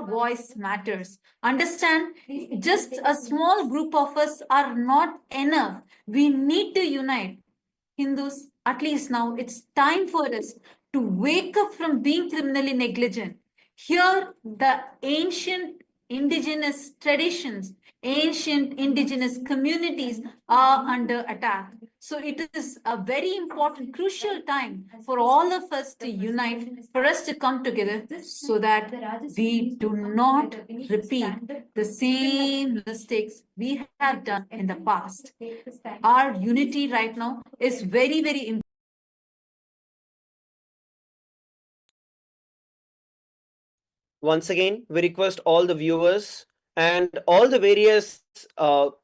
voice matters. Understand, just a small group of us are not enough. We need to unite. Hindus, at least now it's time for us to wake up from being criminally negligent. Here, the ancient indigenous traditions, ancient indigenous communities are under attack. So it is a very important, crucial time for all of us to unite, for us to come together so that we do not repeat the same mistakes we have done in the past. Our unity right now is very, very important. Once again, we request all the viewers and all the various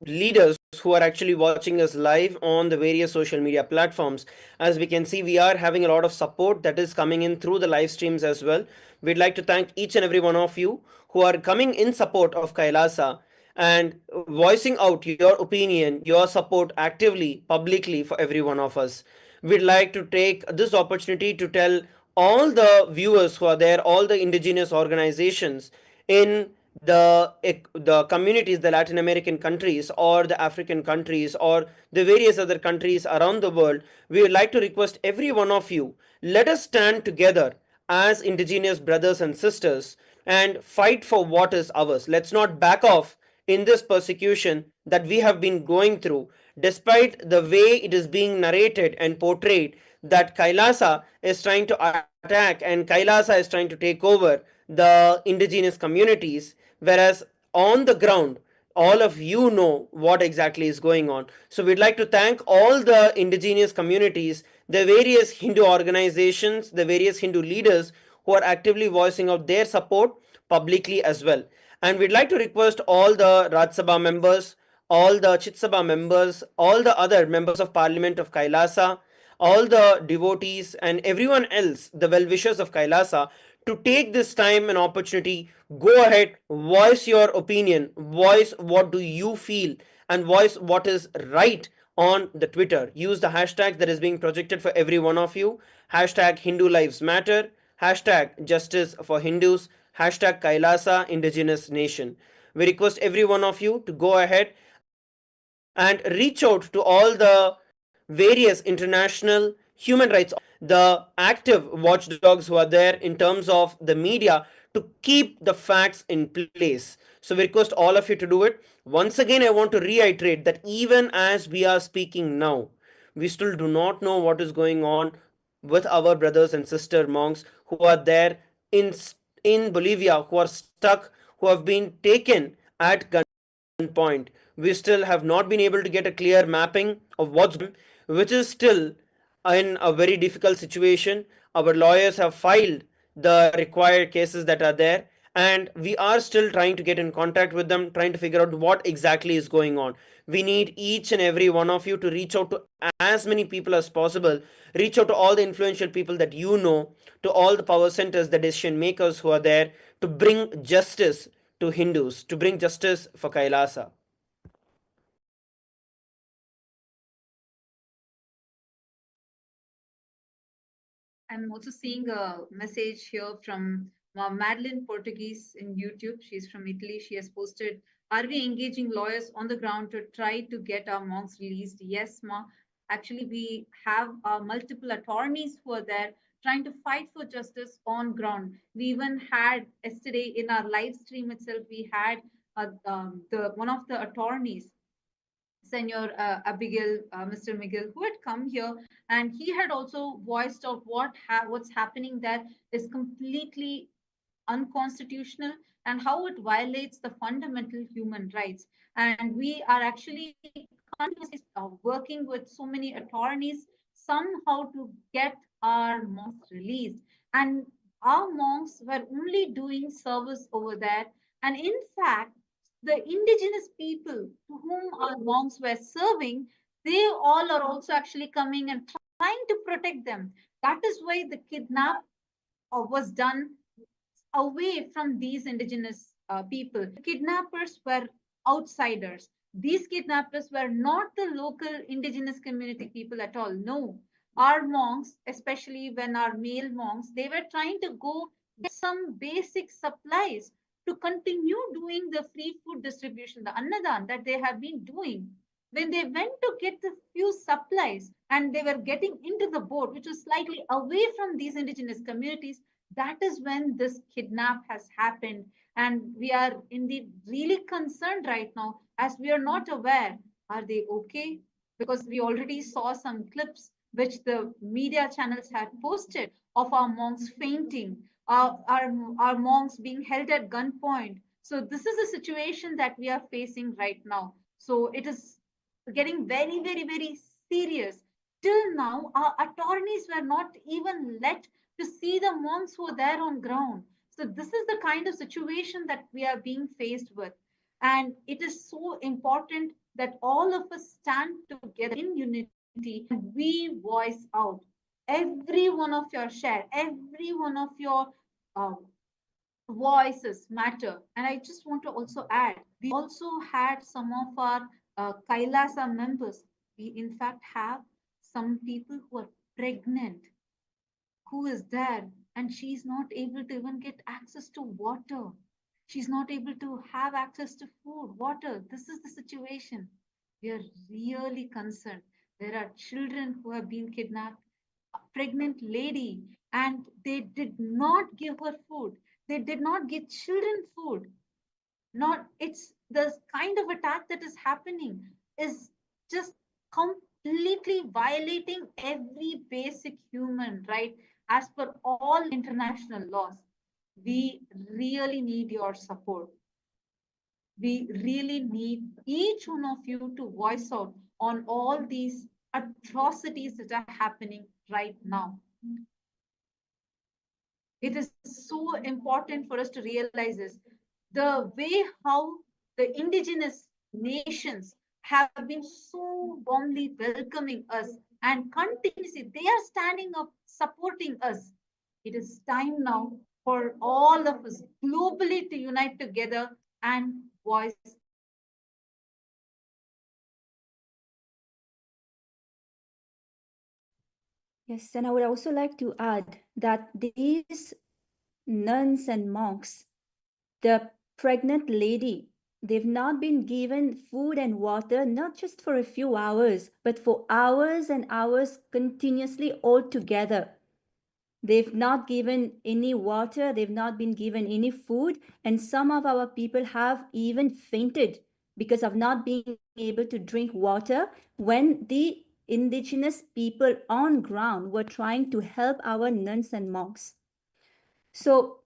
leaders who are actually watching us live on the various social media platforms. As we can see, we are having a lot of support that is coming in through the live streams as well. We'd like to thank each and every one of you who are coming in support of Kailasa and voicing out your opinion, your support actively, publicly for every one of us. We'd like to take this opportunity to tell all the viewers who are there, all the indigenous organizations in the communities, the Latin American countries or the African countries or the various other countries around the world, we would like to request every one of you, let us stand together as indigenous brothers and sisters and fight for what is ours. Let's not back off in this persecution that we have been going through, despite the way it is being narrated and portrayed that Kailasa is trying to attack and Kailasa is trying to take over the indigenous communities, whereas on the ground, all of you know what exactly is going on. So we'd like to thank all the indigenous communities, the various Hindu organizations, the various Hindu leaders who are actively voicing out their support publicly as well. And we'd like to request all the Rajya Sabha members, all the Chit Sabha members, all the other members of Parliament of Kailasa, all the devotees and everyone else, the well-wishers of Kailasa, to take this time and opportunity, go ahead, voice your opinion, voice what do you feel, and voice what is right on the Twitter. Use the hashtag that is being projected for every one of you. Hashtag Hindu Lives Matter, hashtag Justice for Hindus, hashtag Kailasa Indigenous Nation. We request every one of you to go ahead and reach out to all the various international human rights, the active watchdogs who are there in terms of the media to keep the facts in place. So we request all of you to do it. Once again, I want to reiterate that even as we are speaking now, we still do not know what is going on with our brothers and sister monks who are there in Bolivia, who are stuck, who have been taken at gunpoint. We still have not been able to get a clear mapping of what's going on, which is still in a very difficult situation. Our lawyers have filed the required cases that are there, and we are still trying to get in contact with them, trying to figure out what exactly is going on. We need each and every one of you to reach out to as many people as possible, reach out to all the influential people that you know, to all the power centers, the decision makers who are there, to bring justice to Hindus, to bring justice for Kailasa. I'm also seeing a message here from Madeline Portuguese in YouTube. She's from Italy. She has posted, are we engaging lawyers on the ground to try to get our monks released? Yes, Ma. Actually, we have multiple attorneys who are there trying to fight for justice on ground. We even had yesterday in our live stream itself, we had the one of the attorneys, Senor Abigail, Mr. Miguel, who had come here, and he had also voiced out what's happening there is completely unconstitutional and how it violates the fundamental human rights. And we are actually continuously working with so many attorneys somehow to get our monks released. And our monks were only doing service over there. And in fact, the indigenous people to whom our monks were serving, they all are also actually coming and trying to protect them. That is why the kidnap was done away from these indigenous people. Kidnappers were outsiders. These kidnappers were not the local indigenous community people at all. No. Our monks, especially when our male monks, they were trying to go get some basic supplies to continue doing the free food distribution, the annadan that they have been doing. When they went to get the few supplies and they were getting into the boat, which was slightly away from these indigenous communities, that is when this kidnap has happened. And we are indeed really concerned right now, as we are not aware, are they okay? Because we already saw some clips which the media channels had posted of our monks fainting, our monks being held at gunpoint. So this is a situation that we are facing right now. So it is getting very, very, very serious. Till now, our attorneys were not even let to see the monks who were there on ground. So this is the kind of situation that we are being faced with. And it is so important that all of us stand together in unity and we voice out every one of your share, every one of your uh, voices matter. And I just want to also add, we also had some of our Kailasa members. We, in fact, have some people who are pregnant, who is there, and she's not able to even get access to water. She's not able to have access to food, water. This is the situation. We are really concerned. There are children who have been kidnapped, pregnant lady, and they did not give her food. They did not give children food. Not, it's the kind of attack that is happening is just completely violating every basic human right as per all international laws. We really need your support. We really need each one of you to voice out on all these atrocities that are happening right now. It is so important for us to realize this. The way how the indigenous nations have been so warmly welcoming us and continuously, they are standing up, supporting us. It is time now for all of us globally to unite together and voice out. Yes, and I would also like to add that these nuns and monks, the pregnant lady, they've not been given food and water, not just for a few hours, but for hours and hours continuously all together. They've not given any water, they've not been given any food, and some of our people have even fainted because of not being able to drink water when the indigenous people on ground were trying to help our nuns and monks. So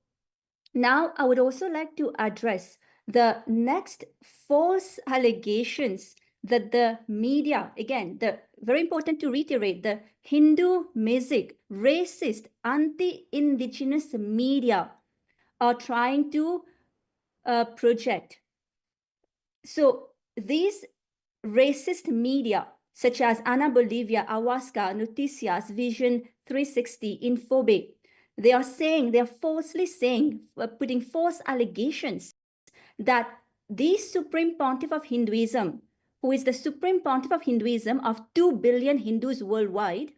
now I would also like to address the next false allegations that the media, again, the very important to reiterate, the Hindu music, racist, anti-indigenous media are trying to project. So these racist media, such as Ana Bolivia, Awasca, Noticias, Vision 360, Infobe, they are falsely saying, putting false allegations that the Supreme Pontiff of Hinduism, who is the Supreme Pontiff of Hinduism of 2 billion Hindus worldwide,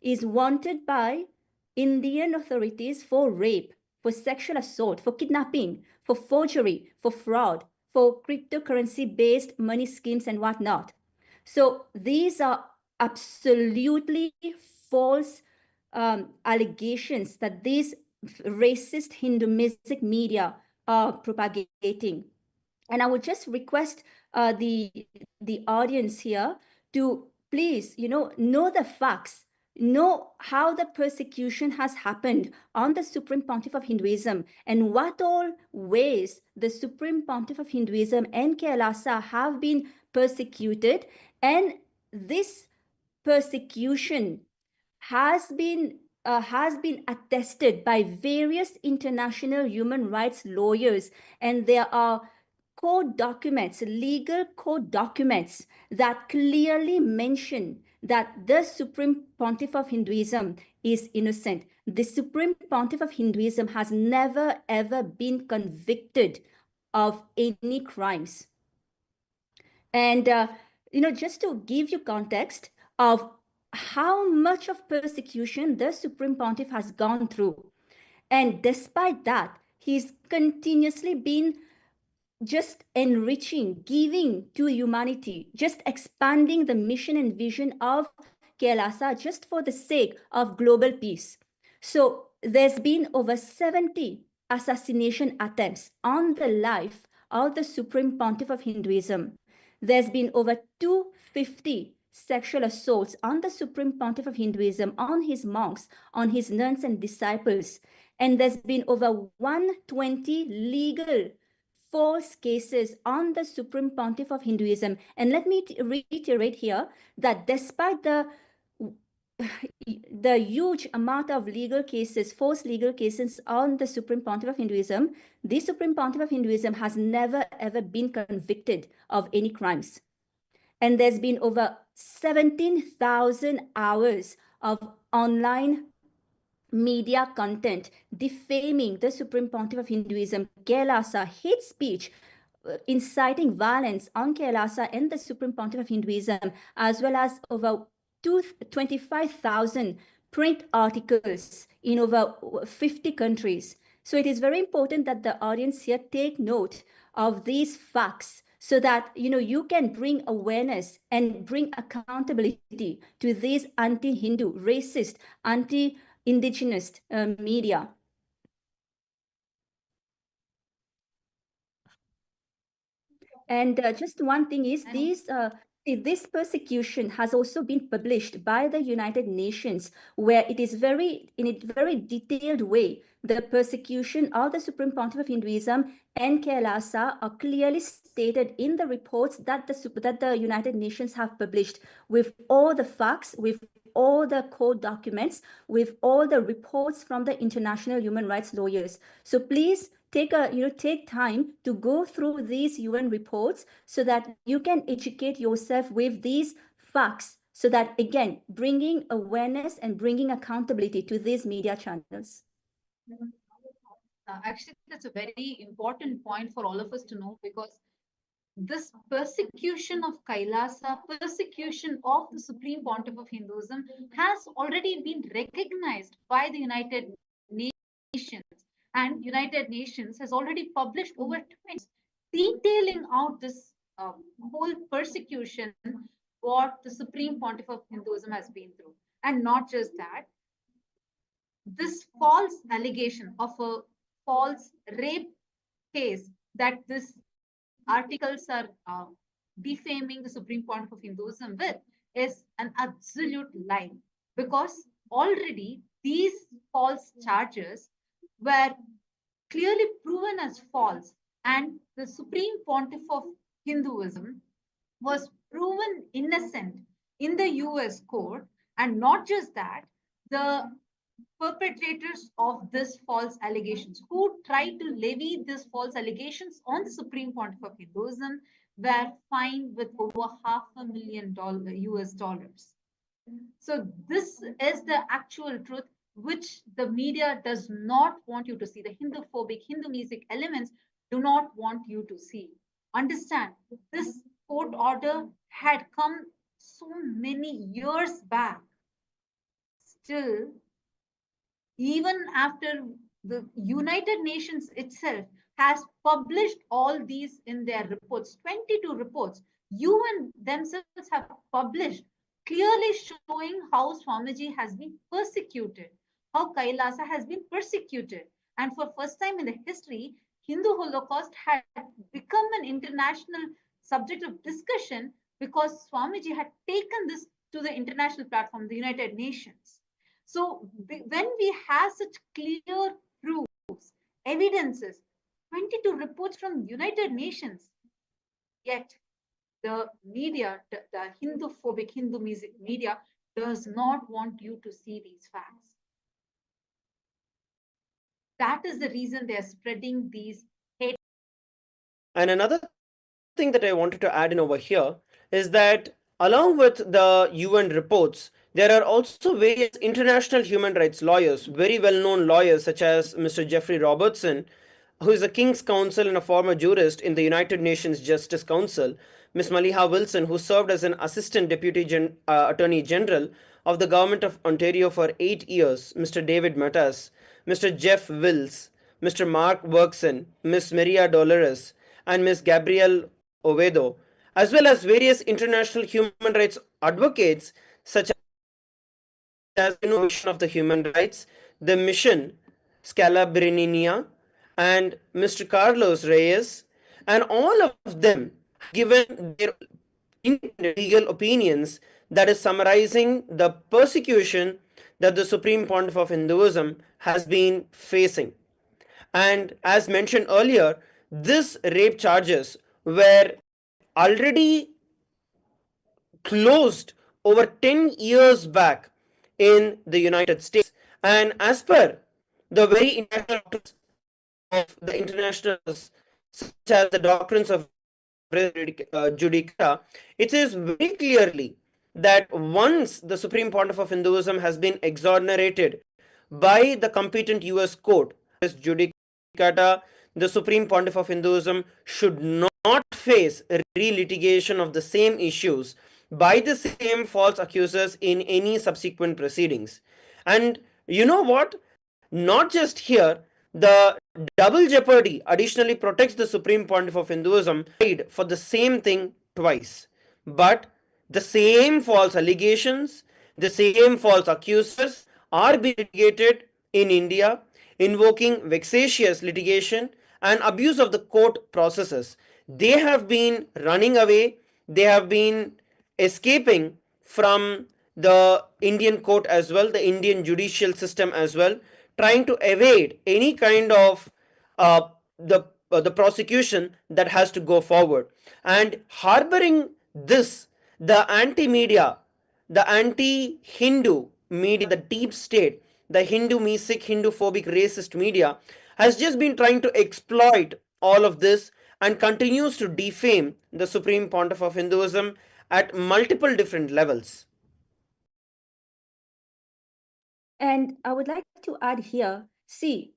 is wanted by Indian authorities for rape, for sexual assault, for kidnapping, for forgery, for fraud, for cryptocurrency-based money schemes and whatnot. So these are absolutely false allegations that these racist Hindu music media are propagating. And I would just request the audience here to please, know the facts, know how the persecution has happened on the Supreme Pontiff of Hinduism and what all ways the Supreme Pontiff of Hinduism and Kailasa have been persecuted. And this persecution has been attested by various international human rights lawyers, and there are court documents, legal court documents that clearly mention that the Supreme Pontiff of Hinduism is innocent. The Supreme Pontiff of Hinduism has never ever been convicted of any crimes. And, just to give you context of how much of persecution the Supreme Pontiff has gone through. And despite that, He's continuously been just enriching, giving to humanity, just expanding the mission and vision of Kailasa just for the sake of global peace. So there's been over 70 assassination attempts on the life of the Supreme Pontiff of Hinduism. There's been over 250 sexual assaults on the Supreme Pontiff of Hinduism, on his monks, on his nuns and disciples. And there's been over 120 legal false cases on the Supreme Pontiff of Hinduism. And let me reiterate here that despite the huge amount of legal cases, false legal cases on the Supreme Pontiff of Hinduism, the Supreme Pontiff of Hinduism has never ever been convicted of any crimes. And there's been over 17,000 hours of online media content defaming the Supreme Pontiff of Hinduism, Kailasa, hate speech, inciting violence on Kailasa and the Supreme Pontiff of Hinduism, as well as over 25,000 print articles in over 50 countries. So it is very important that the audience here take note of these facts so that you can bring awareness and bring accountability to these anti-Hindu, racist, anti-indigenous media. And just one thing is this persecution has also been published by the United Nations, where it is in a very detailed way. The persecution of the Supreme Pontiff of Hinduism and Kailasa are clearly stated in the reports that the United Nations have published, with all the facts, with all the court documents, with all the reports from the international human rights lawyers. So please take time to go through these UN reports so that you can educate yourself with these facts, so that again bringing awareness and bringing accountability to these media channels. Actually, that's a very important point for all of us to know, because this persecution of Kailasa, persecution of the Supreme Pontiff of Hinduism, has already been recognized by the United Nations. And United Nations has already published over 20 detailing out this whole persecution what the Supreme Pontiff of Hinduism has been through. And not just that, this false allegation of a false rape case that this articles are defaming the Supreme Pontiff of Hinduism with is an absolute lie, because already these false charges were clearly proven as false, and the Supreme Pontiff of Hinduism was proven innocent in the US court. And not just that, the perpetrators of this false allegations, who tried to levy these false allegations on the Supreme Pontiff of Hinduism, were fined with over $500,000 US dollars. So this is the actual truth, which the media does not want you to see. The Hindu-phobic, Hindu music elements do not want you to see. Understand, this court order had come so many years back. Still, even after the United Nations itself has published all these in their reports, 22 reports, UN themselves have published, clearly showing how Swamiji has been persecuted, how Kailasa has been persecuted. And for first time in the history, Hindu Holocaust had become an international subject of discussion, because Swamiji had taken this to the international platform, the United Nations. So when we have such clear proofs, evidences, 22 reports from United Nations, yet the media, the Hindu-phobic Hindu music media, does not want you to see these facts. That is the reason they are spreading these hate. And another thing that I wanted to add in over here is that along with the UN reports, there are also various international human rights lawyers, very well known lawyers such as Mr. Jeffrey Robertson, who is a King's Counsel and a former jurist in the United Nations Justice Council, Ms. Maliha Wilson, who served as an Assistant Deputy Attorney General of the Government of Ontario for 8 years, Mr. David Matas, Mr. Jeff Wills, Mr. Mark Workson, Miss Maria Dolores, and Miss Gabrielle Ovedo, as well as various international human rights advocates such as Vision of the Human Rights, the Mission Scalabrinia, and Mr. Carlos Reyes, and all of them given their independent legal opinions that is summarizing the persecution that the Supreme Pontiff of Hinduism has been facing. And as mentioned earlier, these rape charges were already closed over 10 years back in the United States. And as per the very international doctrines of the internationals, such as the doctrines of judicata, it says very clearly that once the Supreme Pontiff of Hinduism has been exonerated by the competent US court, as judicata, the Supreme Pontiff of Hinduism should not face re-litigation of the same issues by the same false accusers in any subsequent proceedings. And you know what? Not just here, the double jeopardy additionally protects the Supreme Pontiff of Hinduism for the same thing twice. But the same false allegations, the same false accusers are being litigated in India, invoking vexatious litigation and abuse of the court processes. They have been running away, they have been escaping from the Indian court as well, the Indian judicial system as well, trying to evade any kind of the prosecution that has to go forward, and harboring this, the anti-media, the anti-Hindu media, the deep state, the Hindu Sikh, Hindu phobic, racist media has just been trying to exploit all of this and continues to defame the Supreme Pontiff of Hinduism at multiple different levels. And I would like to add here, see,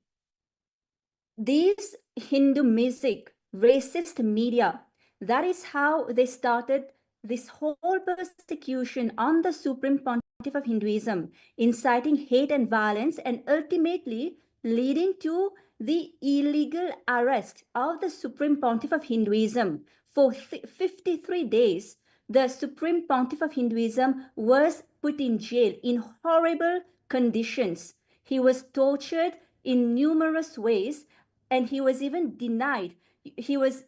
these Hindu music, racist media, that is how they started this whole persecution on the Supreme Pontiff of Hinduism, inciting hate and violence, and ultimately leading to the illegal arrest of the Supreme Pontiff of Hinduism. For 53 days, the Supreme Pontiff of Hinduism was put in jail in horrible conditions. He was tortured in numerous ways, and he was even denied. He was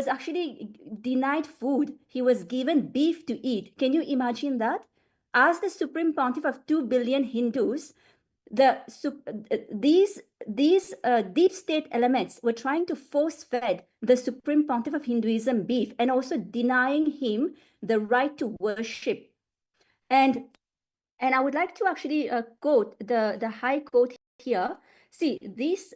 actually denied food. He was given beef to eat. Can you imagine that? As the Supreme Pontiff of 2 billion Hindus, these deep state elements were trying to force fed the Supreme Pontiff of Hinduism beef, and also denying him the right to worship. And I would like to actually quote the High Court here. See, these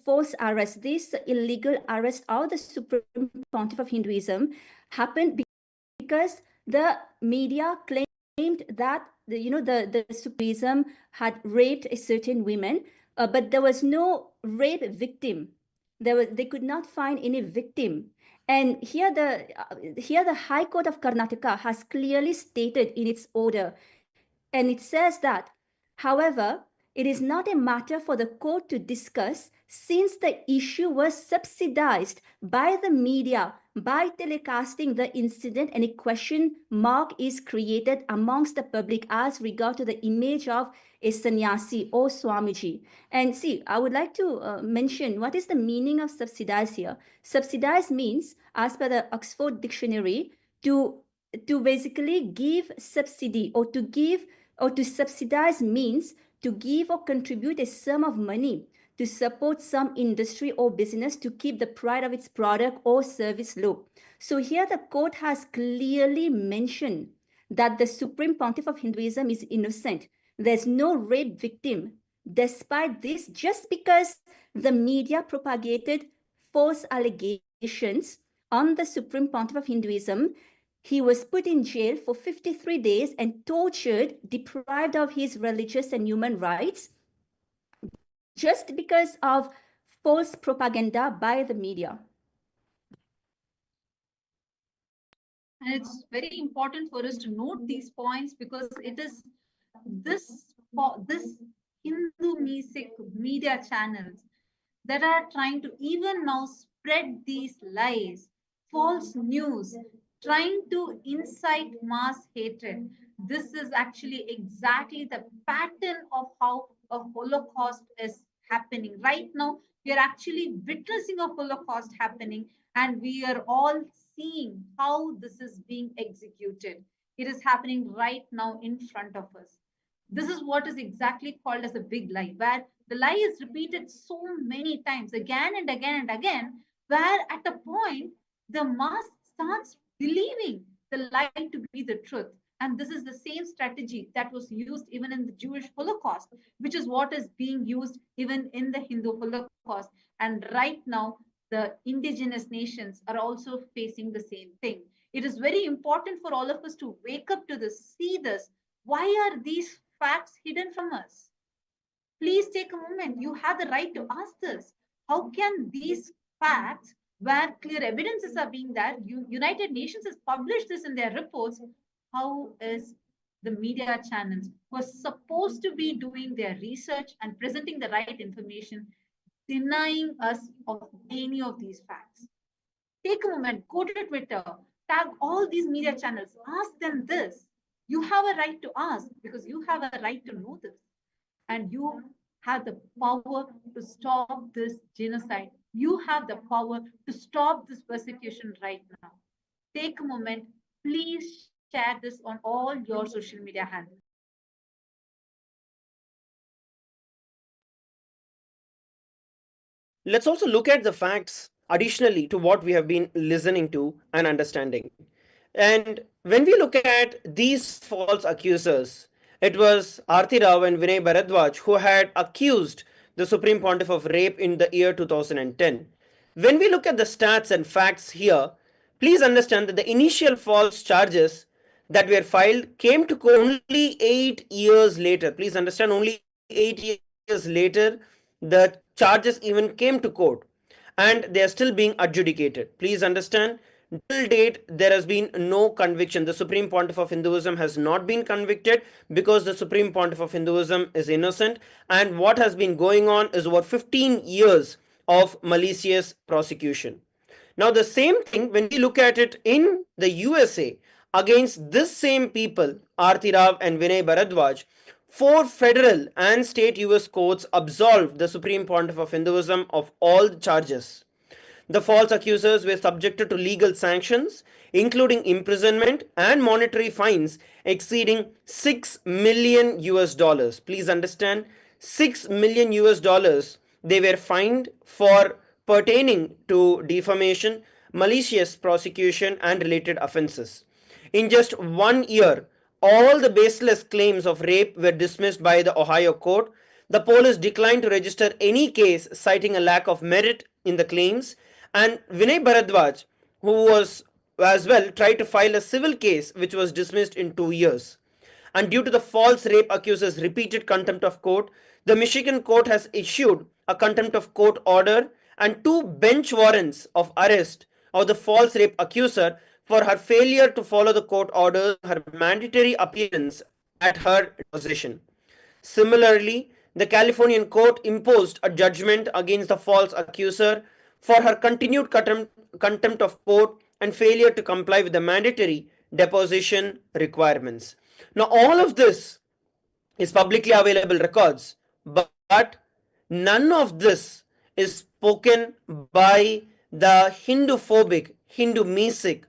forced arrests, these illegal arrests of the Supreme Pontiff of Hinduism happened because the media claimed that the Sufism had raped a certain women, but there was no rape victim. They could not find any victim. And here the High Court of Karnataka has clearly stated in its order, and it says that, however, it is not a matter for the court to discuss, since the issue was subsidized by the media by telecasting the incident, and a question mark is created amongst the public as regard to the image of a sannyasi or Swamiji. And see, I would like to mention what is the meaning of subsidize here. Subsidize means, as per the Oxford Dictionary, to basically give subsidy, or to subsidize means to give or contribute a sum of money to support some industry or business to keep the price of its product or service low. So here the court has clearly mentioned that the Supreme Pontiff of Hinduism is innocent. There's no rape victim. Despite this, just because the media propagated false allegations on the Supreme Pontiff of Hinduism, he was put in jail for 53 days and tortured, deprived of his religious and human rights, just because of false propaganda by the media. And it's very important for us to note these points, because it is this Hindu music media channels that are trying to even now spread these lies, false news, trying to incite mass hatred. This is actually exactly the pattern of how a Holocaust is happening. Right now, we are actually witnessing a Holocaust happening, and we are all seeing how this is being executed. It is happening right now in front of us. This is what is exactly called as a big lie, where the lie is repeated so many times, again and again and again, where at a point the mass starts believing the lie to be the truth. And this is the same strategy that was used even in the Jewish Holocaust, which is what is being used even in the Hindu Holocaust. And right now, the indigenous nations are also facing the same thing. It is very important for all of us to wake up to this, see this. Why are these facts hidden from us? Please take a moment. You have the right to ask this. How can these facts, where clear evidences are being there, United Nations has published this in their reports, how is the media channels who are supposed to be doing their research and presenting the right information denying us of any of these facts? Take a moment, go to Twitter, tag all these media channels, ask them this. You have a right to ask because you have a right to know this. And you have the power to stop this genocide. You have the power to stop this persecution right now. Take a moment. Please share this on all your social media handles. Let's also look at the facts additionally to what we have been listening to and understanding. And when we look at these false accusers, it was Arti Rao and Vinay Bharadwaj who had accused the Supreme Pontiff of rape in the year 2010. When we look at the stats and facts here, please understand that the initial false charges that were filed came to only 8 years later. Please understand, only 8 years later, the charges even came to court and they are still being adjudicated. Please understand, till date there has been no conviction. The Supreme Pontiff of Hinduism has not been convicted because the Supreme Pontiff of Hinduism is innocent, and what has been going on is over 15 years of malicious prosecution. Now, the same thing when we look at it in the USA against this same people, Arti Rao and Vinay Bharadwaj, four federal and state US courts absolved the Supreme Pontiff of Hinduism of all charges. The false accusers were subjected to legal sanctions, including imprisonment and monetary fines exceeding 6 million US dollars. Please understand, 6 million US dollars they were fined for pertaining to defamation, malicious prosecution, and related offenses. In just 1 year, all the baseless claims of rape were dismissed by the Ohio court. The police declined to register any case, citing a lack of merit in the claims. And Vinay Bharadwaj, who was as well tried to file a civil case which was dismissed in 2 years. And due to the false rape accuser's repeated contempt of court, the Michigan court has issued a contempt of court order and two bench warrants of arrest of the false rape accuser for her failure to follow the court order, her mandatory appearance at her deposition. Similarly, the Californian court imposed a judgment against the false accuser for her continued contempt of court and failure to comply with the mandatory deposition requirements. Now, all of this is publicly available records, but none of this is spoken by the Hindu-phobic, Hindu-mesic,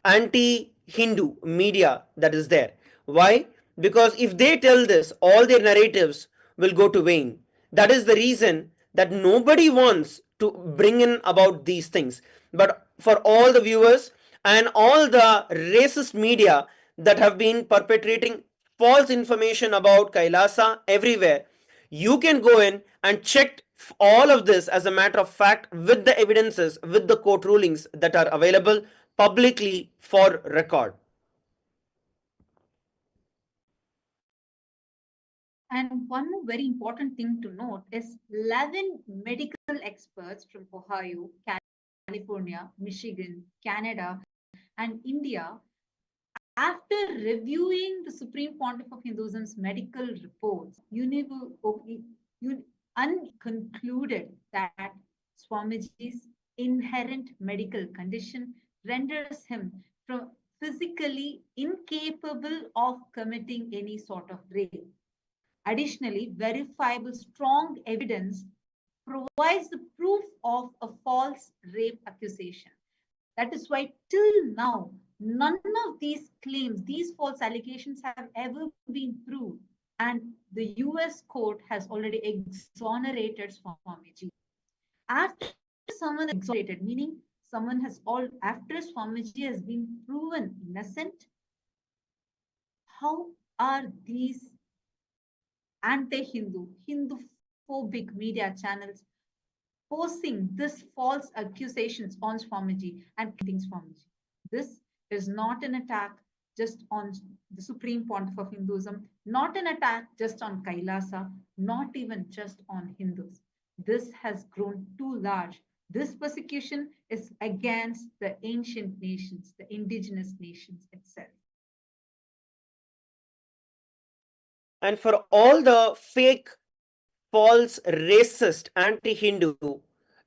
anti-Hindu media that is there. Why? Because if they tell this, all their narratives will go to vain. That is the reason that nobody wants to bring in about these things. But for all the viewers and all the racist media that have been perpetrating false information about Kailasa everywhere, you can go in and check all of this as a matter of fact with the evidences, with the court rulings that are available publicly for record. And one more very important thing to note is 11 medical experts from Ohio, California, Michigan, Canada, and India, after reviewing the Supreme Pontiff of Hinduism's medical reports, unconcluded that Swamiji's inherent medical condition renders him from physically incapable of committing any sort of rape. Additionally, verifiable strong evidence provides the proof of a false rape accusation. That is why, till now, none of these claims, these false allegations have ever been proved. And the US court has already exonerated Swamiji. After someone is exonerated, meaning someone has all, after Swamiji has been proven innocent, how are these anti-Hindu, Hindu-phobic media channels posing this false accusations on Swamiji and killing Swamiji? This is not an attack just on the Supreme Pontiff of Hinduism, not an attack just on Kailasa, not even just on Hindus. This has grown too large. This persecution is against the ancient nations, the indigenous nations itself. And for all the fake, false, racist, anti Hindu,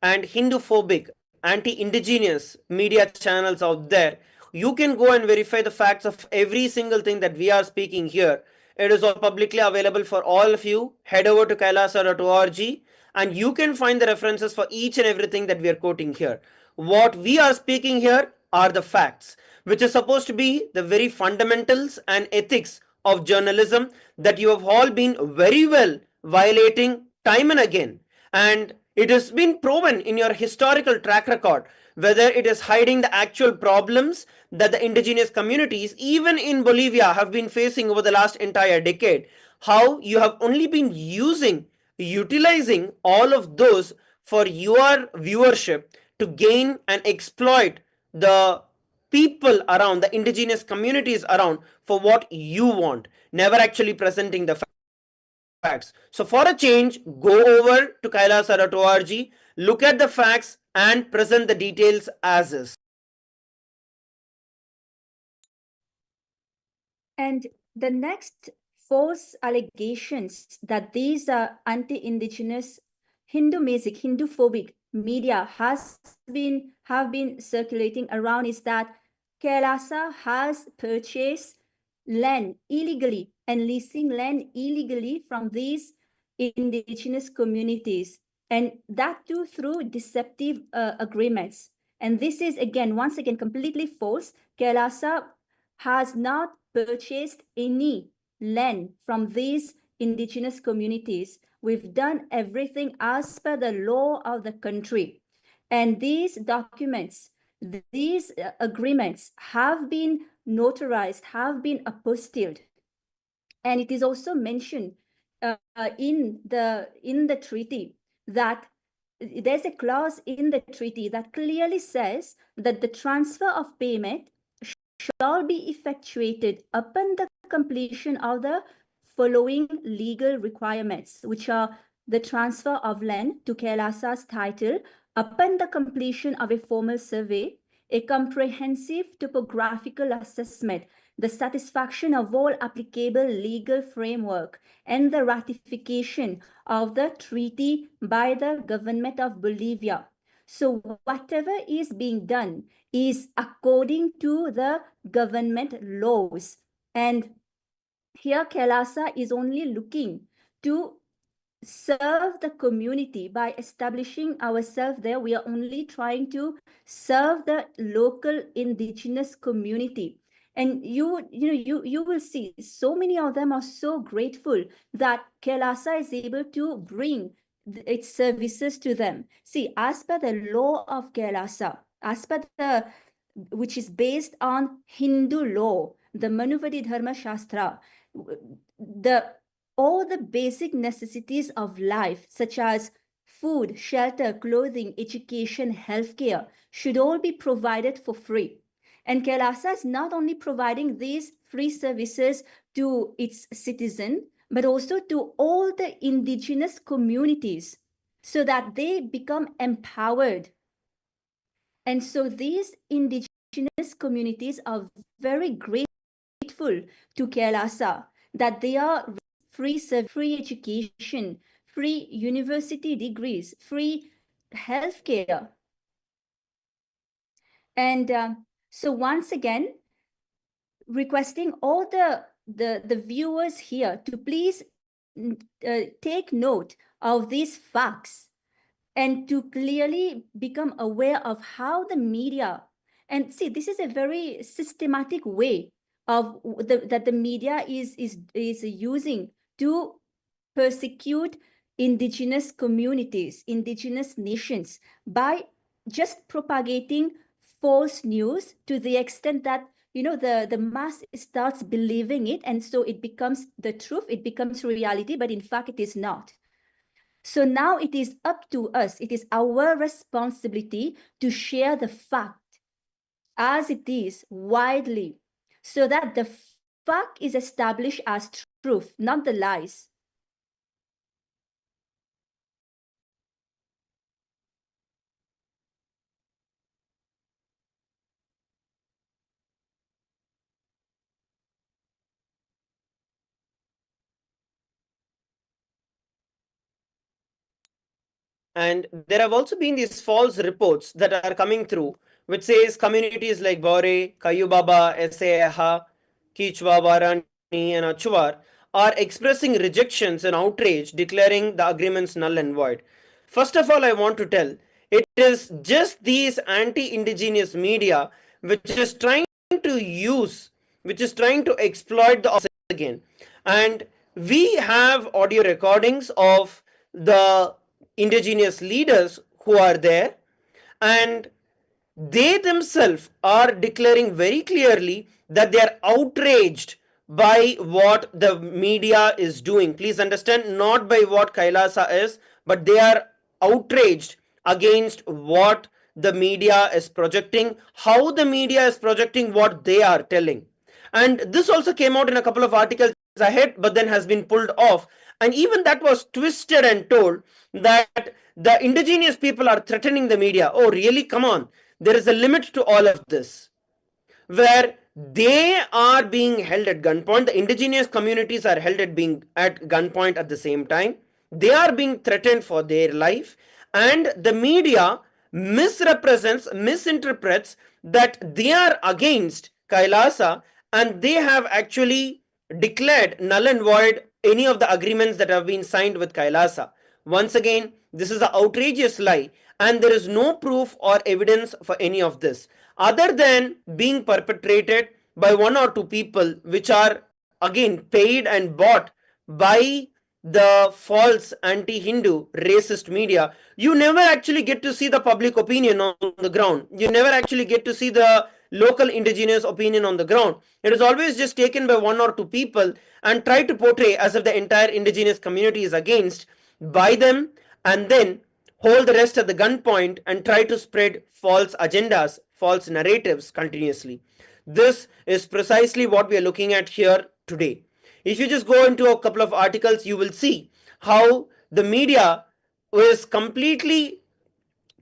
and Hindu-phobic, anti indigenous media channels out there, you can go and verify the facts of every single thing that we are speaking here. It is all publicly available for all of you. Head over to kailasa.org and you can find the references for each and everything that we are quoting here. What we are speaking here are the facts, which is supposed to be the very fundamentals and ethics of journalism that you have all been very well violating time and again. And it has been proven in your historical track record, whether it is hiding the actual problems that the indigenous communities, even in Bolivia, have been facing over the last entire decade. How you have only been utilizing all of those for your viewership to gain and exploit the people around, the indigenous communities around, for what you want, never actually presenting the facts. So for a change, go over to kailasa.org, look at the facts and present the details as is. And the next false allegations that these anti-indigenous Hindu-phobic media have been circulating around is that Kailasa has purchased land illegally and leasing land illegally from these indigenous communities, and that too through deceptive agreements. And this is once again completely false. Kailasa has not purchased any land from these indigenous communities. We've done everything as per the law of the country. And these documents, these agreements have been notarized, have been apostilled. And it is also mentioned in the treaty that there's a clause in the treaty that clearly says that the transfer of payment shall be effectuated upon the completion of the following legal requirements, which are the transfer of land to Kailasa's title upon the completion of a formal survey, a comprehensive topographical assessment, the satisfaction of all applicable legal framework, and the ratification of the treaty by the government of Bolivia. So whatever is being done is according to the government laws. And here Kailasa is only looking to serve the community by establishing ourselves there. We are only trying to serve the local indigenous community. And you will see so many of them are so grateful that Kailasa is able to bring its services to them. See, as per the law of Kailasa, as per which is based on Hindu law, the Manuvadi Dharma Shastra, all the basic necessities of life, such as food, shelter, clothing, education, healthcare, should all be provided for free. And Kailasa is not only providing these free services to its citizens, but also to all the indigenous communities so that they become empowered. And so these indigenous communities are very grateful to Kailasa that they are free education, free university degrees, free healthcare. And so once again, requesting all the viewers here to please take note of these facts and to clearly become aware of how the media, and see, this is a very systematic way of that the media is using to persecute indigenous communities, indigenous nations, by just propagating false news to the extent that, you know, the mass starts believing it, and so it becomes the truth, it becomes reality, but in fact it is not. So now it is up to us, it is our responsibility to share the fact as it is widely, so that the fact is established as truth, not the lies. And there have also been these false reports that are coming through, which says communities like Bore, Kayubaba, Eseha, Kichwa, Varani, and Achuar are expressing rejections and outrage, declaring the agreements null and void. First of all, I want to tell it is just these anti-indigenous media which is trying to use, which is trying to exploit the opposite again. And we have audio recordings of the indigenous leaders who are there, and they themselves are declaring very clearly that they are outraged by what the media is doing. Please understand, not by what Kailasa is, but they are outraged against what the media is projecting, how the media is projecting what they are telling. And this also came out in a couple of articles ahead, but then has been pulled off. And even that was twisted and told that the indigenous people are threatening the media. Oh, really? Come on. There is a limit to all of this, where they are being held at gunpoint. The indigenous communities are held at being at gunpoint at the same time. They are being threatened for their life, and the media misrepresents, misinterprets that they are against Kailasa, and they have actually declared null and void any of the agreements that have been signed with Kailasa. Once again, this is an outrageous lie, and there is no proof or evidence for any of this other than being perpetrated by one or two people, which are again paid and bought by the false anti-Hindu racist media. You never actually get to see the public opinion on the ground. You never actually get to see the local indigenous opinion on the ground. It is always just taken by one or two people and try to portray as if the entire indigenous community is against by them, and then hold the rest at the gunpoint and try to spread false agendas, false narratives continuously. This is precisely what we are looking at here today. If you just go into a couple of articles, you will see how the media is completely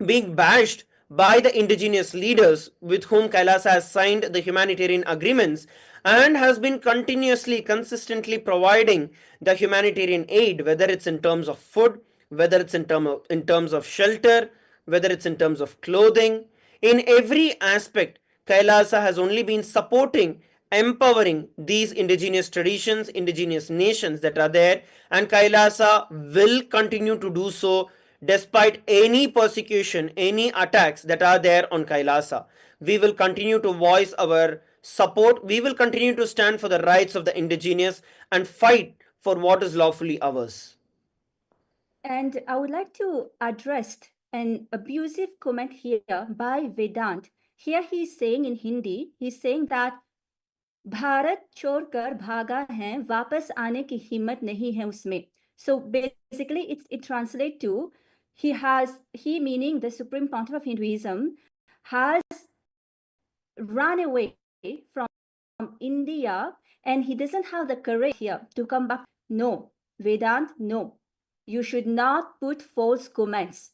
being bashed by the indigenous leaders with whom Kailasa has signed the humanitarian agreements and has been continuously, consistently providing the humanitarian aid, whether it's in terms of food, whether it's in terms of shelter, whether it's in terms of clothing. In every aspect, Kailasa has only been supporting, empowering these indigenous traditions, indigenous nations that are there, and Kailasa will continue to do so despite any persecution, any attacks that are there on Kailasa. We will continue to voice our support. We will continue to stand for the rights of the indigenous and fight for what is lawfully ours. And I would like to address an abusive comment here by Vedant. Here he's saying in Hindi, he's saying that Bharat छोड़कर भागा है, वापस आने की हिम्मत नहीं है उसमें. So basically it translates to he meaning the Supreme Pontiff of Hinduism has run away from India and he doesn't have the courage here to come back. No, Vedant, no. You should not put false comments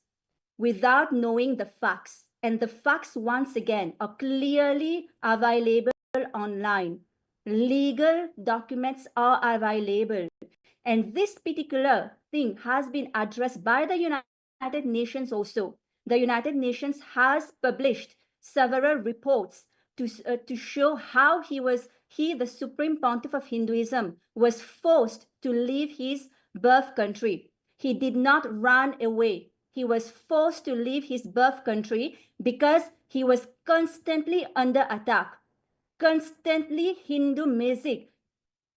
without knowing the facts. And the facts, once again, are clearly available online. Legal documents are available. And this particular thing has been addressed by the United Nations also. The United Nations has published several reports to show how the Supreme Pontiff of Hinduism, was forced to leave his birth country. He did not run away. He was forced to leave his birth country because he was constantly under attack. Constantly Hindu music,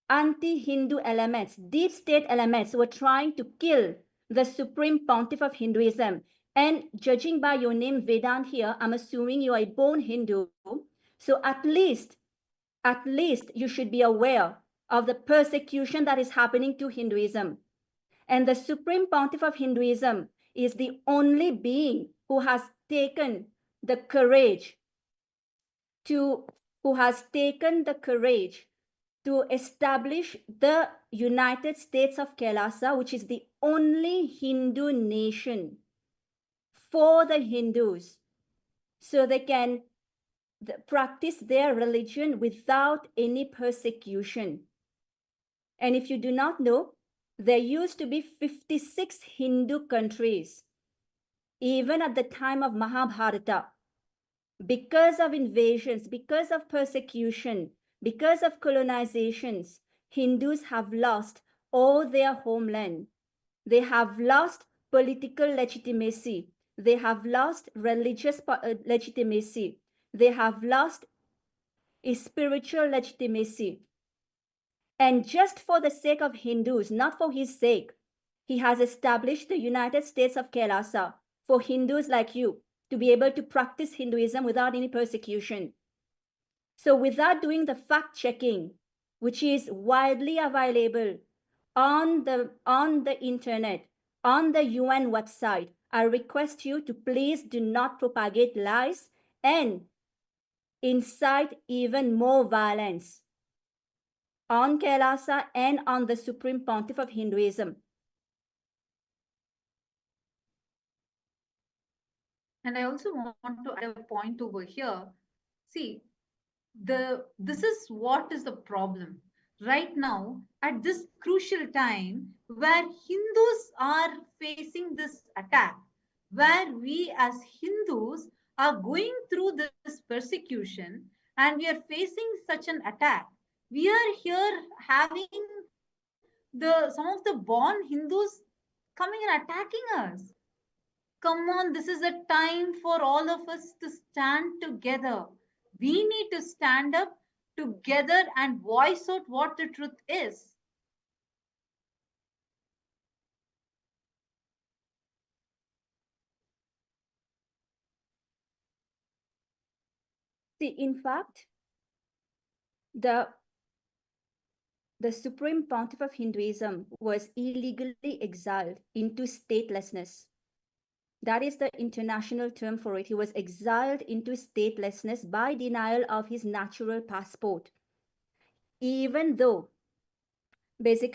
anti-Hindu elements, deep state elements were trying to kill the Supreme Pontiff of Hinduism. And judging by your name Vedant here, I'm assuming you are a born Hindu. So at least you should be aware of the persecution that is happening to Hinduism. And the Supreme Pontiff of Hinduism is the only being who has taken the courage to establish the United States of KAILASA, which is the only Hindu nation for the Hindus, so they can practice their religion without any persecution. And if you do not know, there used to be 56 Hindu countries, even at the time of Mahabharata. Because of invasions, because of persecution, because of colonizations, Hindus have lost all their homeland. They have lost political legitimacy. They have lost religious legitimacy. They have lost a spiritual legitimacy. And just for the sake of Hindus, not for his sake, he has established the United States of KAILASA for Hindus like you to be able to practice Hinduism without any persecution. So without doing the fact checking, which is widely available on the internet, on the UN website, I request you to please do not propagate lies and incite even more violence on KAILASA and on the Supreme Pontiff of Hinduism. And I also want to add a point over here. See, this is what is the problem right now at this crucial time where Hindus are facing this attack, where we as Hindus are going through this persecution and we are facing such an attack. We are here having some of the born Hindus coming and attacking us. Come on, this is a time for all of us to stand together. We need to stand up together and voice out what the truth is. See, in fact, the Supreme Pontiff of Hinduism was illegally exiled into statelessness. That is the international term for it. He was exiled into statelessness by denial of his natural passport. Even though that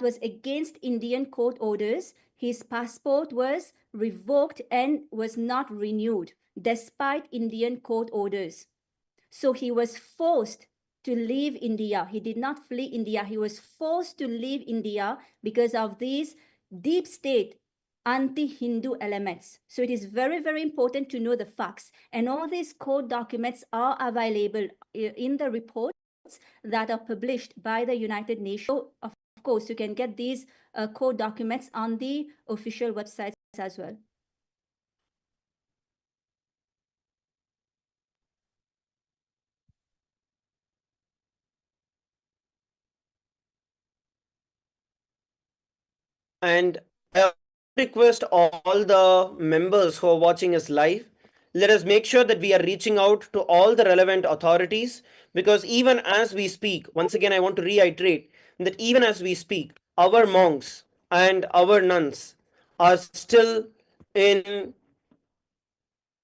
was against Indian court orders, his passport was revoked and was not renewed despite Indian court orders. So he was forced to leave India. He did not flee India. He was forced to leave India because of these deep state anti-Hindu elements. So it is very, very important to know the facts. And all these court documents are available in the reports that are published by the United Nations. So, of course, you can get these court documents on the official websites as well. And I request all the members who are watching us live, let us make sure that we are reaching out to all the relevant authorities, because even as we speak, once again, I want to reiterate that even as we speak, our monks and our nuns are still in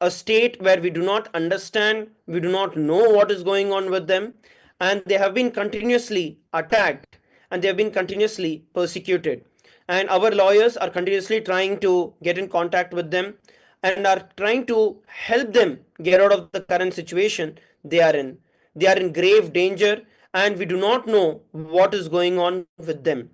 a state where we do not understand, we do not know what is going on with them, and they have been continuously attacked and they have been continuously persecuted. And our lawyers are continuously trying to get in contact with them and are trying to help them get out of the current situation they are in. They are in grave danger, and we do not know what is going on with them.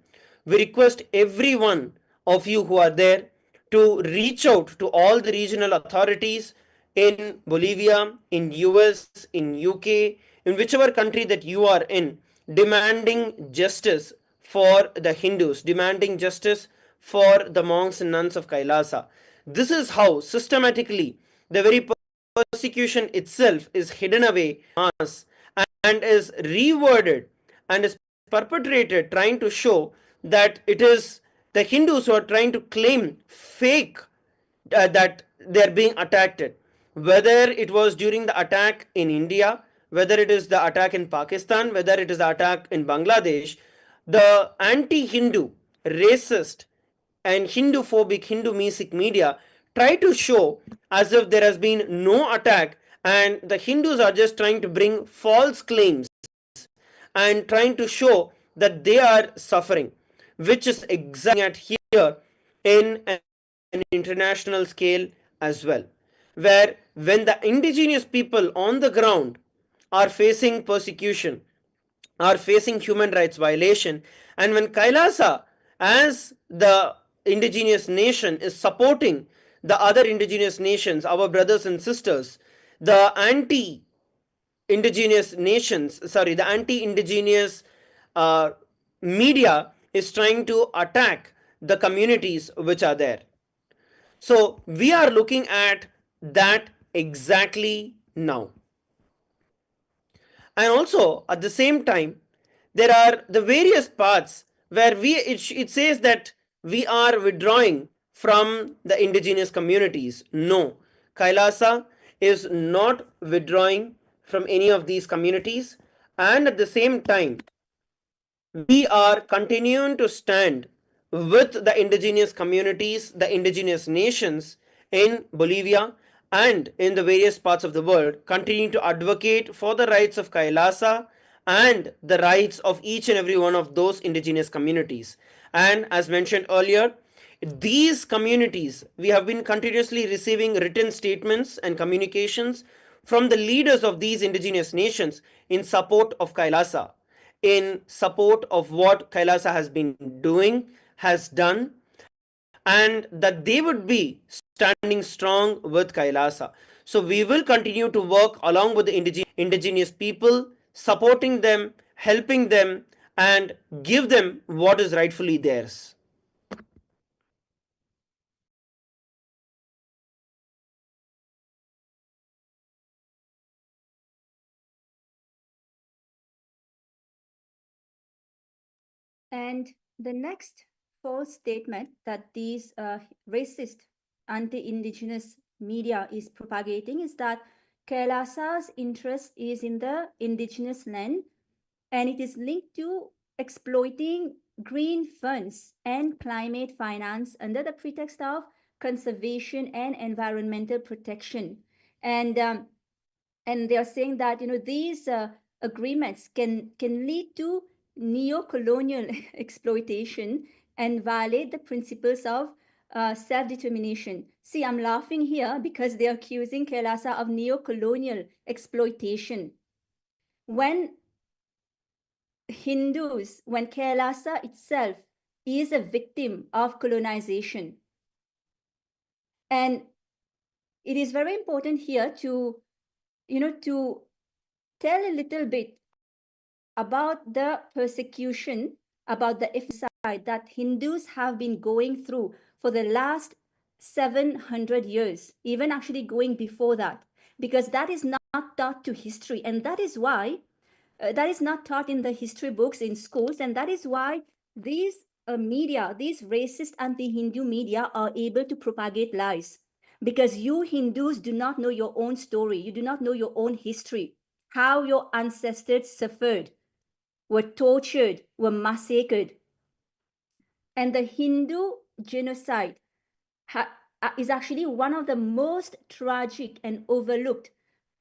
We request every one of you who are there to reach out to all the regional authorities in Bolivia, in US, in UK, in whichever country that you are in, demanding justice for the Hindus, demanding justice for the monks and nuns of Kailasa. This is how systematically the very persecution itself is hidden away mass and is reworded and is perpetrated, trying to show that it is the Hindus who are trying to claim fake that they are being attacked. Whether it was during the attack in India, whether it is the attack in Pakistan, whether it is the attack in Bangladesh, the anti Hindu, racist, and Hindu phobic, Hindu music media try to show as if there has been no attack and the Hindus are just trying to bring false claims and trying to show that they are suffering, which is exactly at here in an international scale as well, where when the indigenous people on the ground are facing persecution, are facing human rights violation, and when Kailasa as the indigenous nation is supporting the other indigenous nations, our brothers and sisters, the anti indigenous nations, sorry, the anti indigenous uh, media is trying to attack the communities which are there. So we are looking at that exactly now. And also at the same time, there are the various parts where it says that we are withdrawing from the indigenous communities. No, Kailasa is not withdrawing from any of these communities, and at the same time we are continuing to stand with the indigenous communities, the indigenous nations in Bolivia and in the various parts of the world, continuing to advocate for the rights of Kailasa and the rights of each and every one of those indigenous communities. And as mentioned earlier, these communities, we have been continuously receiving written statements and communications from the leaders of these indigenous nations in support of Kailasa, in support of what Kailasa has been doing, has done, and that they would be standing strong with Kailasa. So we will continue to work along with the indigenous people, supporting them, helping them, and give them what is rightfully theirs. And the next false statement that these racist anti-indigenous media is propagating is that Kailasa's interest is in the indigenous land and it is linked to exploiting green funds and climate finance under the pretext of conservation and environmental protection. And and they are saying that these agreements can lead to neo-colonial exploitation and violate the principles of self-determination. See, I'm laughing here because they're accusing Kailasa of neo-colonial exploitation. When when Kailasa itself is a victim of colonization. And it is very important here to tell a little bit about the persecution, about the effects that Hindus have been going through for the last 700 years, even actually going before that, because that is not taught to history. And that is why that is not taught in the history books in schools. And that is why these media, these racist anti-Hindu media are able to propagate lies. Because you Hindus do not know your own story. You do not know your own history, how your ancestors suffered, were tortured, were massacred. And the Hindu genocide is actually one of the most tragic and overlooked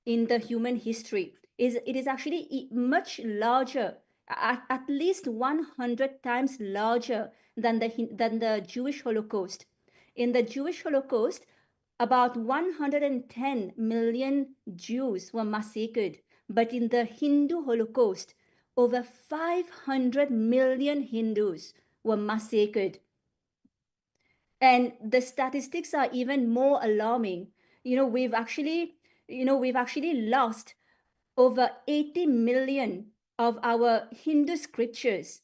in the human history. It is actually much larger, at least 100 times larger than the Jewish Holocaust. In the Jewish Holocaust, about 110 million Jews were massacred. But in the Hindu Holocaust, over 500 million Hindus were massacred. And the statistics are even more alarming. We've actually lost over 80 million of our Hindu scriptures.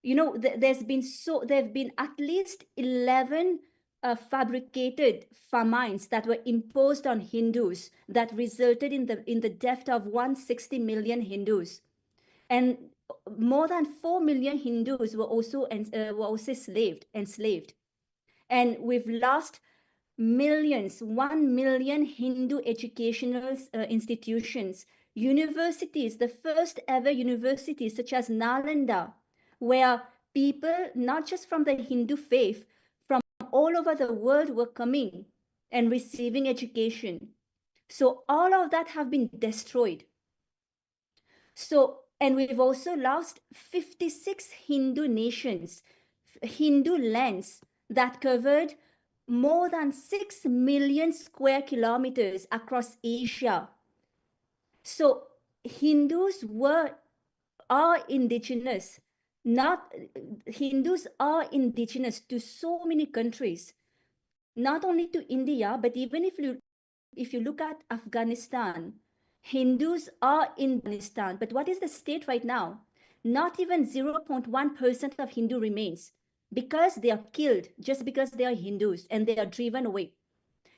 There have been at least 11 fabricated famines that were imposed on Hindus that resulted in the death of 160 million Hindus. And more than 4 million Hindus were also enslaved. And we've lost millions, 1 million Hindu educational institutions, universities, the first ever universities such as Nalanda, where people, not just from the Hindu faith, from all over the world were coming and receiving education. So all of that have been destroyed. And we've also lost 56 Hindu nations, Hindu lands that covered more than 6 million square kilometers across Asia. So Hindus are indigenous, not Hindus are indigenous to so many countries, not only to India, but even if you look at Afghanistan, Hindus are in Afghanistan. But what is the state right now? Not even 0.1% of Hindu remains, because they are killed just because they are Hindus, and they are driven away.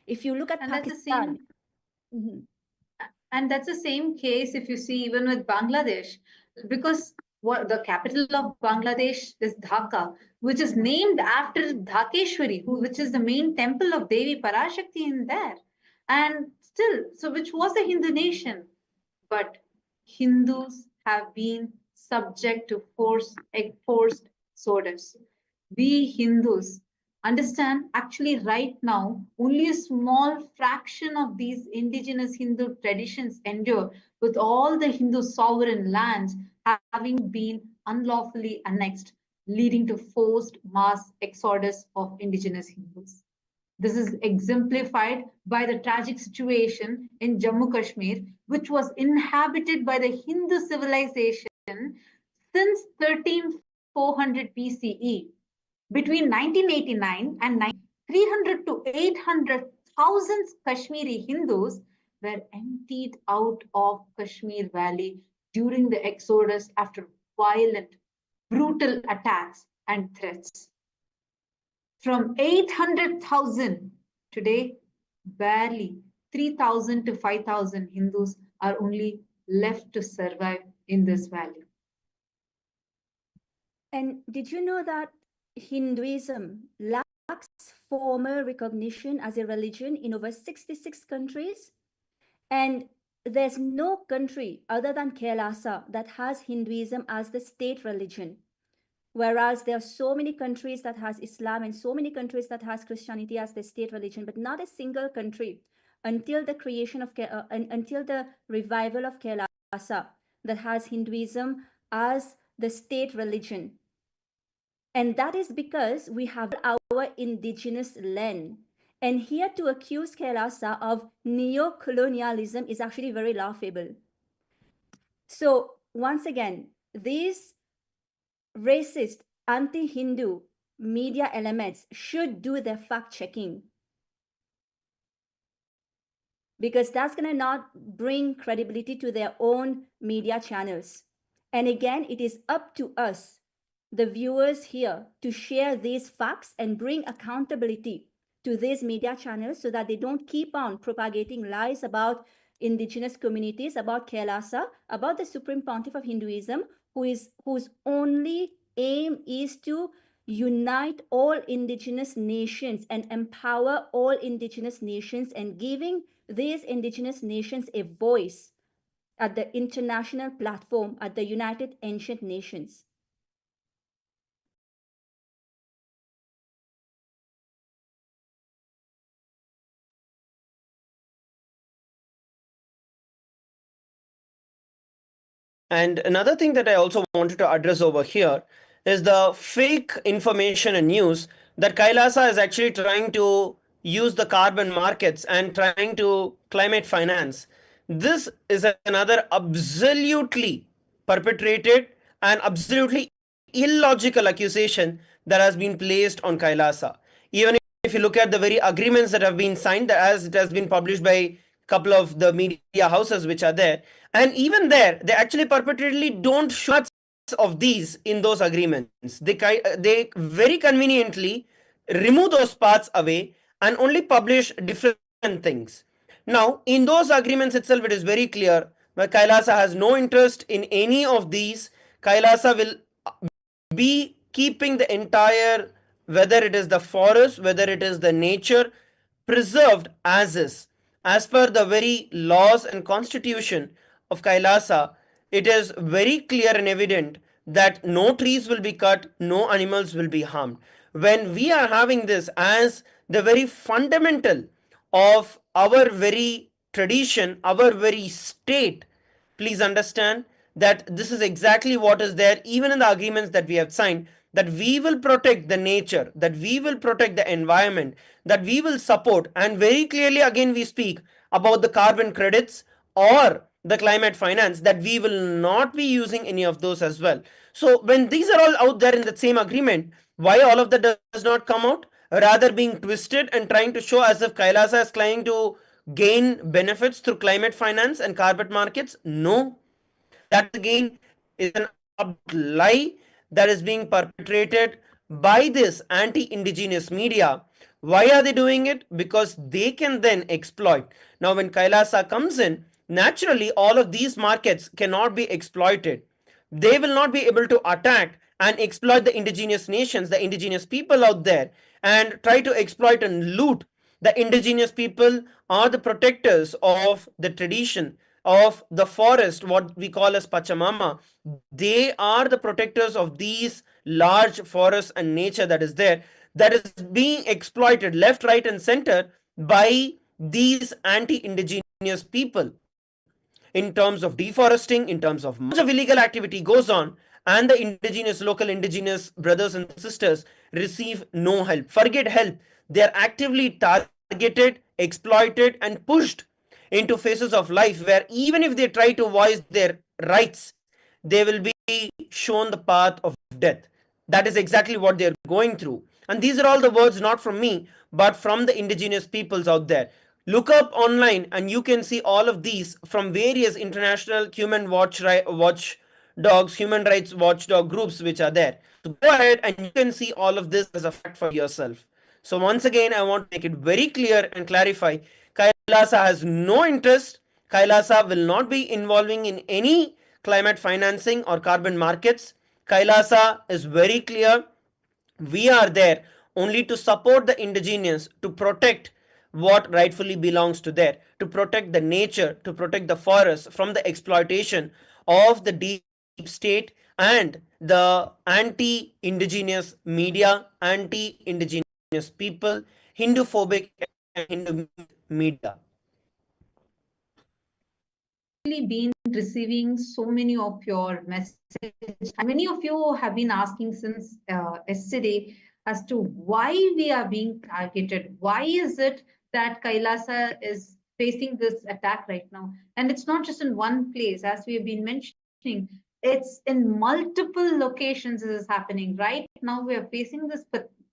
If you look at And Pakistan. And that's the same case if you see even with Bangladesh, because what the capital of Bangladesh is Dhaka, which is named after Dhakeshwari, which is the main temple of Devi Parashakti in there. And still, so which was a Hindu nation, but Hindus have been subject to forced exodus. We Hindus understand actually right now only a small fraction of these indigenous Hindu traditions endure, with all the Hindu sovereign lands having been unlawfully annexed, leading to forced mass exodus of indigenous Hindus. This is exemplified by the tragic situation in Jammu Kashmir, which was inhabited by the Hindu civilization since 13400 BCE. Between 1989 and 300 to 800,000 Kashmiri Hindus were emptied out of Kashmir Valley during the exodus after violent, brutal attacks and threats. From 800,000, today barely 3,000 to 5,000 Hindus are only left to survive in this valley. And did you know that Hinduism lacks formal recognition as a religion in over 66 countries? And there's no country other than Kailasa that has Hinduism as the state religion. Whereas there are so many countries that has Islam and so many countries that has Christianity as the state religion, but not a single country until the creation of until the revival of Kailasa that has Hinduism as the state religion. And that is because we have our indigenous land. And here to accuse Kailasa of neo-colonialism is actually very laughable. So once again, these racist, anti-Hindu media elements should do their fact-checking, because that's going to not bring credibility to their own media channels. And again, it is up to us, the viewers here, to share these facts and bring accountability to these media channels so that they don't keep on propagating lies about indigenous communities, about Kailasa, about the Supreme Pontiff of Hinduism, whose only aim is to unite all indigenous nations and empower all indigenous nations, and giving these indigenous nations a voice at the international platform, at the United Ancient Nations. And another thing that I also wanted to address over here is the fake information and news that Kailasa is actually trying to use the carbon markets and trying to climate finance. This is another absolutely perpetrated an absolutely illogical accusation that has been placed on Kailasa. Even if you look at the very agreements that have been signed, as it has been published by a couple of the media houses which are there, and even there, they actually perpetually don't show of these in those agreements. They very conveniently remove those parts away and only publish different things. Now, in those agreements itself, it is very clear that Kailasa has no interest in any of these. Kailasa will be keeping the entire, whether it is the forest, whether it is the nature, preserved as is. As per the very laws and constitution of Kailasa, it is very clear and evident that no trees will be cut, no animals will be harmed. When we are having this as the very fundamental of our very tradition, our very state, please understand that this is exactly what is there even in the agreements that we have signed, that we will protect the nature, that we will protect the environment, that we will support. And very clearly again we speak about the carbon credits or the climate finance, that we will not be using any of those as well. So when these are all out there in the same agreement, why all of that does not come out, rather being twisted and trying to show as if Kailasa is trying to gain benefits through climate finance and carbon markets? No, that again is an lie that is being perpetrated by this anti-indigenous media. Why are they doing it? Because they can then exploit. Now when Kailasa comes in, naturally all of these markets cannot be exploited. They will not be able to attack and exploit the indigenous nations, the indigenous people out there, and try to exploit and loot. The indigenous people are the protectors of the tradition of the forest, what we call as Pachamama. They are the protectors of these large forests and nature that is there, that is being exploited left, right, and center by these anti indigenous people in terms of deforesting, in terms of much of illegal activity goes on, and the indigenous, local indigenous brothers and sisters receive no help. Forget help. They are actively targeted, exploited, and pushed into phases of life where even if they try to voice their rights, they will be shown the path of death. That is exactly what they are going through. And these are all the words not from me, but from the indigenous peoples out there. Look up online and you can see all of these from various international watch dogs, human rights watchdog groups which are there. So go ahead and you can see all of this as a fact for yourself. So once again, I want to make it very clear and clarify, Kailasa has no interest. Kailasa will not be involving in any climate financing or carbon markets. Kailasa is very clear. We are there only to support the indigenous, to protect what rightfully belongs to there, to protect the nature, to protect the forest from the exploitation of the deep state and the anti-indigenous media, anti-indigenous people, Hindu-phobic and Hindu media. Really been receiving so many of your messages. Many of you have been asking since yesterday as to why we are being targeted. Why is it that Kailasa is facing this attack right now? And it's not just in one place, as we have been mentioning. It's in multiple locations. This is happening right now. We are facing this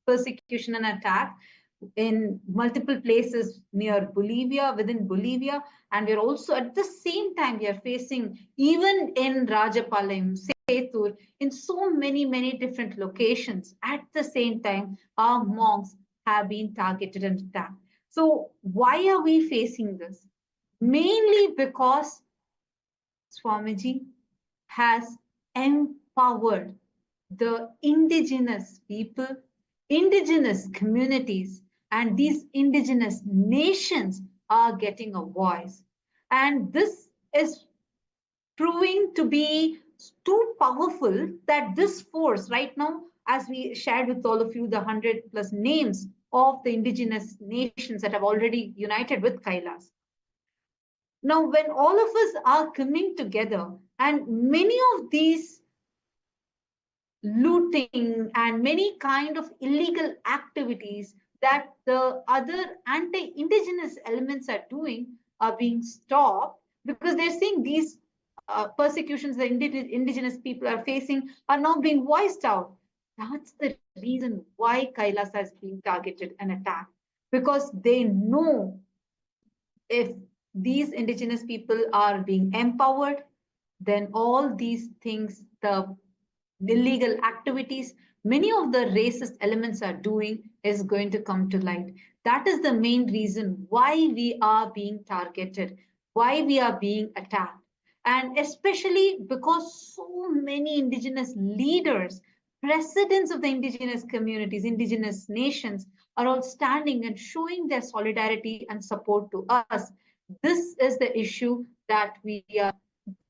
persecution and attack in multiple places near Bolivia, within Bolivia, and we're also at the same time we are facing even in Rajapalayam, Sethur, in so many different locations. At the same time, our monks have been targeted and attacked. So why are we facing this? Mainly because Swamiji has empowered the indigenous people, indigenous communities, and these indigenous nations are getting a voice. And this is proving to be too powerful that this force, right now, as we shared with all of you, the 100 plus names of the indigenous nations that have already united with Kailas. Now, when all of us are coming together, and many of these looting and many kind of illegal activities that the other anti-indigenous elements are doing are being stopped because they're saying these persecutions the indigenous people are facing are now being voiced out. That's the reason why Kailasa is being targeted and attacked, because they know if these indigenous people are being empowered, then all these things, the illegal activities, many of the racist elements are doing is going to come to light. That is the main reason why we are being targeted, why we are being attacked. And especially because so many indigenous leaders, presidents of the indigenous communities, indigenous nations are all standing and showing their solidarity and support to us. This is the issue that we are,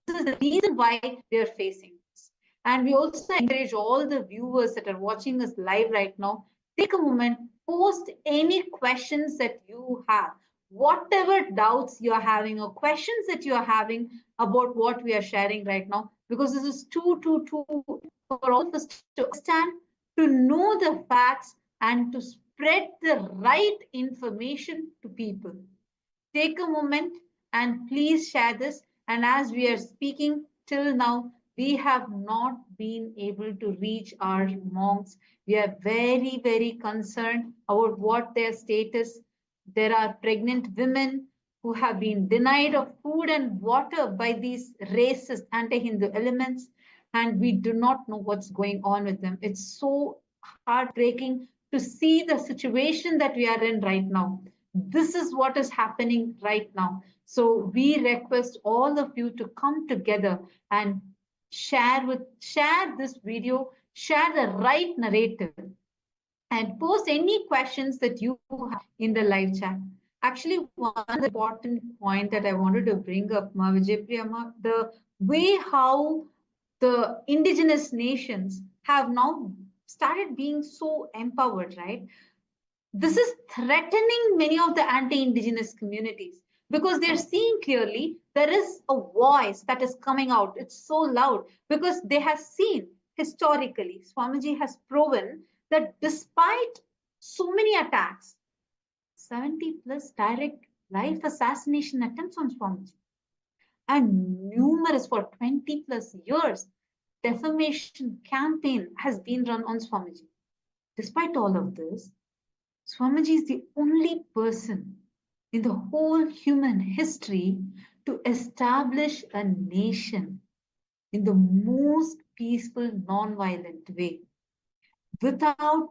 this is the reason why we are facing this. And we also encourage all the viewers that are watching us live right now, take a moment, post any questions that you have, whatever doubts you're having or questions that you're having about what we are sharing right now, because this is too for all of us to understand, to know the facts, and to spread the right information to people. Take a moment and please share this. And as we are speaking till now, we have not been able to reach our monks. We are very concerned about what their status. There are pregnant women who have been denied of food and water by these racist anti-Hindu elements, and we do not know what's going on with them. It's so heartbreaking to see the situation that we are in right now. This is what is happening right now. So we request all of you to come together and share this video, share the right narrative, and post any questions that you have in the live chat. Actually, one important point that I wanted to bring up, Ma Vijaypriyama, the way how the indigenous nations have now started being so empowered, right? This is threatening many of the anti-indigenous communities, because they're seeing clearly there is a voice that is coming out. It's so loud because they have seen historically, Swamiji has proven that despite so many attacks, 70 plus direct life assassination attempts on Swamiji, and numerous for 20 plus years defamation campaign has been run on Swamiji. Despite all of this, Swamiji is the only person in the whole human history to establish a nation in the most peaceful, non-violent way, without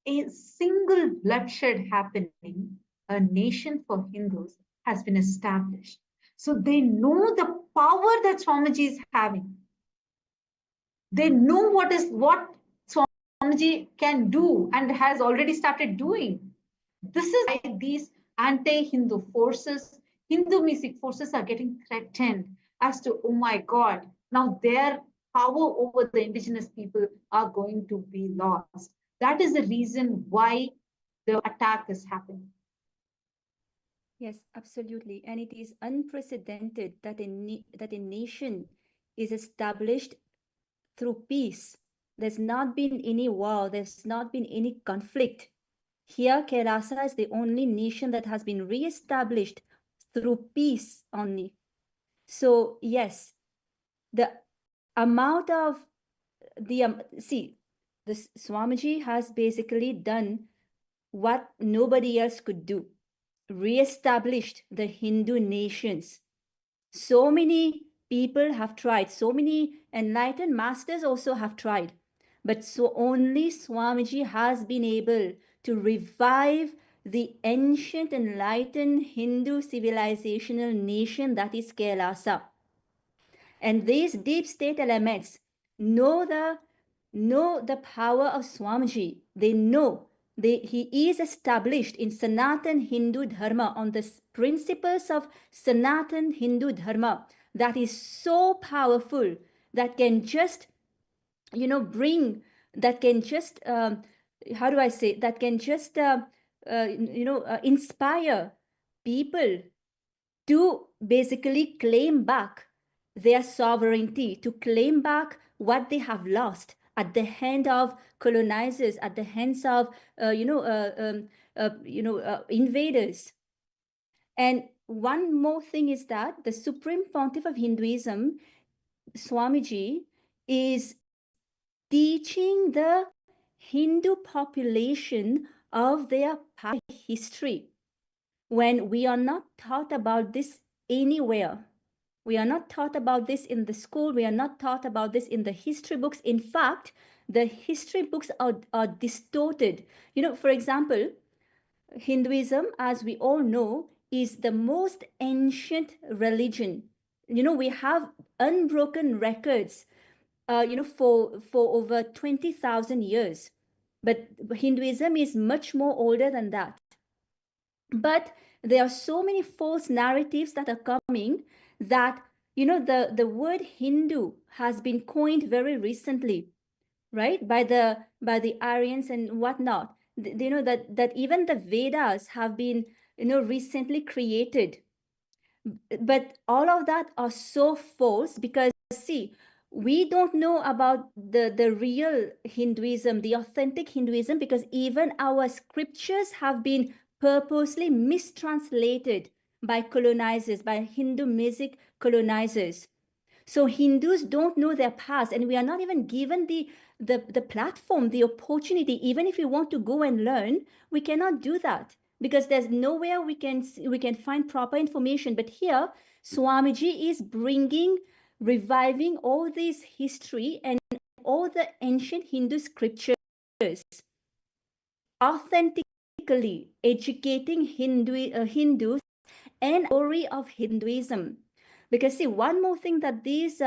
a single bloodshed happening. A nation for Hindus has been established. So they know the power that Swamiji is having. They know what Swamiji can do and has already started doing. This is why these anti-Hindu forces, Hindu music forces are getting threatened as to, oh my God, now their power over the indigenous people are going to be lost. That is the reason why the attack is happening. Yes, absolutely. And it is unprecedented that that a nation is established through peace. There's not been any war, there's not been any conflict. Here, Kailasa is the only nation that has been re-established through peace only. So, yes, the amount of see, the Swamiji has basically done what nobody else could do, re-established the Hindu nations. So many people have tried, so many enlightened masters also have tried, but so only Swamiji has been able to revive the ancient enlightened Hindu civilizational nation that is Kailasa. And these deep state elements know the power of Swamiji. They know he is established in Sanatan Hindu Dharma on the principles of Sanatan Hindu Dharma that is so powerful, that can just, bring, that can just, how do I say, that can just, inspire people to basically claim back their sovereignty, to claim back what they have lost at the hand of colonizers, at the hands of invaders. And one more thing is that the Supreme Pontiff of Hinduism Swamiji is teaching the Hindu population of their past history, when we are not taught about this anywhere. We are not taught about this in the school. We are not taught about this in the history books. In fact, the history books are distorted. For example, Hinduism, as we all know, is the most ancient religion. We have unbroken records, for over 20,000 years. But Hinduism is much more older than that. But there are so many false narratives that are coming that, the word Hindu has been coined very recently, right, by the Aryans and whatnot. That even the Vedas have been, recently created. But all of that are so false, because see, we don't know about the real Hinduism, the authentic Hinduism, because even our scriptures have been purposely mistranslated by colonizers, by Hindu music colonizers. So Hindus don't know their past, and we are not even given the platform, the opportunity. Even if we want to go and learn, we cannot do that, because there's nowhere we can find proper information. But here, Swamiji is reviving all this history and all the ancient Hindu scriptures, authentically educating Hindus and story of Hinduism. Because see, one more thing that these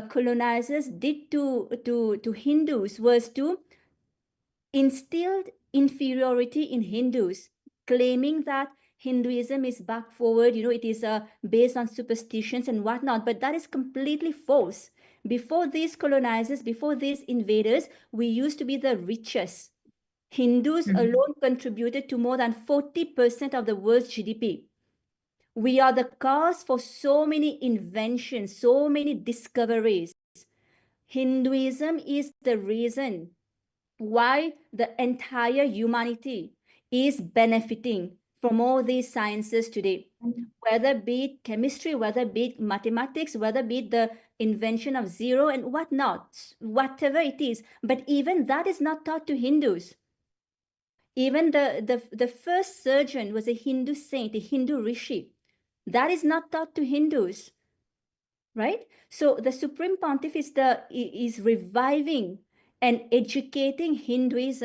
colonizers did to Hindus was to instill inferiority in Hindus, claiming that Hinduism is back forward, it is based on superstitions and whatnot. But that is completely false. Before these colonizers, before these invaders, we used to be the richest. Hindus alone contributed to more than 40% of the world's GDP. We are the cause for so many inventions, so many discoveries. Hinduism is the reason why the entire humanity is benefiting from all these sciences today, whether be it chemistry, whether be it mathematics, whether be it the invention of zero and whatnot, whatever it is. But even that is not taught to Hindus. Even the first surgeon was a Hindu saint, a Hindu rishi. That is not taught to Hindus, right? So the Supreme Pontiff is reviving and educating Hindus,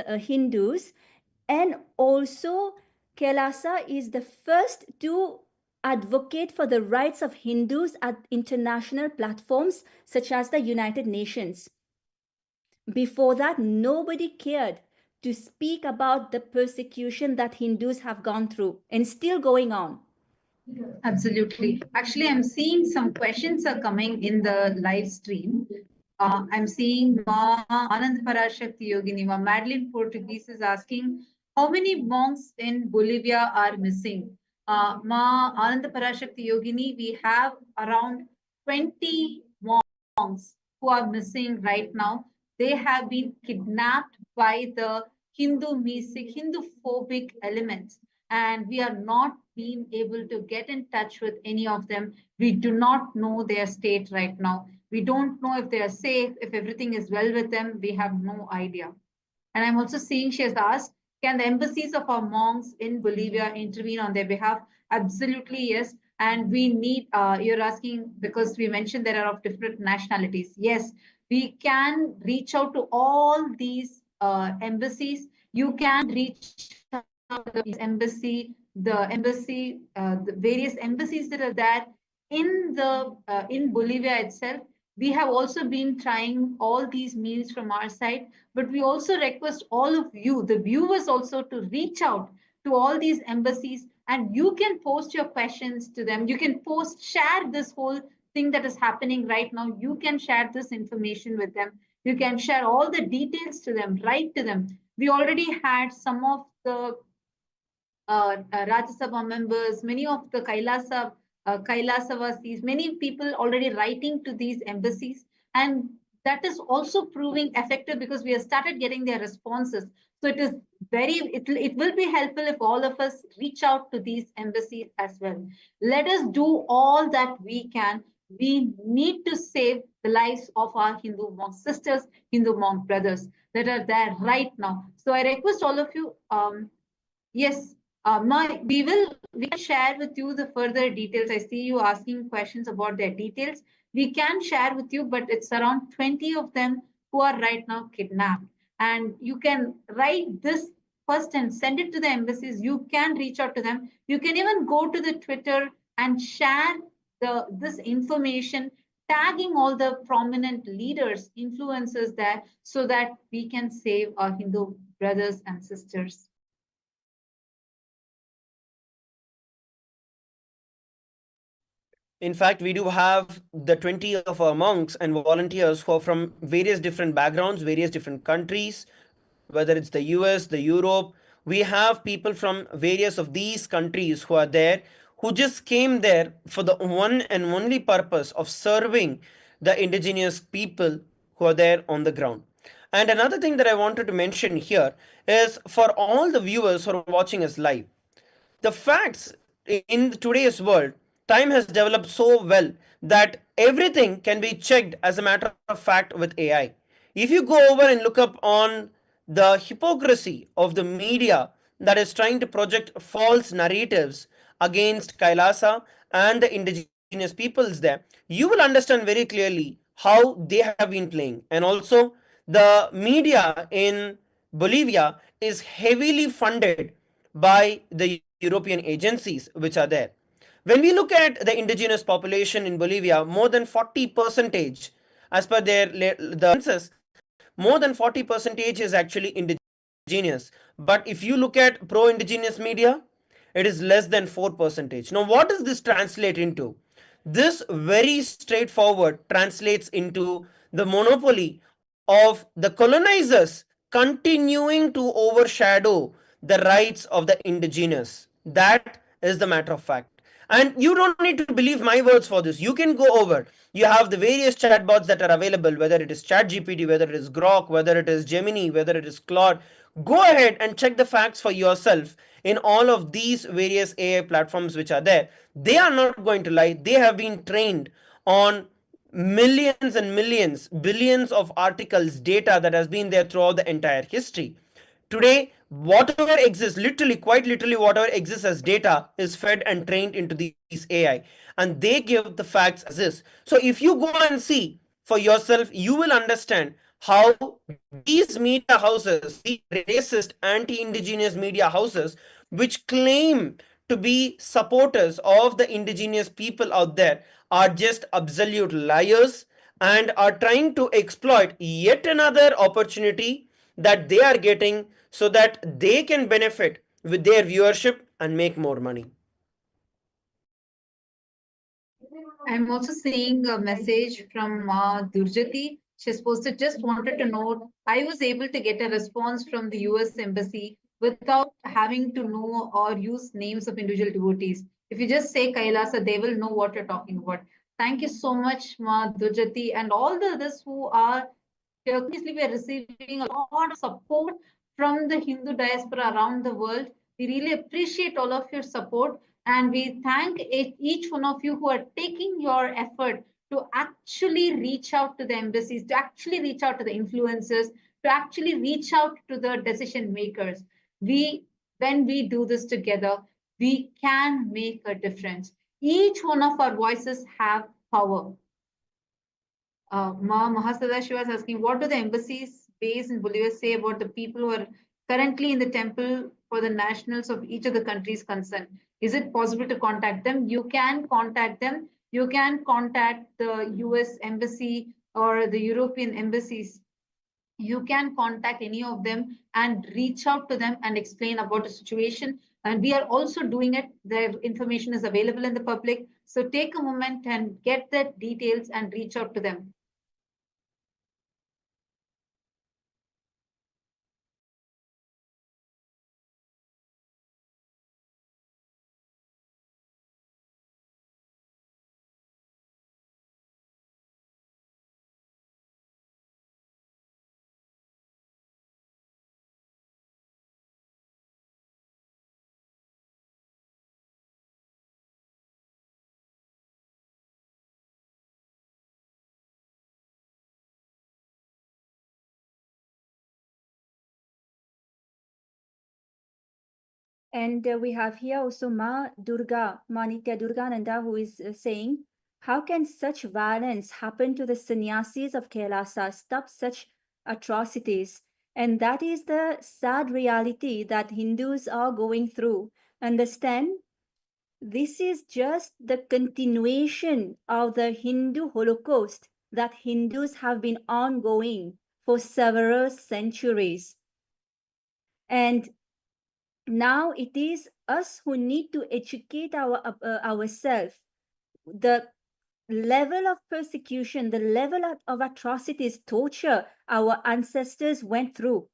and also Kailasa is the first to advocate for the rights of Hindus at international platforms such as the United Nations. Before that, nobody cared to speak about the persecution that Hindus have gone through and still going on. Absolutely. Actually, I'm seeing some questions are coming in the live stream. I'm seeing Ma Anand Parashakti Yogini, Ma Madeline Portuguese is asking, how many monks in Bolivia are missing? Ma Anand Parashakti Yogini, we have around 20 monks who are missing right now. They have been kidnapped by the Hindu music, Hindu phobic elements, and we are not being able to get in touch with any of them. We do not know their state right now. We don't know if they are safe, if everything is well with them. We have no idea. And I'm also seeing she has asked, can the embassies of our monks in Bolivia intervene on their behalf? Absolutely, yes. And we need, you're asking because we mentioned there are of different nationalities. Yes, we can reach out to all these embassies. You can reach out to the embassy, the various embassies that are there in Bolivia itself. We have also been trying all these means from our side, but we also request all of you, the viewers, also to reach out to all these embassies, and you can post your questions to them. You can share this whole thing that is happening right now. You can share this information with them. You can share all the details to them, write to them. We already had some of the Rajya Sabha members, many of the Kailasavasis, many people already writing to these embassies, and that is also proving effective because we have started getting their responses. So it is it will be helpful if all of us reach out to these embassies as well. Let us do all that we can. we need to save the lives of our Hindu monk sisters, Hindu monk brothers that are there right now. So I request all of you, yes, we can share with you the further details. I see you asking questions about their details. We can share with you, but it's around 20 of them who are right now kidnapped. And you can write this first and send it to the embassies. You can reach out to them. You can even go to the Twitter and share this information, tagging all the prominent leaders, influencers there, so that we can save our Hindu brothers and sisters. In fact, we do have the 20 of our monks and volunteers who are from various different backgrounds, various different countries, whether it's the US, the Europe. We have people from various of these countries who are there, who just came there for the one and only purpose of serving the indigenous people who are there on the ground. And another thing that I wanted to mention here is for all the viewers who are watching us live, the facts in today's world, time has developed so well that everything can be checked as a matter of fact with AI. If you go over and look up on the hypocrisy of the media that is trying to project false narratives against Kailasa and the indigenous peoples there, you will understand very clearly how they have been playing. And also, the media in Bolivia is heavily funded by the European agencies which are there. When we look at the indigenous population in Bolivia, more than 40 percentage, as per the census, more than 40 percentage is actually indigenous. But if you look at pro-indigenous media, it is less than 4 percentage. Now, what does this translate into? This very straightforward translates into the monopoly of the colonizers continuing to overshadow the rights of the indigenous. That is the matter of fact. And you don't need to believe my words for this. You can go over. You have the various chatbots that are available, whether it is ChatGPT, whether it is Grok, whether it is Gemini, whether it is Claude. Go ahead and check the facts for yourself in all of these various AI platforms which are there. They are not going to lie. They have been trained on millions and millions, billions of articles, data that has been there throughout the entire history. Today, whatever exists, literally, quite literally, whatever exists as data is fed and trained into these AI, and they give the facts as is. So, if you go and see for yourself, you will understand how these media houses, these racist, anti indigenous media houses, which claim to be supporters of the indigenous people out there, are just absolute liars and are trying to exploit yet another opportunity that they are getting so that they can benefit with their viewership and make more money. I'm also seeing a message from Durjati. She's posted, just wanted to know, I was able to get a response from the US Embassy without having to know or use names of individual devotees. If you just say Kailasa, they will know what you're talking about. Thank you so much, Ma Durjati, and all the others who are here. Continuously, we are receiving a lot of support from the Hindu diaspora around the world. We really appreciate all of your support. And we thank each one of you who are taking your effort to actually reach out to the embassies, to actually reach out to the influencers, to actually reach out to the decision makers. We, when we do this together, we can make a difference. Each one of our voices have power. Mahasada was asking, what do the embassies based in Bolivia say about the people who are currently in the temple for the nationals of each of the countries concerned? Is it possible to contact them? You can contact them. You can contact the US embassy or the European embassies. You can contact any of them and reach out to them and explain about the situation. And we are also doing it. The information is available in the public. So take a moment and get the details and reach out to them. And we have here also Ma Nitya Durgananda, who is saying, how can such violence happen to the sannyasis of Kailasa? Stop such atrocities. And that is the sad reality that Hindus are going through. Understand? This is just the continuation of the Hindu Holocaust that Hindus have been ongoing for several centuries. And now it is us who need to educate ourselves. The level of persecution, the level of atrocities, torture our ancestors went through,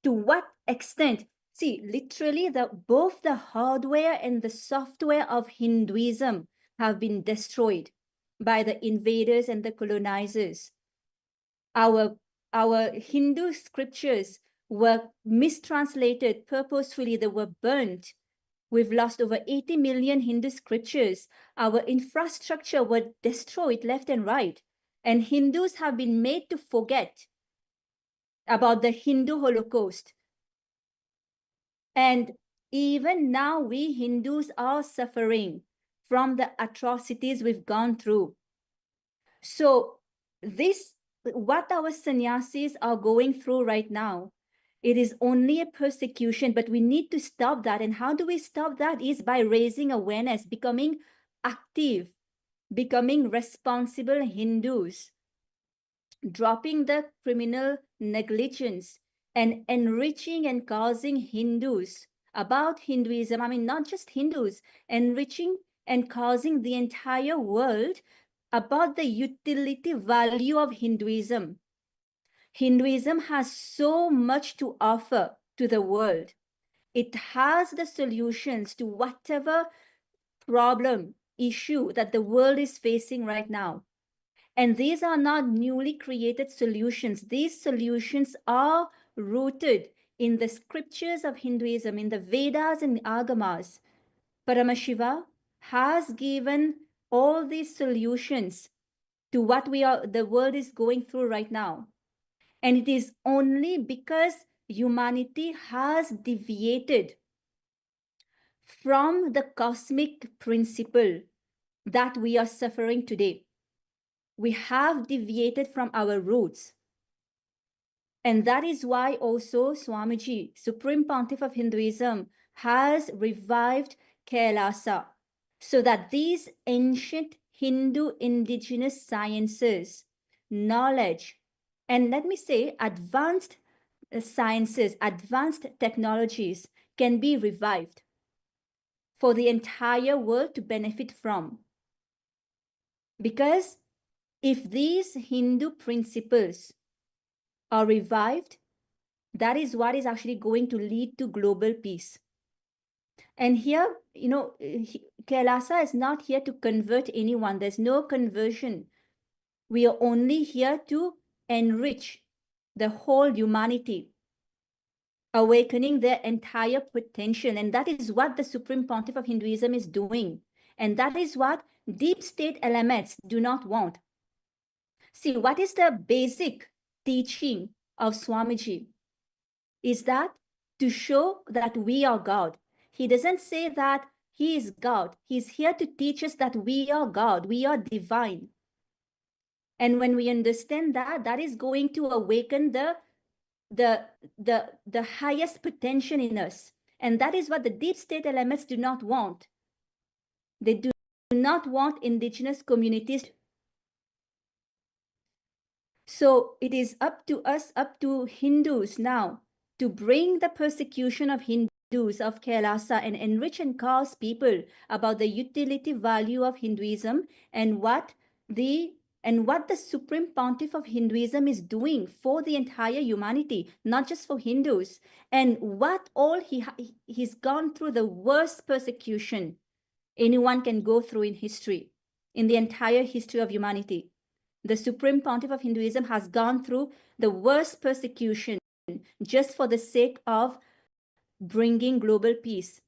to what extent? See, literally, both the hardware and the software of Hinduism have been destroyed by the invaders and the colonizers. Our Hindu scriptures were mistranslated purposefully, they were burnt. We've lost over 80 million Hindu scriptures. Our infrastructure were destroyed left and right. And Hindus have been made to forget about the Hindu Holocaust. And even now, we Hindus are suffering from the atrocities we've gone through. So what our sannyasis are going through right now, it is only a persecution, but we need to stop that. And how do we stop that? Is by raising awareness, becoming active, becoming responsible Hindus, dropping the criminal negligence, and enriching and causing Hindus about Hinduism. I mean, not just Hindus, enriching and causing the entire world about the utility value of Hinduism. Hinduism has so much to offer to the world. It has the solutions to whatever problem, issue that the world is facing right now. And these are not newly created solutions. These solutions are rooted in the scriptures of Hinduism, in the Vedas and Agamas. Paramashiva has given all these solutions to what the world is going through right now. And it is only because humanity has deviated from the cosmic principle that we are suffering today. We have deviated from our roots. And that is why also Swamiji, Supreme Pontiff of Hinduism, has revived Kailasa, so that these ancient Hindu indigenous sciences, knowledge, and let me say advanced sciences, advanced technologies can be revived for the entire world to benefit from. Because if these Hindu principles are revived, that is what is actually going to lead to global peace. And here, Kailasa is not here to convert anyone. There's no conversion. We are only here to enrich the whole humanity, awakening their entire potential. And that is what the Supreme Pontiff of Hinduism is doing. And that is what deep state elements do not want. See, what is the basic teaching of Swamiji? Is that to show that we are God. He doesn't say that he is God. He's here to teach us that we are God, we are divine. And when we understand that, that is going to awaken the highest potential in us. And that is what the deep state elements do not want. They do not want indigenous communities. So it is up to us, up to Hindus now, to bring the persecution of Hindus of Kailasa and enrich and cause people about the utility value of Hinduism and what the Supreme Pontiff of Hinduism is doing for the entire humanity, not just for Hindus, and what all he's gone through, the worst persecution anyone can go through in history, in the entire history of humanity. The Supreme Pontiff of Hinduism has gone through the worst persecution just for the sake of bringing global peace.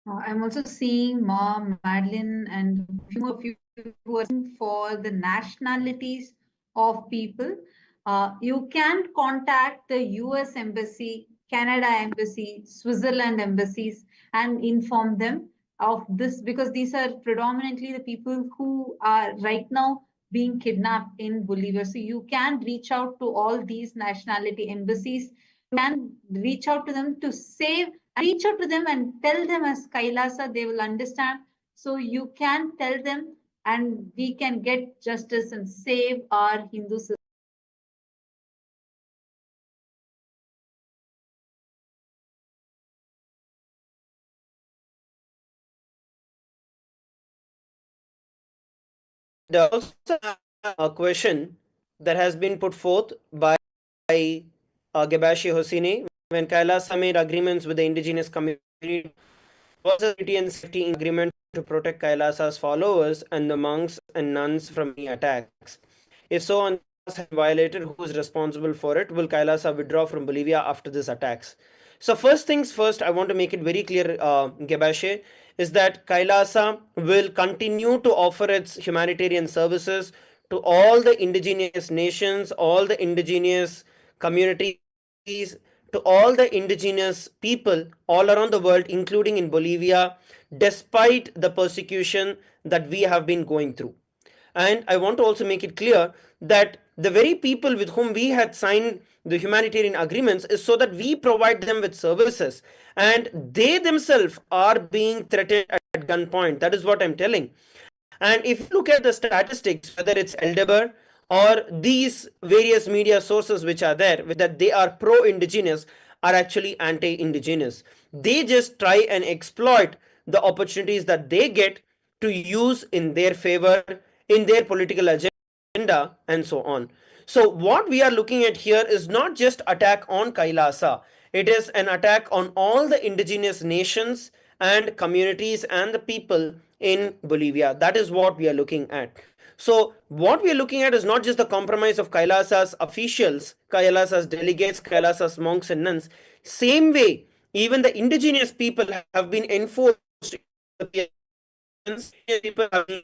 I'm also seeing Mom, Madeline, and a few more of you who are looking for the nationalities of people. You can contact the US Embassy, Canada Embassy, Switzerland embassies, and inform them of this because these are predominantly the people who are right now being kidnapped in Bolivia. So you can reach out to all these nationality embassies. You can reach out to them to save, reach out to them and tell them as Kailasa, they will understand. So you can tell them and we can get justice and save our Hindu system. Also a question that has been put forth by Gebashi Hosseini. When Kailasa made agreements with the indigenous community, was a security and safety agreement to protect Kailasa's followers and the monks and nuns from any attacks? If so, and has violated, who is responsible for it? Will Kailasa withdraw from Bolivia after these attacks? So first things first, I want to make it very clear, Gebashe, is that Kailasa will continue to offer its humanitarian services to all the indigenous nations, all the indigenous communities, to all the indigenous people all around the world, including in Bolivia, despite the persecution that we have been going through. And I want to also make it clear that the very people with whom we had signed the humanitarian agreements is so that we provide them with services, and they themselves are being threatened at gunpoint. That is what I'm telling. And if you look at the statistics, whether it's Eldeber or these various media sources which are there, that they are pro-indigenous, are actually anti-indigenous. They just try and exploit the opportunities that they get to use in their favor, in their political agenda, and so on. So what we are looking at here is not just attack on Kailasa. It is an attack on all the indigenous nations and communities and the people in Bolivia. That is what we are looking at. So what we are looking at is not just the compromise of Kailasa's officials, Kailasa's delegates, Kailasa's monks and nuns. Same way, even the indigenous people have been enforced. People have been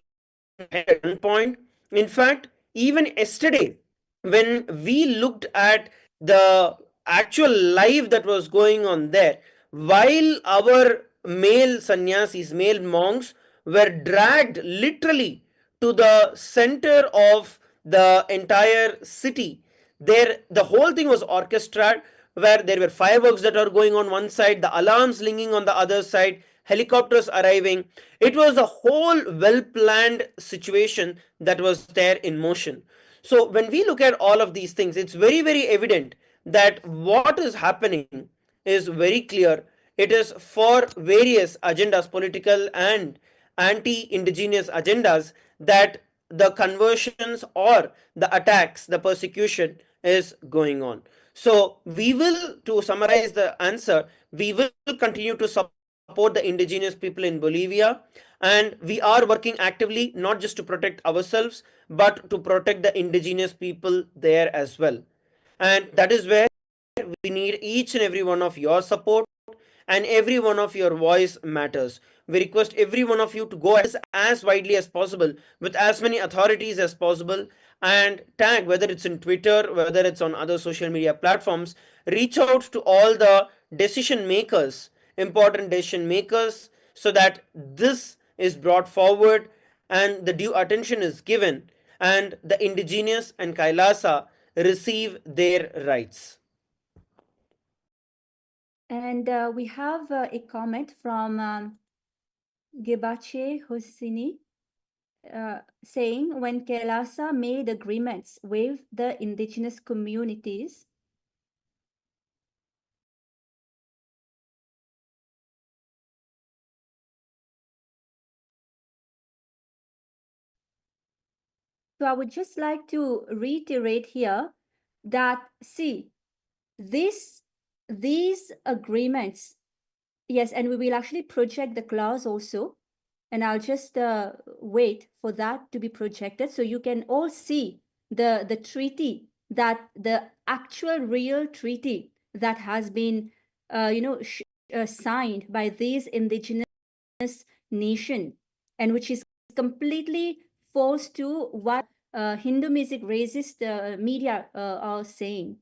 at one point. In fact, even yesterday, when we looked at the actual life that was going on there, while our male sannyasis, male monks, were dragged literally to the center of the entire city, there the whole thing was orchestrated, where there were fireworks that are going on one side, the alarms ringing on the other side, helicopters arriving. It was a whole well planned situation that was there in motion. So when we look at all of these things, it's very, very evident that what is happening is very clear. It is for various agendas, political and anti-indigenous agendas, that the conversions or the attacks, the persecution is going on. So we will, to summarize the answer, we will continue to support the indigenous people in Bolivia, and we are working actively not just to protect ourselves but to protect the indigenous people there as well. And that is where we need each and every one of your support, and every one of your voice matters. We request every one of you to go as widely as possible with as many authorities as possible, and tag, whether it's in Twitter, whether it's on other social media platforms, reach out to all the decision makers, important decision makers, so that this is brought forward and the due attention is given, and the indigenous and Kailasa receive their rights. And we have a comment from Gebache Hosseini saying, when Kailasa made agreements with the indigenous communities, so I would just like to reiterate here that, see, these agreements, yes, and we will actually project the clause also, and I'll just wait for that to be projected so you can all see the treaty, that the actual real treaty that has been signed by these indigenous nation, and which is completely false to what Hindu music racist media are saying.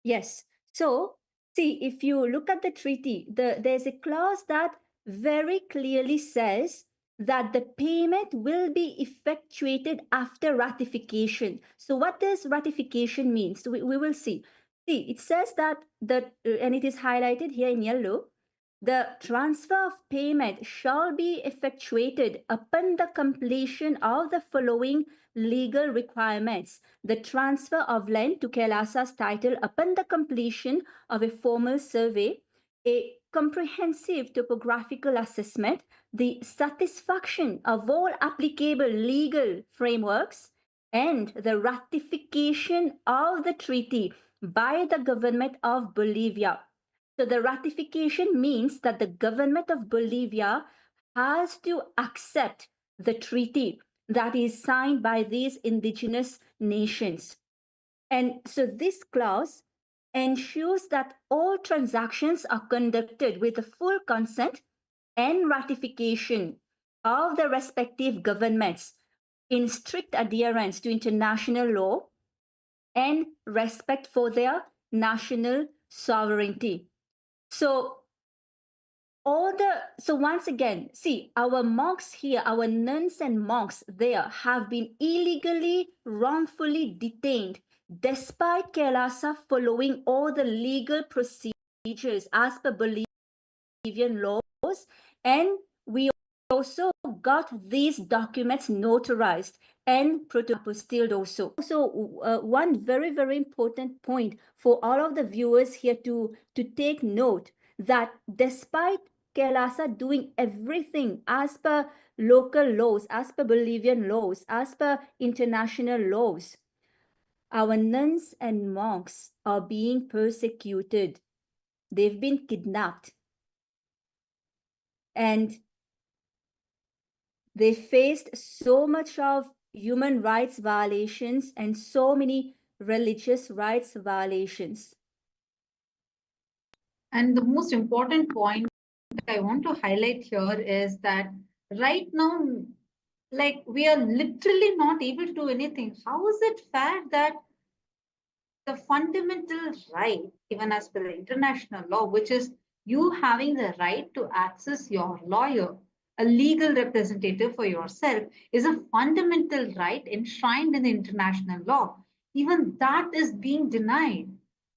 Yes. So, see, if you look at the treaty, there's a clause that very clearly says that the payment will be effectuated after ratification. So, what does ratification mean? So, we will see. See, it says that and it is highlighted here in yellow. The transfer of payment shall be effectuated upon the completion of the following legal requirements: the transfer of land to Kailasa's title upon the completion of a formal survey, a comprehensive topographical assessment, the satisfaction of all applicable legal frameworks, and the ratification of the treaty by the government of Bolivia. So the ratification means that the government of Bolivia has to accept the treaty that is signed by these indigenous nations. And so this clause ensures that all transactions are conducted with the full consent and ratification of the respective governments in strict adherence to international law and respect for their national sovereignty. So once again, see, our monks here, our nuns and monks there have been illegally, wrongfully detained despite Kailasa following all the legal procedures as per Bolivian laws, and we also got these documents notarized and apostilled also. So one very, very important point for all of the viewers here to take note, that despite Kailasa doing everything as per local laws, as per Bolivian laws, as per international laws, our nuns and monks are being persecuted. They've been kidnapped. And they faced so much of human rights violations and so many religious rights violations. And the most important point that I want to highlight here is that right now, like, we are literally not able to do anything. How is it fair that the fundamental right, even as per the international law, which is you having the right to access your lawyer, a legal representative for yourself, is a fundamental right enshrined in the international law. Even that is being denied.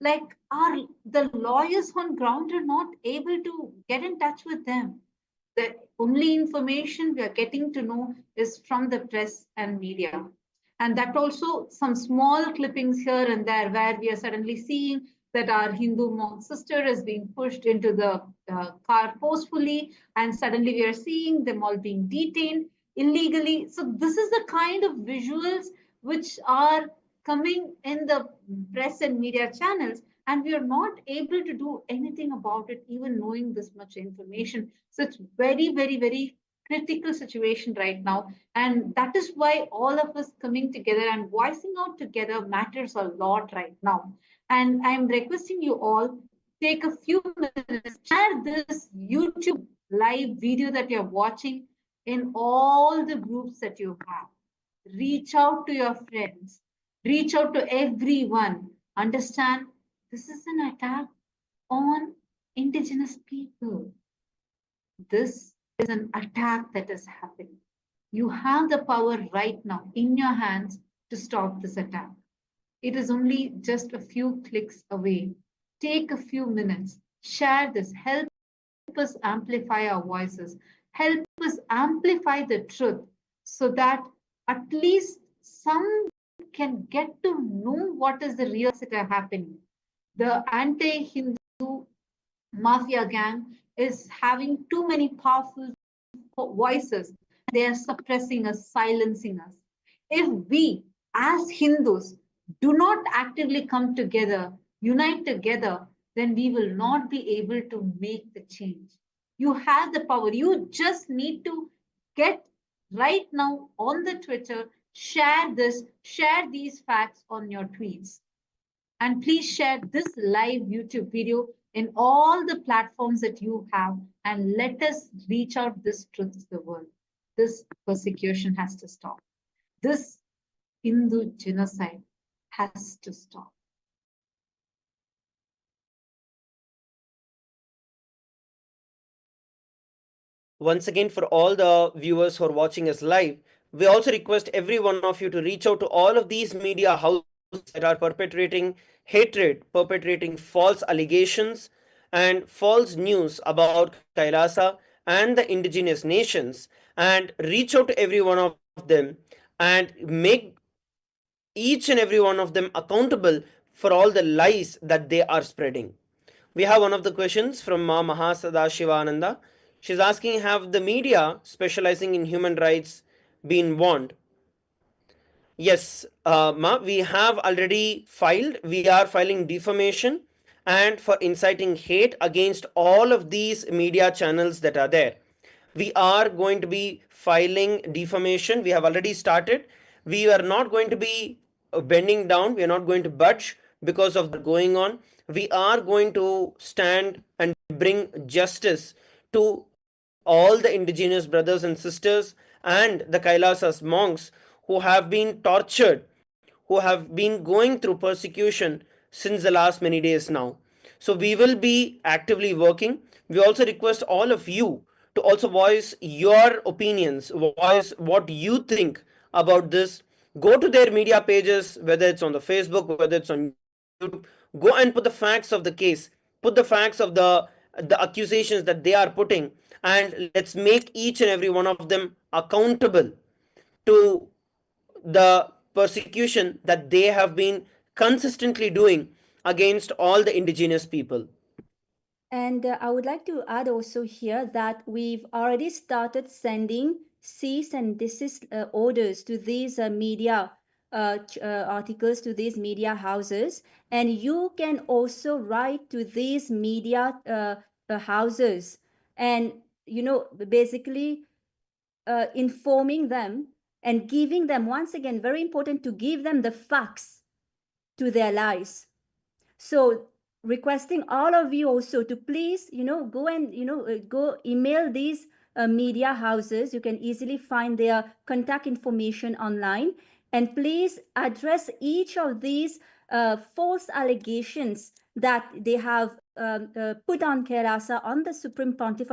Like, the lawyers on ground are not able to get in touch with them. The only information we are getting to know is from the press and media. And that also some small clippings here and there where we are suddenly seeing that our Hindu monk sister is being pushed into the car forcefully, and suddenly we are seeing them all being detained illegally. So this is the kind of visuals which are coming in the press and media channels, and we are not able to do anything about it, even knowing this much information. So it's very, very, very critical situation right now, and that is why all of us coming together and voicing out together matters a lot right now. And I'm requesting you all, take a few minutes, share this YouTube live video that you're watching in all the groups that you have. Reach out to your friends, reach out to everyone. Understand, this is an attack on indigenous people. This is an attack that is happening. You have the power right now in your hands to stop this attack. It is only just a few clicks away. Take a few minutes, share this, help us amplify our voices, help us amplify the truth so that at least some can get to know what is the real that are happening. The anti-Hindu mafia gang is having too many powerful voices. They are suppressing us, silencing us. If we, as Hindus, do not actively come together, unite together, then we will not be able to make the change. You have the power. You just need to get right now on the Twitter, share this, share these facts on your tweets. And please share this live YouTube video in all the platforms that you have, and let us reach out this truth to the world. This persecution has to stop. This Hindu genocide has to stop. Once again, for all the viewers who are watching us live, we also request every one of you to reach out to all of these media houses that are perpetrating hatred, perpetrating false allegations and false news about Kailasa and the indigenous nations, and reach out to every one of them and make each and every one of them accountable for all the lies that they are spreading. We have one of the questions from Ma Mahasadashivananda. She's asking, have the media specializing in human rights been warned? Yes, Ma, we have already filed. We are filing defamation and for inciting hate against all of these media channels that are there. We are going to be filing defamation. We have already started. We are not going to be bending down. We are not going to budge because of that going on. We are going to stand and bring justice to all the indigenous brothers and sisters and the Kailasas monks who have been tortured, who have been going through persecution since the last many days now. So we will be actively working. We also request all of you to also voice your opinions, voice what you think about this. Go to their media pages, whether it's on the Facebook, whether it's on YouTube. Go and put the facts of the case, put the facts of the accusations that they are putting, and let's make each and every one of them accountable to the persecution that they have been consistently doing against all the indigenous people. And I would like to add also here that we've already started sending cease and desist orders to these media articles, to these media houses. And you can also write to these media houses and, basically informing them and giving them, once again, very important to give them the facts to their lies. So requesting all of you also to please, go and, go email these media houses. You can easily find their contact information online. And please address each of these false allegations that they have put on Kailasa, on the Supreme Pontiff.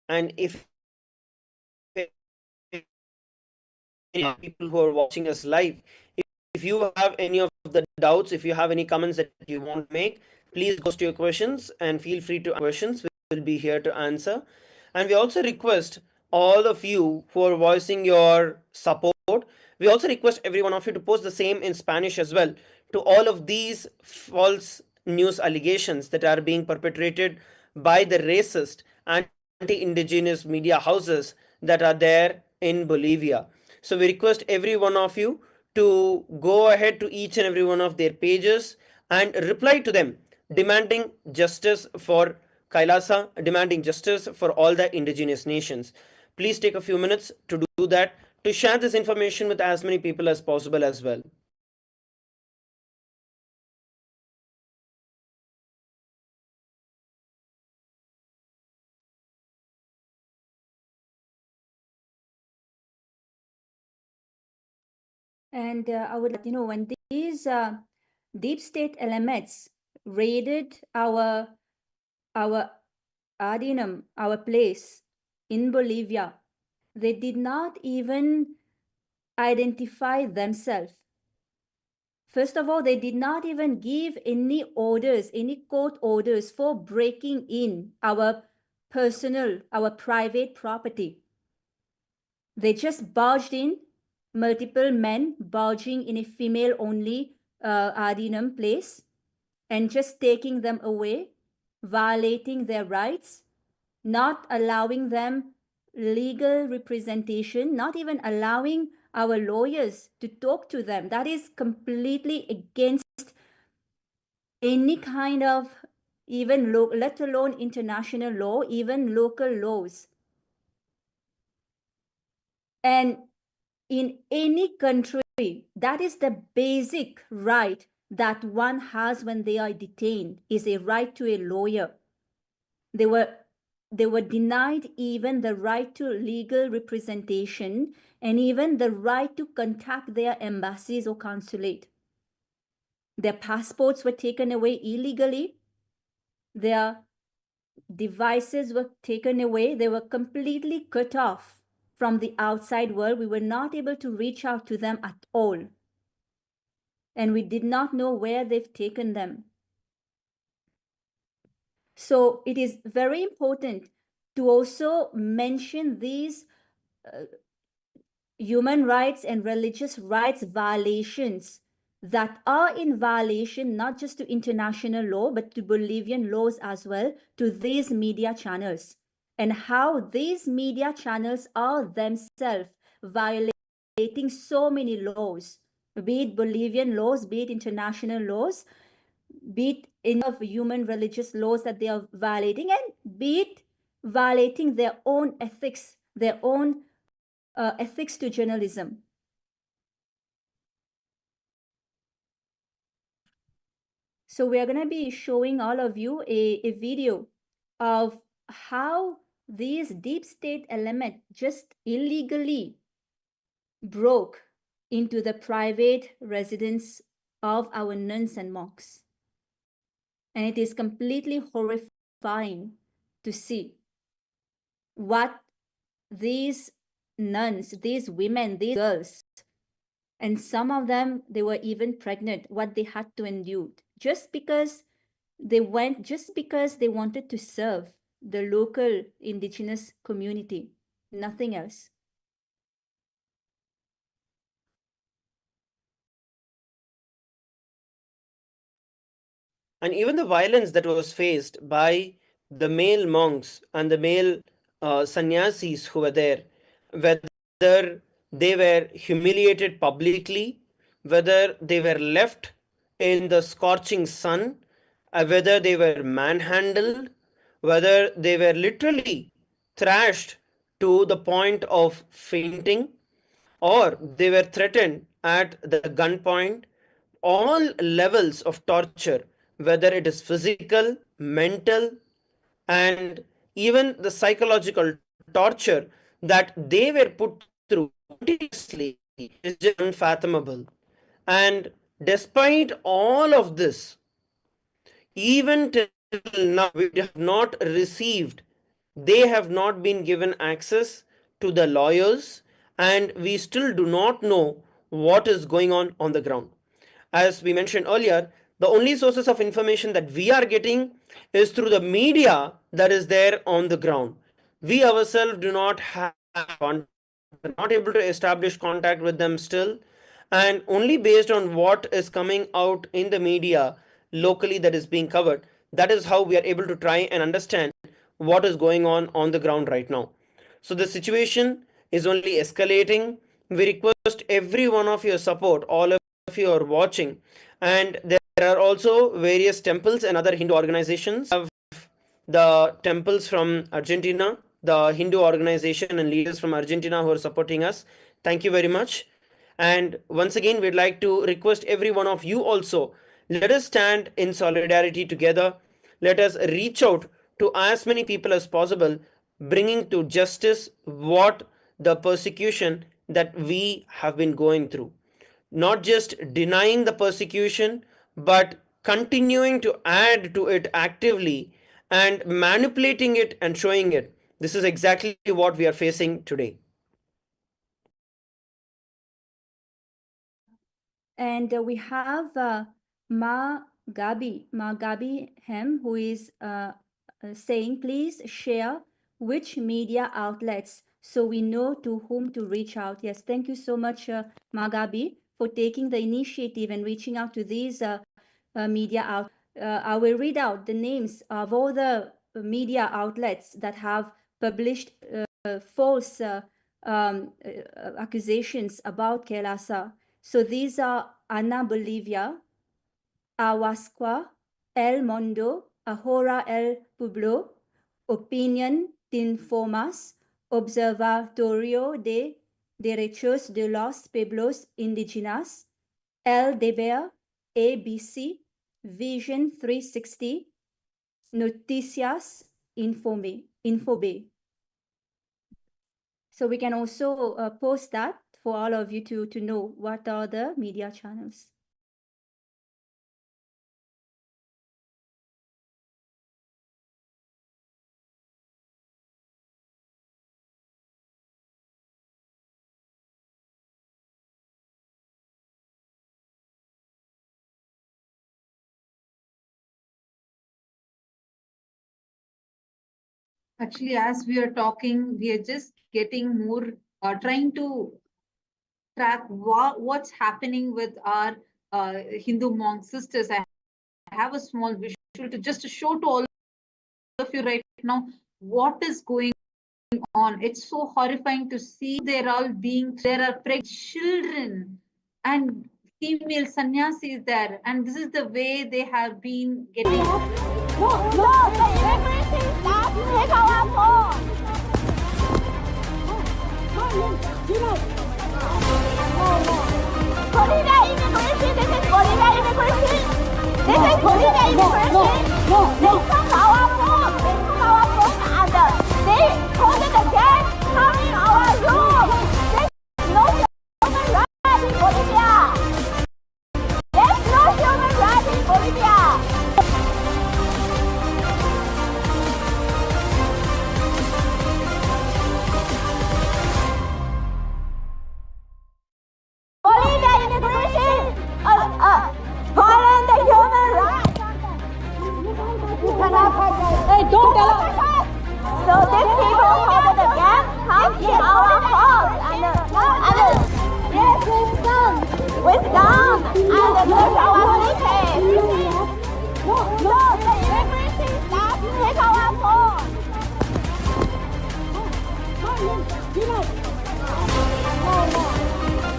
And if people who are watching us live, if you have any of the doubts, if you have any comments that you want to make, please post your questions and feel free to questions. We will be here to answer. And we also request all of you who are voicing your support, we also request every one of you to post the same in Spanish as well to all of these false news allegations that are being perpetrated by the racist anti-indigenous media houses that are there in Bolivia. So we request every one of you to go ahead to each and every one of their pages and reply to them, demanding justice for Kailasa, demanding justice for all the indigenous nations. Please take a few minutes to do that, to share this information with as many people as possible as well. And I would, when these deep state elements raided our Adinam, our place in Bolivia, they did not even identify themselves. First of all, they did not even give any orders, any court orders for breaking in our personal, our private property. They just barged in, multiple men barging in a female only Adinam place and just taking them away, violating their rights. not allowing them legal representation, not even allowing our lawyers to talk to them. That is completely against any kind of, even let alone international law, even local laws. And in any country, that is the basic right that one has when they are detained, is a right to a lawyer. They were denied even the right to legal representation and even the right to contact their embassies or consulate. Their passports were taken away illegally. Their devices were taken away. They were completely cut off from the outside world. We were not able to reach out to them at all. And we did not know where they've taken them. So it is very important to also mention these human rights and religious rights violations that are in violation not just to international law but to Bolivian laws as well, to these media channels, and how these media channels are themselves violating so many laws, be it Bolivian laws, be it international laws, be it in of human religious laws that they are violating, and be it violating their own ethics, their own ethics to journalism. So we are going to be showing all of you a video of how these deep state element just illegally broke into the private residence of our nuns and monks. And it is completely horrifying to see what these nuns, these women, these girls, and some of them, they were even pregnant, what they had to endure just because they wanted to serve the local indigenous community, nothing else. And even the violence that was faced by the male monks and the male sannyasis who were there, whether they were humiliated publicly, whether they were left in the scorching sun, whether they were manhandled, whether they were literally thrashed to the point of fainting, or they were threatened at the gunpoint, all levels of torture, whether it is physical, mental, and even the psychological torture that they were put through continuously is just unfathomable. And despite all of this, even till now, we have not received, they have not been given access to the lawyers, and we still do not know what is going on the ground. As we mentioned earlier, the only sources of information that we are getting is through the media that is there on the ground. We ourselves do not have contact, not able to establish contact with them still, and only based on what is coming out in the media locally that is being covered, that is how we are able to try and understand what is going on the ground right now. So the situation is only escalating. We request every one of your support, all of you are watching, and there are also various temples and other Hindu organizations. We have the temples from Argentina, the Hindu organization and leaders from Argentina who are supporting us. Thank you very much. And once again, we'd like to request every one of you also, let us stand in solidarity together. Let us reach out to as many people as possible, bringing to justice what the persecution that we have been going through. Not just denying the persecution, but continuing to add to it actively and manipulating it and showing it. This is exactly what we are facing today. And we have Ma Gabi Hem, who is saying, please share which media outlets so we know to whom to reach out. Yes, thank you so much, Ma Gabi, for taking the initiative and reaching out to these media outlets. I will read out the names of all the media outlets that have published false accusations about Kailasa. So these are Ana Bolivia, Awasqua, El Mundo, Ahora el Pueblo, Opinión Tinformas, Observatorio de Derechos de los Pueblos Indígenas, El Deber, ABC, Vision 360, Noticias Infobe. So we can also post that for all of you to know what are the media channels. Actually, as we are talking, we are just getting more, trying to track what's happening with our Hindu monk sisters. I have a small visual to just to show to all of you right now what is going on. It's so horrifying to see they're all being, there are pregnant children and female sannyasis there, and this is the way they have been getting. No, the immigration staff take our phone. Bolivia immigration, this is Bolivia immigration. This is Bolivia immigration. They took our phone. They took our phone and they closed the gate, coming our room. There's no human rights in Bolivia. There's no human rights in Bolivia. Bolivia immigration violate the human rights. Hey, don't tell us. So these people over the gap come in our house and yes, with gun and take our tickets. No, the immigration staff take our phone.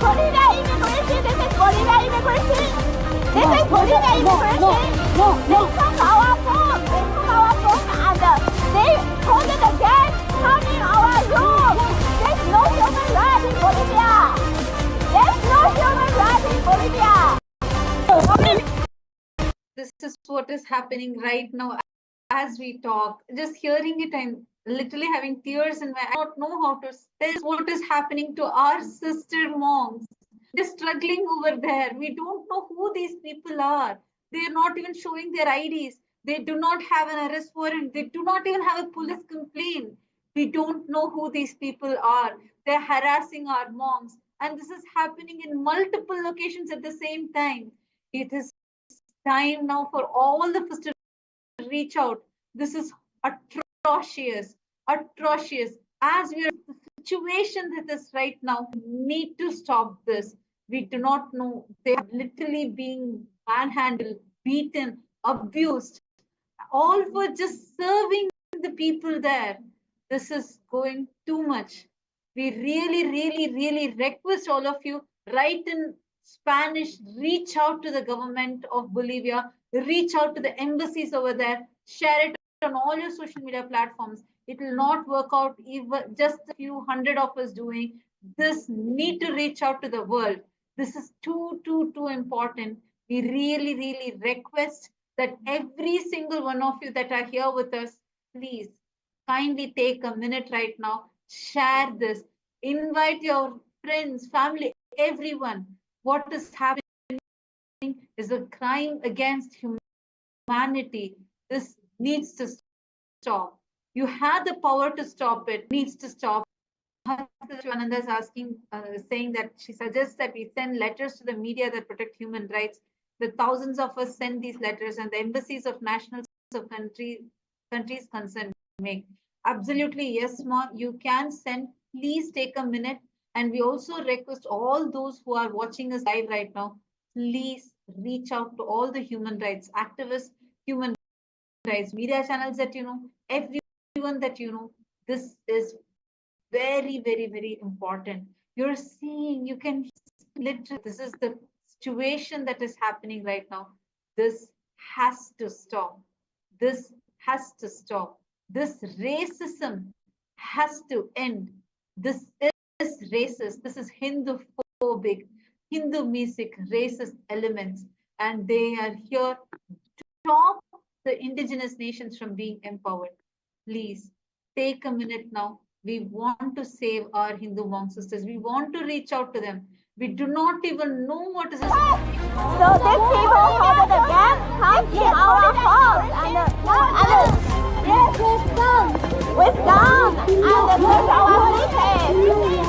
Bolivia immigration, this is Bolivia immigration. This is Bolivia immigration. They took our phone. They took our phone and they closed the gate, coming our room. There's no human rights in Bolivia. There's no human rights in Bolivia. This is what is happening right now as we talk. Just hearing it, I'm literally having tears in my eyes. I don't know how to say what is happening to our sister monks. They're struggling over there. We don't know who these people are. They're not even showing their IDs. They do not have an arrest warrant. They do not even have a police complaint. We don't know who these people are. They're harassing our monks. And this is happening in multiple locations at the same time. It is time now for all of us to reach out. This is atrocious, atrocious. As we are in the situation with us right now, we need to stop this. We do not know. They are literally being manhandled, beaten, abused, all for just serving the people there. This is going too much. We really, really, really request all of you, write in Spanish, reach out to the government of Bolivia, reach out to the embassies over there, share it on all your social media platforms. It will not work out even just a few hundred of us doing this. Need to reach out to the world. This is too important. We really, really request that every single one of you that are here with us, please kindly take a minute right now, share this, invite your friends, family, everyone. What is happening is a crime against humanity. This needs to stop. You have the power to stop it, needs to stop. Rajapalayam is asking, saying that she suggests that we send letters to the media that protect human rights. The thousands of us send these letters, and the embassies of nationals of countries concerned make. Absolutely, yes, Ma. You can send. Please take a minute. And we also request all those who are watching us live right now, please reach out to all the human rights activists, human media channels that everyone that this is very, very, very important. You're seeing, you can literally, this is the situation that is happening right now. This has to stop. This has to stop. This racism has to end. This is racist. This is Hindu-phobic, Hindu-mesic, racist elements. And they are here to stop the indigenous nations from being empowered. Please take a minute now. We want to save our Hindu monk sisters. We want to reach out to them. We do not even know what is. So these people hold the gas come in our house and yes, with gun and search our cities.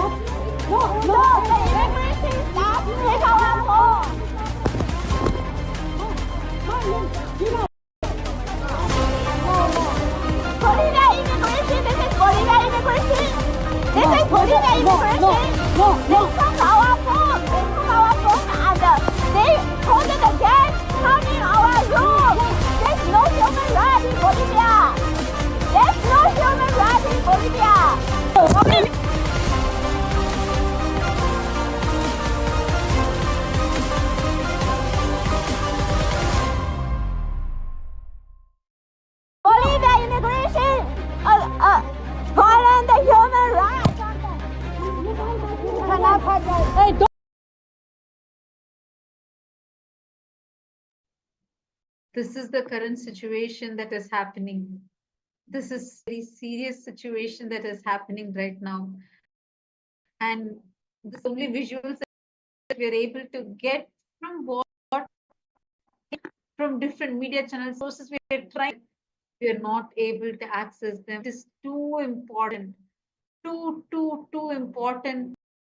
No, the immigration staff take our home. Bolivia immigration, this is Bolivia immigration. This is Bolivia immigration. They took our phone, and they hold the gas come in our room. There's no human right in Bolivia. There's no human right in Bolivia. Bolivia immigration, violate the human rights. This is the current situation that is happening. This is a very serious situation that is happening right now. And this only visuals that we are able to get from what from different media channel sources we are trying. We are not able to access them. It is too important, too important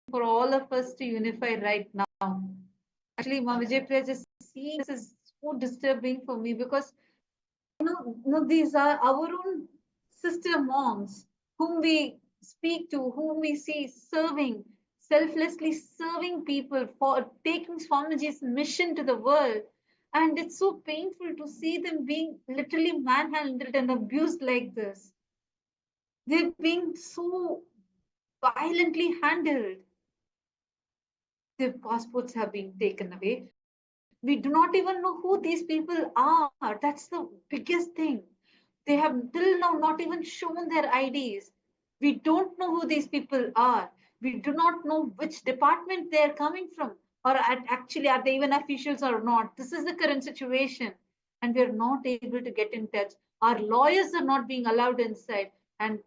for all of us to unify right now. Actually, Mama Vijay, just seeing this is so disturbing for me because these are our own sister moms whom we speak to, whom we see serving, selflessly serving people for taking Swamiji's mission to the world. And it's so painful to see them being literally manhandled and abused like this. They're being so violently handled. Their passports have been taken away. We do not even know who these people are. That's the biggest thing. They have till now not even shown their IDs. We don't know who these people are. We do not know which department they are coming from, or actually are they even officials or not. This is the current situation, and we are not able to get in touch. Our lawyers are not being allowed inside, and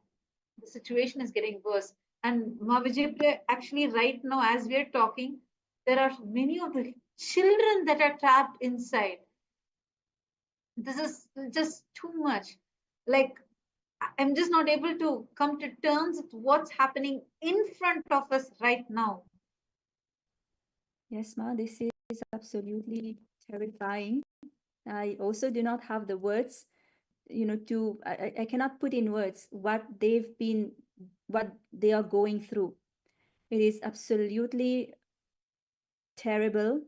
the situation is getting worse. And Mavijay, actually, right now, as we are talking, there are many of the children that are trapped inside. This is just too much. Like, I'm just not able to come to terms with what's happening in front of us right now. Yes, Ma, this is absolutely terrifying. I also do not have the words, I cannot put in words what they are going through. It is absolutely terrible.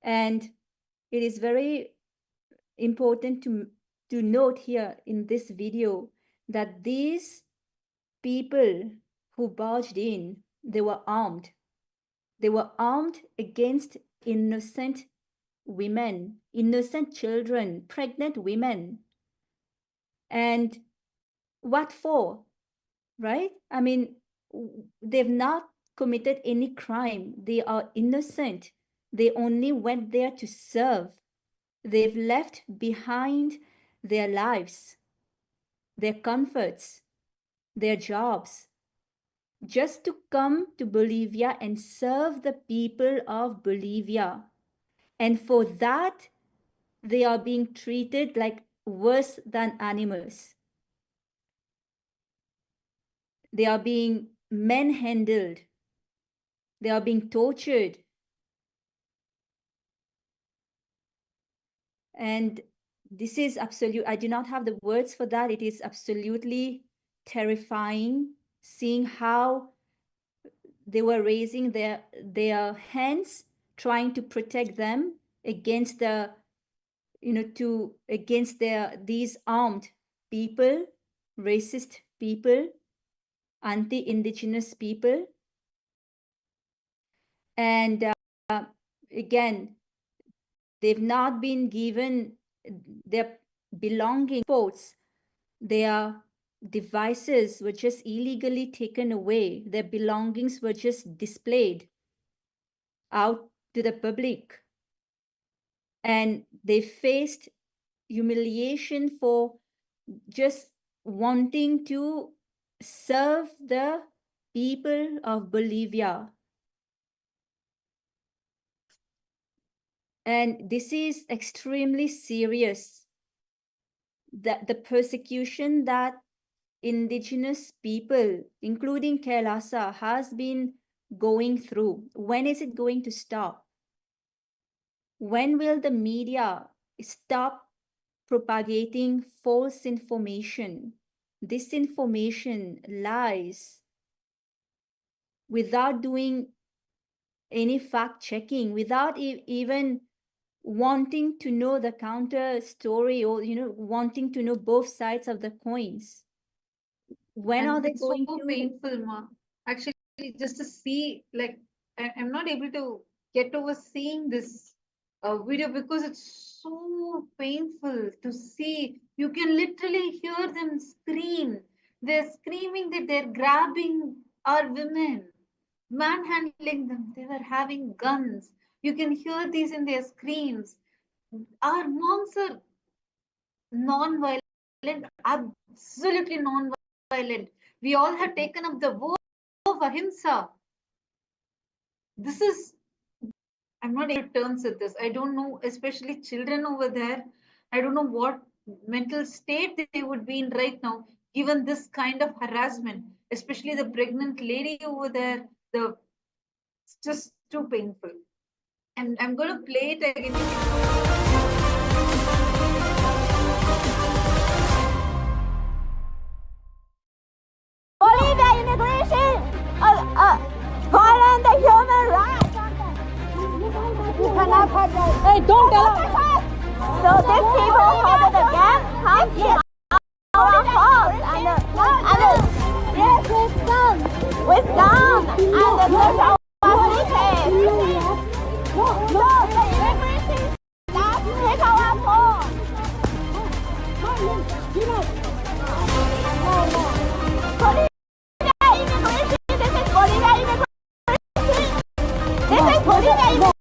And it is very important to note here in this video that these people who barged in, they were armed. They were armed against innocent women, innocent children, pregnant women. And what for? Right? I mean, they've not committed any crime. They are innocent. They only went there to serve. They've left behind their lives, their comforts, their jobs, just to come to Bolivia and serve the people of Bolivia. And for that, they are being treated like worse than animals. They are being manhandled. They are being tortured. And this is absolute, I do not have the words for that. It is absolutely terrifying seeing how they were raising their hands, trying to protect them against the to against these armed people, racist people, anti-indigenous people. And again, they've not been given their belonging sports. Their devices were just illegally taken away. Their belongings were just displayed out to the public. And they faced humiliation for just wanting to serve the people of Bolivia. And this is extremely serious. The persecution that indigenous people, including KAILASA, has been going through. When is it going to stop? When will the media stop propagating false information, disinformation, lies, without doing any fact checking, without even wanting to know the counter story, or wanting to know both sides of the coins? When And are they it's going so to painful, Ma. Actually, just to see, like, I'm not able to get over seeing this video because it's so painful to see. You can literally hear them scream. They're screaming that they're grabbing our women, manhandling them. They were having guns. You can hear these in their screams. Our monks are non-violent, absolutely non-violent. We all have taken up the war of ahimsa. This is, I'm not able to terms with this. I don't know, especially children over there. I don't know what mental state they would be in right now, given this kind of harassment, especially the pregnant lady over there. It's just too painful. And I'm going to play it again. Bolivia immigration, violent human rights. You cannot touch us. Hey, don't tell us. So these people hold the gun, come in our house and yes, with gun and push our cities. No, the immigration staff take our phone. Bolivia immigration, this is Bolivia immigration. This is Bolivia immigration.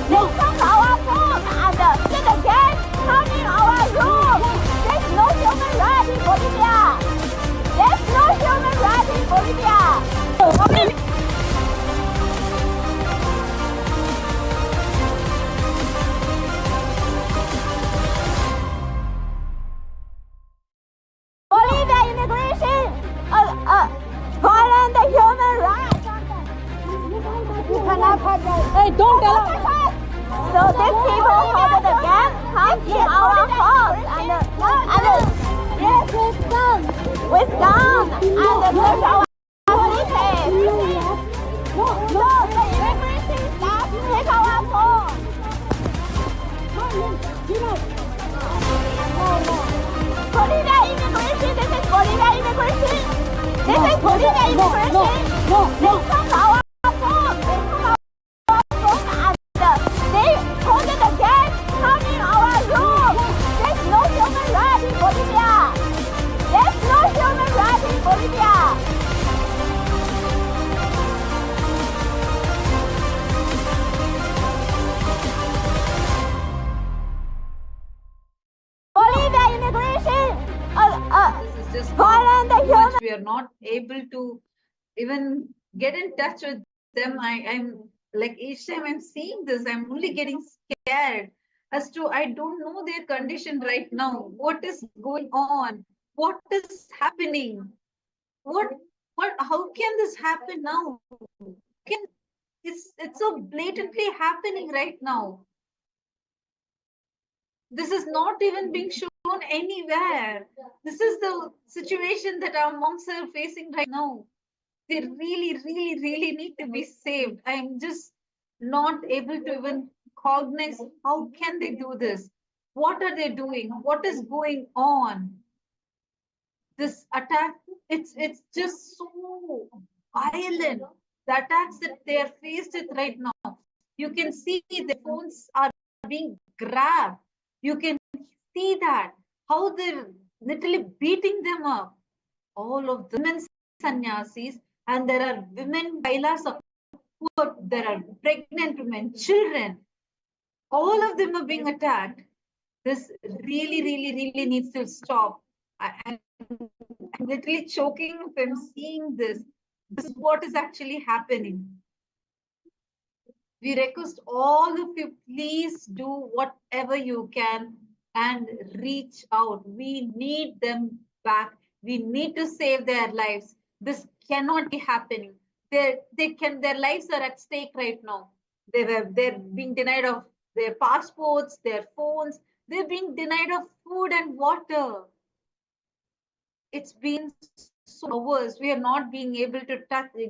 They come our phone and get the gas, come in our room. There's no human right in Bolivia. There's no human right in Bolivia. Bolivia immigration, violent human rights. You cannot touch us. Hey, don't tell us. So these people hold the gun, come in our house and yes, with gun and push our cities. No, the immigration staff take our phone. Bolivia immigration, this is Bolivia immigration. This is Bolivia immigration. They come our phone. They come our phone and they hold the gas, come in our room. There's no human right in Bolivia. There's no human right in Bolivia. Bolivia immigration, This is just violent too human. much. We are not able to even get in touch with them. I'm like, each time I'm seeing this, I'm only getting scared as to, I don't know their condition right now. What is going on? What is happening? What how can this happen now? Can it's so blatantly happening right now. This is not even being shown anywhere. This is the situation that our monks are facing right now. They really, really, really need to be saved. I'm just not able to even cognize how can they do this? What are they doing? What is going on? This attack, it's just so violent. The attacks that they are faced with right now. You can see the phones are being grabbed. You can see that how they're literally beating them up. All of the women sannyasis, and there are women Kailasa, there are pregnant women, children. All of them are being attacked. This really, really, really needs to stop. I'm literally choking if I'm seeing this. This is what is actually happening. We request all of you, please do whatever you can and reach out. We need them back. We need to save their lives. This cannot be happening. Their lives are at stake right now. They're being denied of their passports, their phones. They're being denied of food and water. It's been so hours. We are not being able to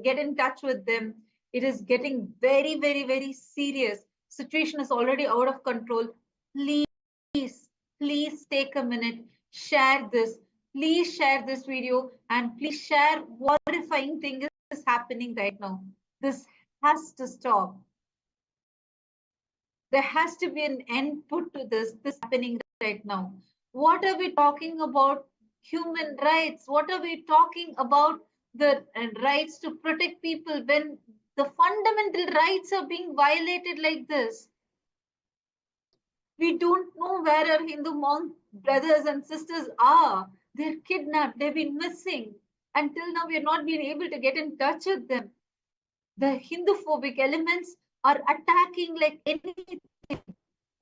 get in touch with them. It is getting very, very, very serious. Situation is already out of control. Please, please take a minute, share this. Please share this video and please share what horrifying thing is happening right now. This has to stop. There has to be an end put to this happening right now. What are we talking about? Human rights. What are we talking about? The rights to protect people when the fundamental rights are being violated like this. We don't know where our Hindu monk brothers and sisters are. They're kidnapped. They've been missing. Until now, we are not being able to get in touch with them. The Hindu-phobic elements are attacking like anything.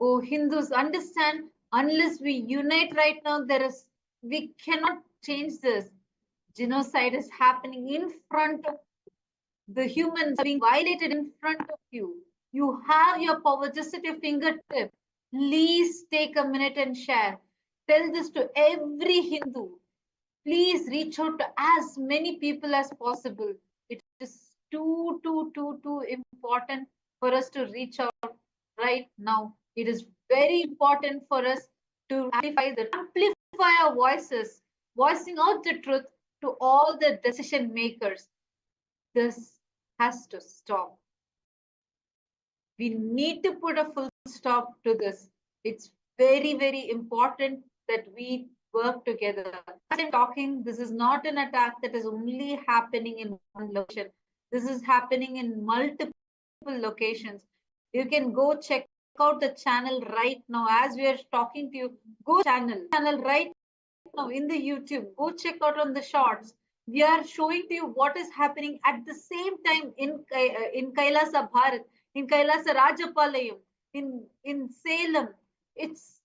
Oh, Hindus, understand, unless we unite right now, we cannot change this. Genocide is happening in front of the humans are being violated in front of you. You have your power just at your fingertip. Please take a minute and share. Tell this to every Hindu. Please reach out to as many people as possible. It is too important for us to reach out right now. It is very important for us to amplify our voices, voicing out the truth to all the decision makers. This has to stop. We need to put a full stop to this. It's very, very important that we work together. As I'm talking, this is not an attack that is only happening in one location. This is happening in multiple locations. You can go check out the channel right now. As we are talking to you, go channel right now in the YouTube. Go check out on the shorts. We are showing to you what is happening at the same time in Kailasa Bharat, in Kailasa Rajapalayam, in Salem. It's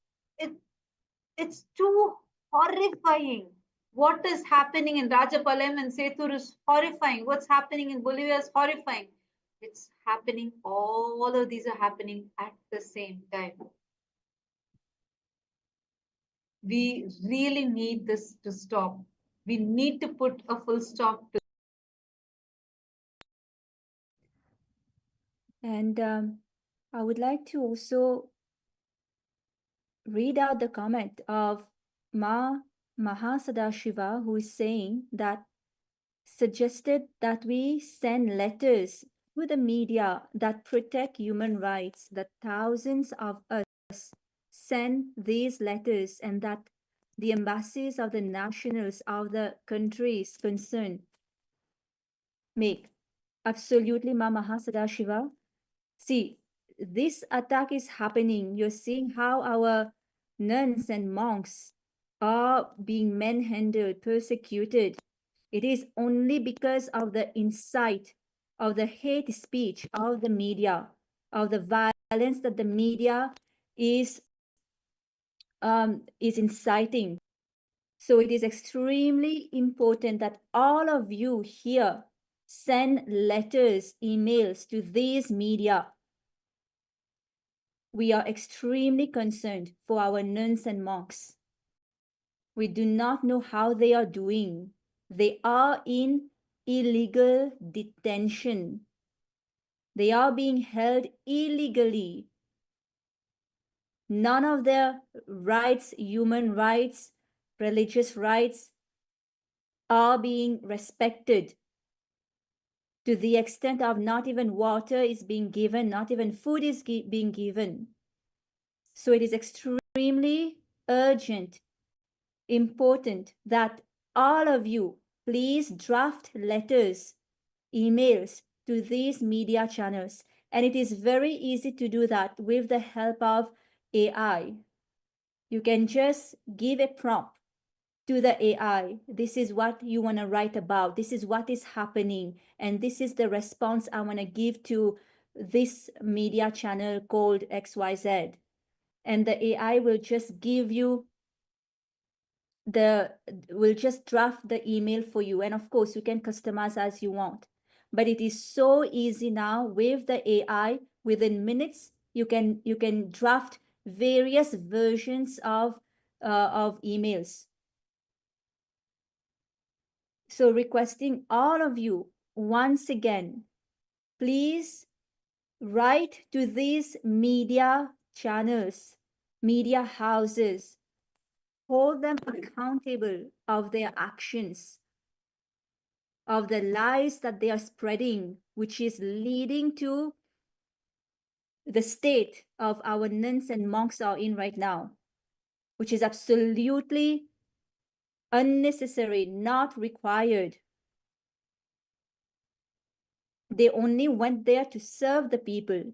too horrifying. What is happening in Rajapalayam and Sethur is horrifying. What's happening in Bolivia is horrifying. It's happening. All of these are happening at the same time. We really need this to stop. We need to put a full stop to. And I would like to also read out the comment of Mahasadashiva, who is saying that suggested that we send letters to the media that protect human rights, that thousands of us send these letters, and that the embassies of the nationals of the countries concerned make. Absolutely, Mahasadashiva. See, this attack is happening. You're seeing how our nuns and monks are being manhandled, persecuted. It is only because of the incite, of the hate speech of the media, of the violence that the media is inciting. So it is extremely important that all of you here send letters, emails to these media. We are extremely concerned for our nuns and monks. We do not know how they are doing. They are in illegal detention. They are being held illegally. None of their rights, human rights, religious rights, are being respected to the extent of not even water is being given, not even food is being given. So it is extremely urgent, important that all of you please draft letters, emails to these media channels. And it is very easy to do that with the help of AI. You can just give a prompt to the AI. This is what you want to write about. This is what is happening. And this is the response I want to give to this media channel called XYZ. And the AI will just give you will just draft the email for you. And of course, you can customize as you want. But it is so easy now with the AI. Within minutes, you can draft various versions of emails. So requesting all of you once again, please write to these media channels, media houses, hold them accountable of their actions, of the lies that they are spreading, which is leading to the state of our nuns and monks are in right now, which is absolutely unnecessary, not required. They only went there to serve the people.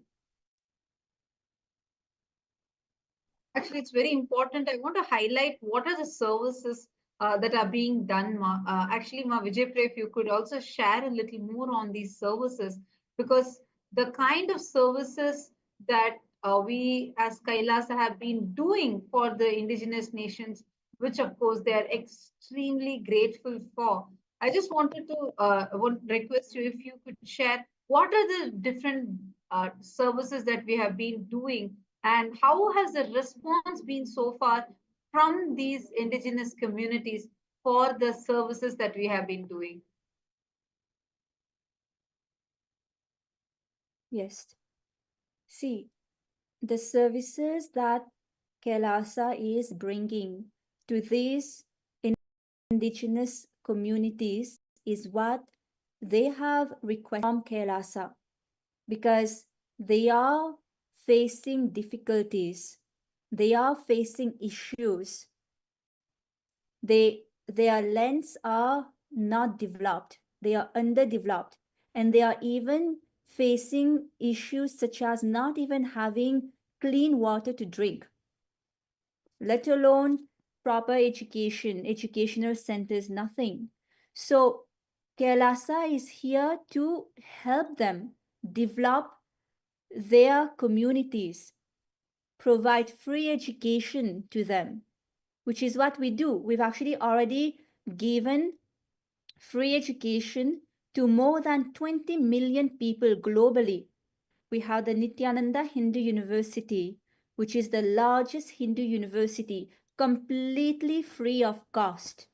Actually, it's very important. I want to highlight what are the services that are being done. Actually, Ma Vijay, if you could also share a little more on these services, because the kind of services that we as Kailasa have been doing for the indigenous nations, which of course they are extremely grateful for. I just wanted to want request you if you could share what are the different services that we have been doing, and how has the response been so far from these indigenous communities for the services that we have been doing? Yes. See, the services that Kailasa is bringing to these indigenous communities is what they have requested from Kailasa, because they are facing difficulties, they are facing issues. Their lands are not developed, they are underdeveloped, and they are even facing issues such as not even having clean water to drink, let alone proper education, educational centers, nothing. So Kailasa is here to help them develop their communities, provide free education to them, which is what we do. We've actually already given free education to more than 20 million people globally. We have the Nithyananda Hindu University, which is the largest Hindu university, completely free of cost.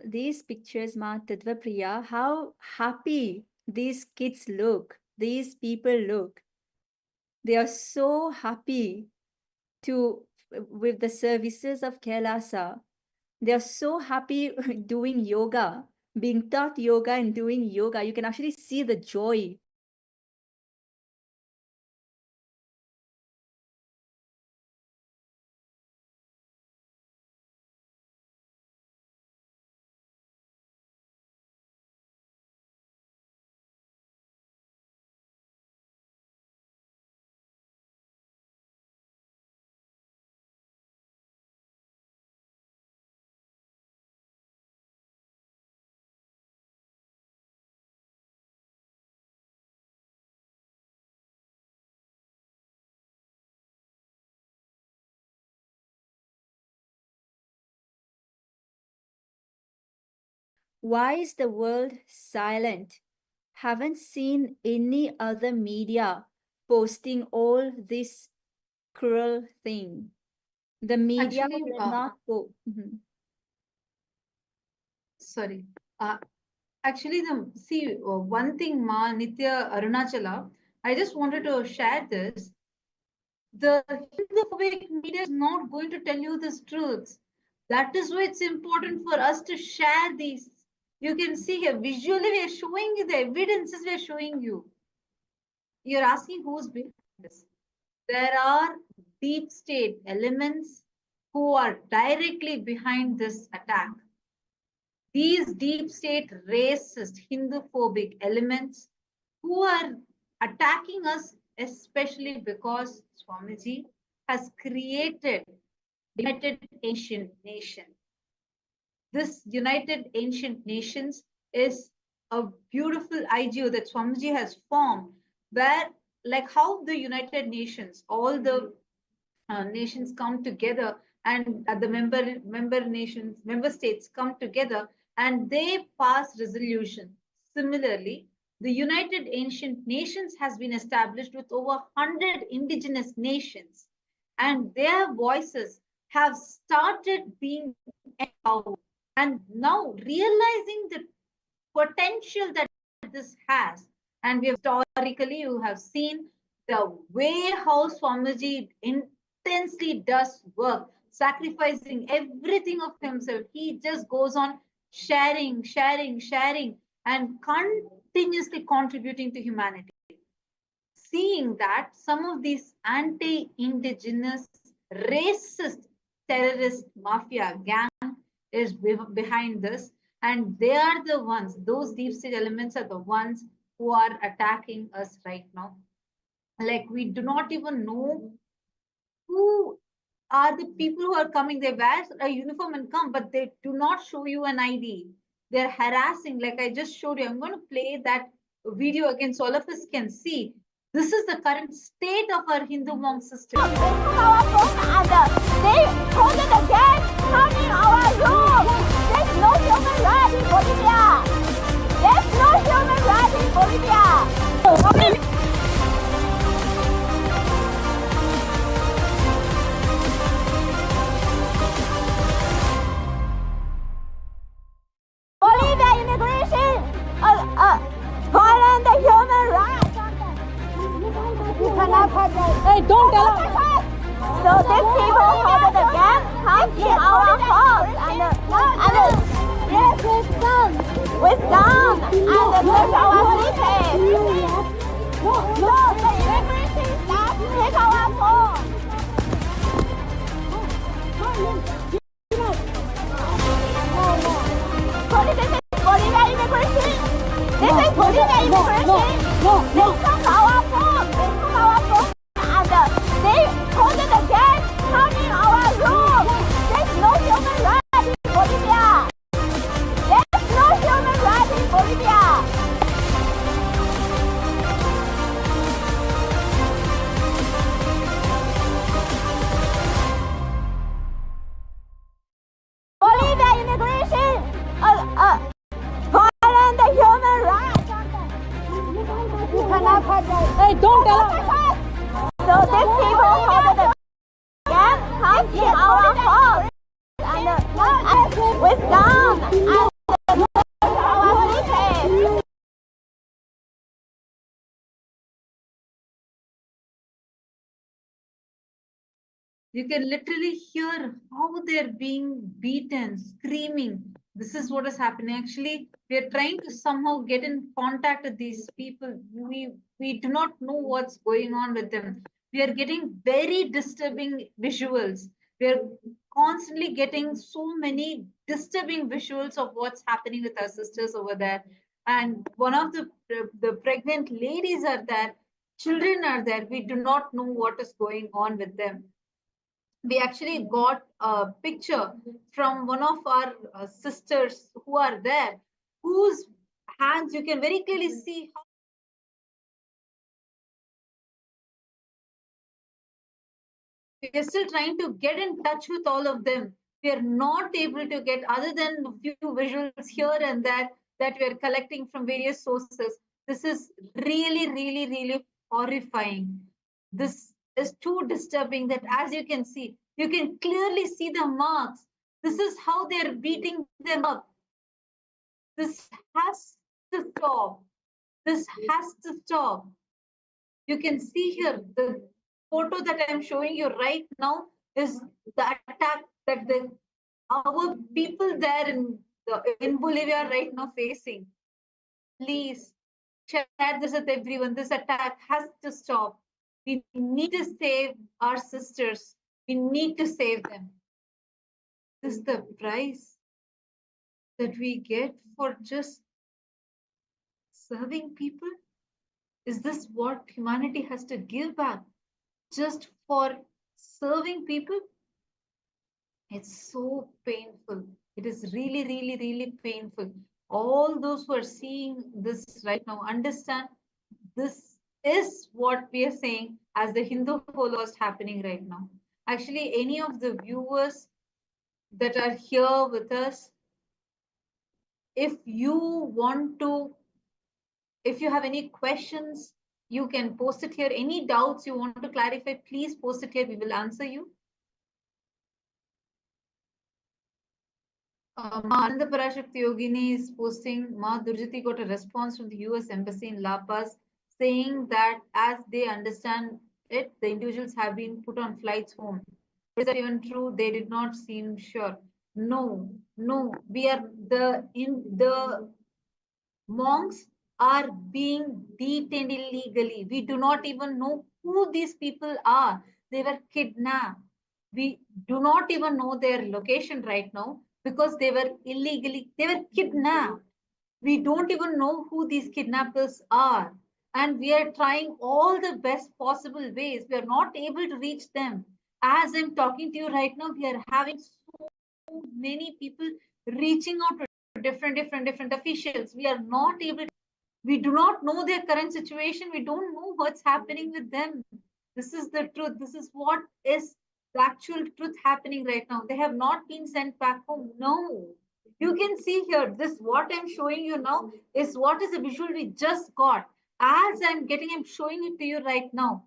these pictures, Ma Tadvapriya, how happy these kids look, these people look. They are so happy with the services of Kailasa. They are so happy doing yoga, being taught yoga and doing yoga. You can actually see the joy. Why is the world silent? Haven't seen any other media posting all this cruel thing. The media Actually, will not go. Sorry. Actually, one thing, Ma Nithya Arunachala, I just wanted to share this. The Hinduphobic media is not going to tell you these truths. That is why it's important for us to share these. You can see here visually we are showing you the evidences we are showing you. You're asking who's behind this. There are deep state elements who are directly behind this attack. These deep state racist Hinduphobic elements who are attacking us, especially because Swamiji has created United Ancient Nation. This United Ancient Nations is a beautiful IGO that Swamiji has formed, where, like how the United Nations, all the nations come together, and the member states come together and they pass resolution. Similarly, the United Ancient Nations has been established with over 100 indigenous nations, and their voices have started being empowered. And now realizing the potential that this has, and we have historically, you have seen the way how Swamiji intensely does work, sacrificing everything of himself. He just goes on sharing, sharing, sharing, and continuously contributing to humanity. Seeing that some of these anti-indigenous, racist, terrorist mafia gang is behind this, and they are the ones, those deep state elements are the ones who are attacking us right now. Like, we do not even know who are the people who are coming. They wear a uniform and come, but they do not show you an ID. They're harassing, like I just showed you. I'm going to play that video again so all of us can see. This is the current state of our Hindu monk system. They took our phone and they told the gang, come in our room. There's no human right in Bolivia. There's no human right in Bolivia. Bolivia immigration, violent human rights. You cannot have that. Hey, don't tell us. So these people hold the gang, come in our house and yes, with gun and search our cities. No, the immigration staff take our phone. So this is Bolivia immigration. This is Bolivia immigration. They took our phone. They took our phone and they told the gang, come in our room. There's no human right in Bolivia. There's no human right in Bolivia. Bolivia immigration, violent human rights. You cannot have that. Hey, don't tell us. So these people hold the gang, come in our house and with gun and You can literally hear how they're being beaten, screaming. This is what is happening. Actually, we are trying to somehow get in contact with these people. We do not know what's going on with them. We are getting very disturbing visuals. We are constantly getting so many disturbing visuals of what's happening with our sisters over there. And one of the pregnant ladies are there, children are there. We do not know what is going on with them. We actually got a picture from one of our sisters who are there, whose hands you can very clearly see how we are still trying to get in touch with all of them. We are not able to get, other than a few visuals here and there that we are collecting from various sources. This is really, really, really horrifying. This is too disturbing that, as you can see, you can clearly see the marks. This is how they are beating them up. This has to stop. This has to stop. You can see here the photo that I'm showing you right now is the attack that our people there in Bolivia right now facing. Please share this with everyone. This attack has to stop. We need to save our sisters. We need to save them. This is the price that we get for just serving people. Is this what humanity has to give back just for serving people? It's so painful. It is really, really, really painful. All those who are seeing this right now understand this is what we are saying as the Hindu Holocaust happening right now. Actually, any of the viewers that are here with us, if you want to, if you have any questions, you can post it here. Any doubts you want to clarify, please post it here. We will answer you. Ananda Parashakti Yogini is posting, Ma Durjati got a response from the US Embassy in La Paz saying that as they understand it, the individuals have been put on flights home. Is that even true? They did not seem sure. No, no, we are the monks are being detained illegally. We do not even know who these people are. They were kidnapped. We do not even know their location right now because they were kidnapped. We don't even know who these kidnappers are. And we are trying all the best possible ways. We are not able to reach them. As I'm talking to you right now, we are having so many people reaching out to different officials. We are not able to, we do not know their current situation. We don't know what's happening with them. This is the truth. This is what is the actual truth happening right now. They have not been sent back home. No. You can see here, this what I'm showing you now is what is the visual we just got. As I'm showing it to you right now.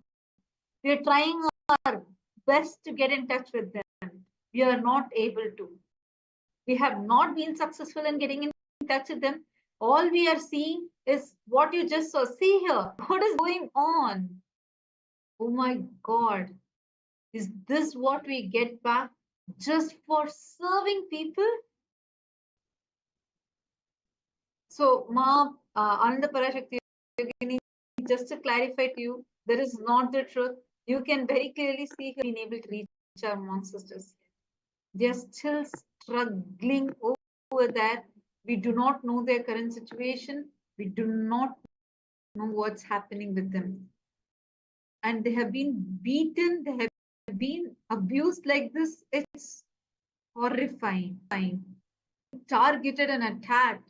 We are trying our best to get in touch with them. We are not able to. We have not been successful in getting in touch with them. All we are seeing is what you just saw. See here, what is going on? Oh my God. Is this what we get back just for serving people? So, Ananda Parashakti, just to clarify to you, that is not the truth. You can very clearly see here being able to reach our monk sisters. They are still struggling over there. We do not know their current situation. We do not know what's happening with them. And they have been beaten. They have been abused like this. It's horrifying. Targeted and attacked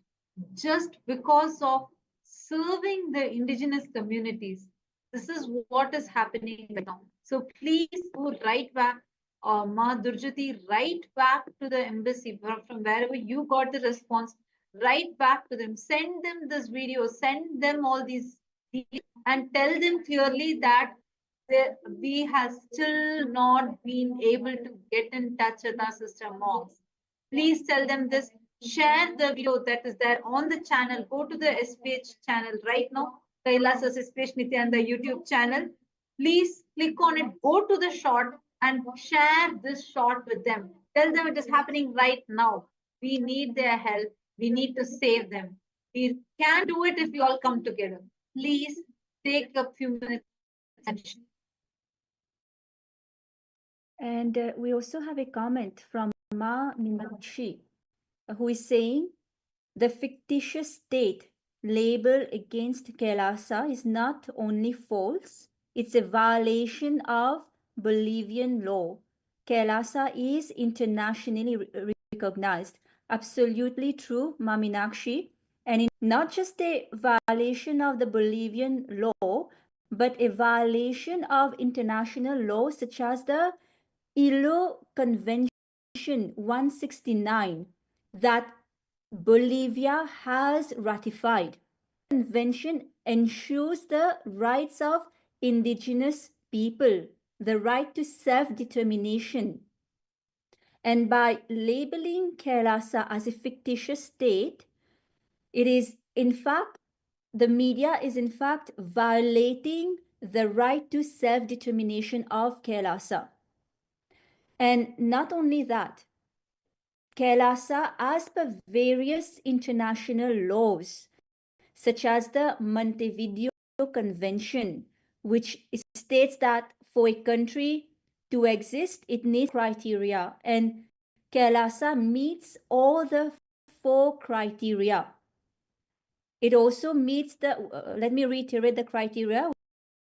just because of serving the indigenous communities. This is what is happening right now. So please go right back, Ma Durjati, right back to the embassy from wherever you got the response, right back to them. Send them this video, send them all these details, and tell them clearly that we have still not been able to get in touch with our sister monks. Please tell them this. Share the video that is there on the channel. Go to the SPH channel right now. KAILASA SPH Nithyananda YouTube channel. Please click on it. Go to the short and share this shot with them. Tell them it is happening right now. We need their help. We need to save them. We can do it if we all come together. Please take a few minutes and And we also have a comment from Ma Meenakshi, who is saying the fictitious state label against Kailasa is not only false, it's a violation of Bolivian law. Kailasa is internationally recognized. Absolutely true, Ma Meenakshi. And not just a violation of the Bolivian law, but a violation of international law such as the ILO Convention 169 that Bolivia has ratified. The convention ensures the rights of indigenous people, the right to self-determination. And by labeling Kailasa as a fictitious state, it is in fact, the media is in fact violating the right to self-determination of Kailasa. And not only that, Kailasa, as per various international laws, such as the Montevideo Convention, which states that for a country to exist, it needs criteria, and Kailasa meets all the 4 criteria. It also meets the, let me reiterate the criteria,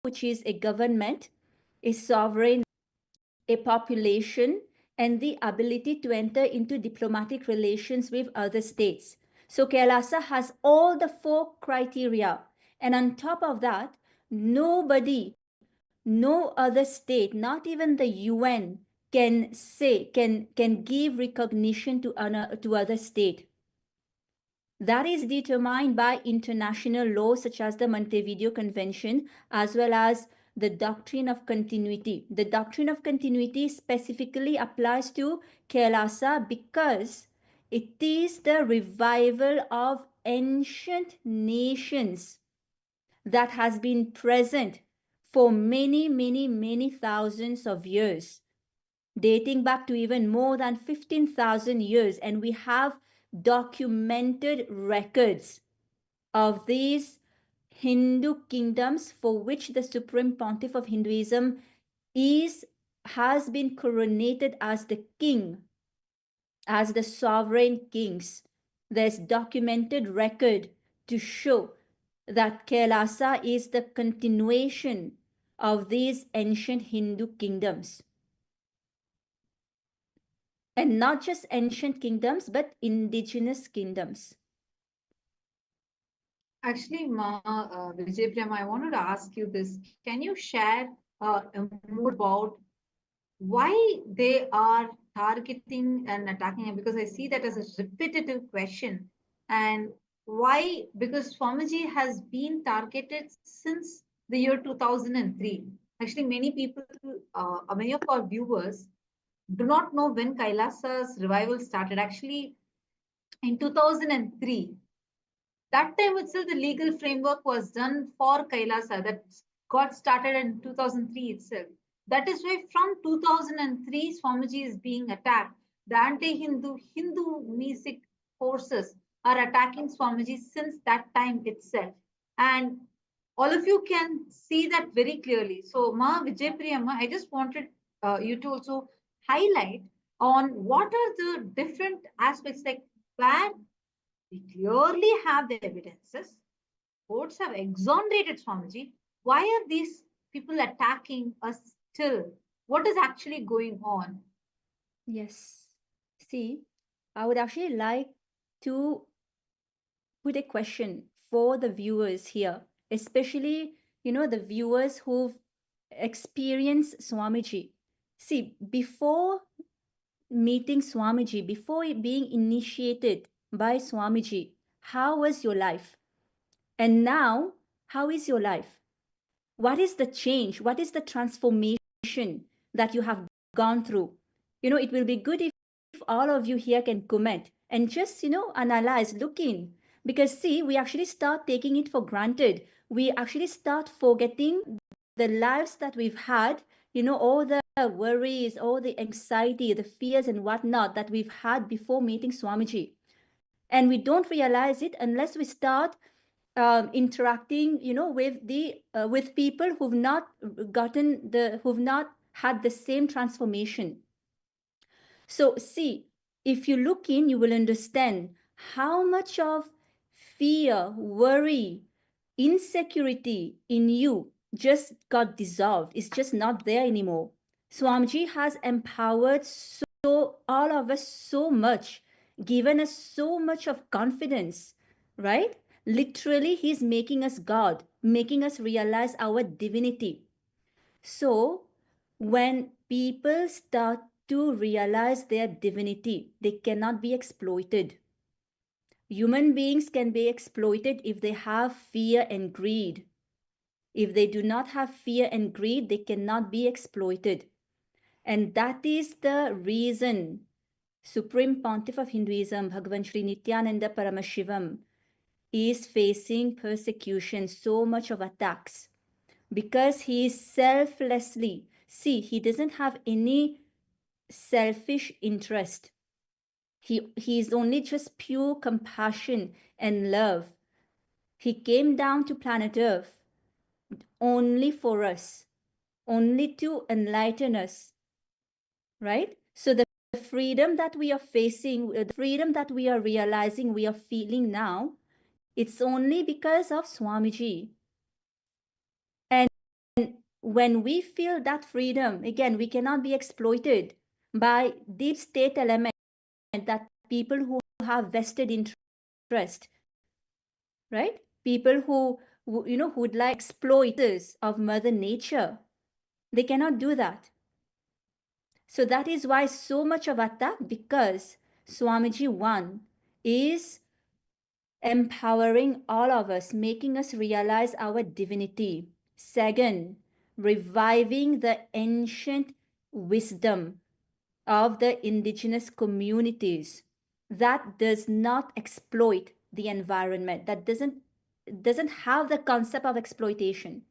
which is a government, a sovereign, a population, and the ability to enter into diplomatic relations with other states. So Kailasa has all the 4 criteria. And on top of that, nobody, no other state, not even the UN, can give recognition to other state. That is determined by international law such as the Montevideo Convention, as well as the doctrine of continuity. The doctrine of continuity specifically applies to Kailasa because it is the revival of ancient nations that has been present for many thousands of years, dating back to even more than 15,000 years. And we have documented records of these Hindu kingdoms for which the Supreme Pontiff of Hinduism has been coronated as the king, as the sovereign kings. There's documented record to show that Kailasa is the continuation of these ancient Hindu kingdoms. And not just ancient kingdoms, but indigenous kingdoms. Actually, Vijay Priyam, I wanted to ask you this. Can you share more about why they are targeting and attacking him? Because I see that as a repetitive question. And why? Because Swamiji has been targeted since the year 2003. Actually, many people, many of our viewers do not know when Kailasa's revival started. Actually, in 2003, that time itself, the legal framework was done for Kailasa that got started in 2003 itself. That is why from 2003, Swamiji is being attacked. The anti-Hindu, Hindu mystic forces are attacking Swamiji since that time itself. And all of you can see that very clearly. So, Ma Vijaypriyamma, I just wanted you to also highlight on what are the different aspects, like where we clearly have the evidences. Courts have exonerated Swamiji. Why are these people attacking us still? What is actually going on? Yes. See, I would actually like to put a question for the viewers here, especially, the viewers who've experienced Swamiji. See, before meeting Swamiji, before being initiated by Swamiji, how was your life? And now, how is your life? What is the change? What is the transformation that you have gone through? It will be good if all of you here can comment and just, analyze, look in. Because see, we actually start taking it for granted. We actually start forgetting the lives that we've had, all the worries, all the anxiety, the fears and whatnot that we've had before meeting Swamiji. And we don't realize it unless we start interacting, with people who've not had the same transformation. So see, if you look in, you will understand how much of fear, worry, insecurity in you just got dissolved. It's just not there anymore. Swamiji has empowered all of us so much, given us so much of confidence, right? Literally, he's making us God, making us realize our divinity. So when people start to realize their divinity, they cannot be exploited. Human beings can be exploited if they have fear and greed. If they do not have fear and greed, they cannot be exploited. And that is the reason Supreme Pontiff of Hinduism, Bhagavan Sri Nithyananda Paramashivam, is facing persecution, so much of attacks, because he is selflessly, see, he doesn't have any selfish interest. He is only just pure compassion and love. He came down to planet Earth only for us, only to enlighten us, right? So the freedom that we are facing, the freedom that we are realizing, we are feeling now, it's only because of Swamiji. And when we feel that freedom, again, we cannot be exploited by deep state element, that people who have vested interest, right? People who would like exploiters of Mother Nature. They cannot do that. So that is why so much of attack, because Swamiji one is empowering all of us, making us realize our divinity. Second, reviving the ancient wisdom of the indigenous communities that does not exploit the environment, that doesn't have the concept of exploitation.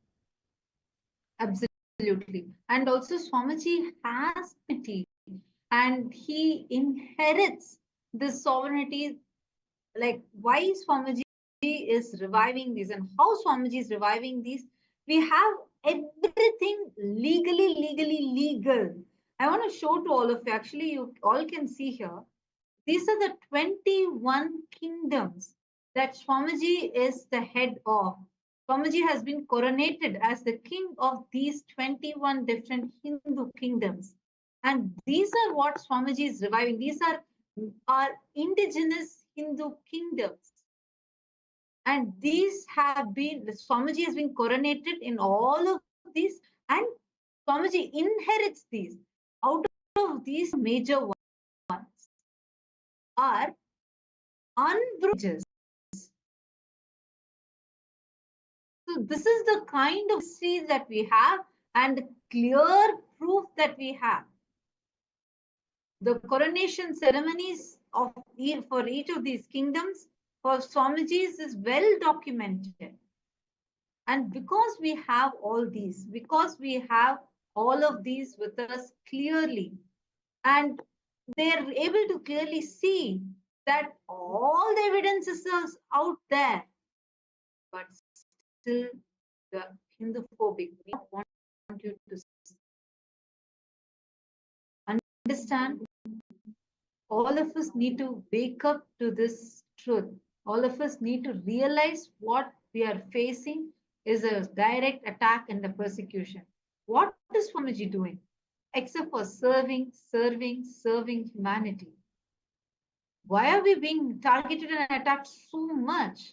Absolutely. And also Swamiji has sovereignty, and he inherits this sovereignty. Like, why Swamiji is reviving these and how Swamiji is reviving these? We have everything legally legal. I want to show to all of you. Actually, you all can see here. These are the 21 kingdoms that Swamiji is the head of. Swamiji has been coronated as the king of these 21 different Hindu kingdoms. And these are what Swamiji is reviving. These are our indigenous Hindu kingdoms. And these have been, Swamiji has been coronated in all of these, and Swamiji inherits these. Out of these major ones are unbroken. So this is the kind of history that we have and clear proof that we have. The coronation ceremonies for each of these kingdoms for Swamijis is well documented. And because we have all these, because we have all of these with us clearly, and they are able to clearly see that all the evidence is out there, but still the Hindu phobic. We want you to understand. All of us need to wake up to this truth. All of us need to realize what we are facing is a direct attack and a persecution. What is Swamiji doing? Except for serving humanity. Why are we being targeted and attacked so much?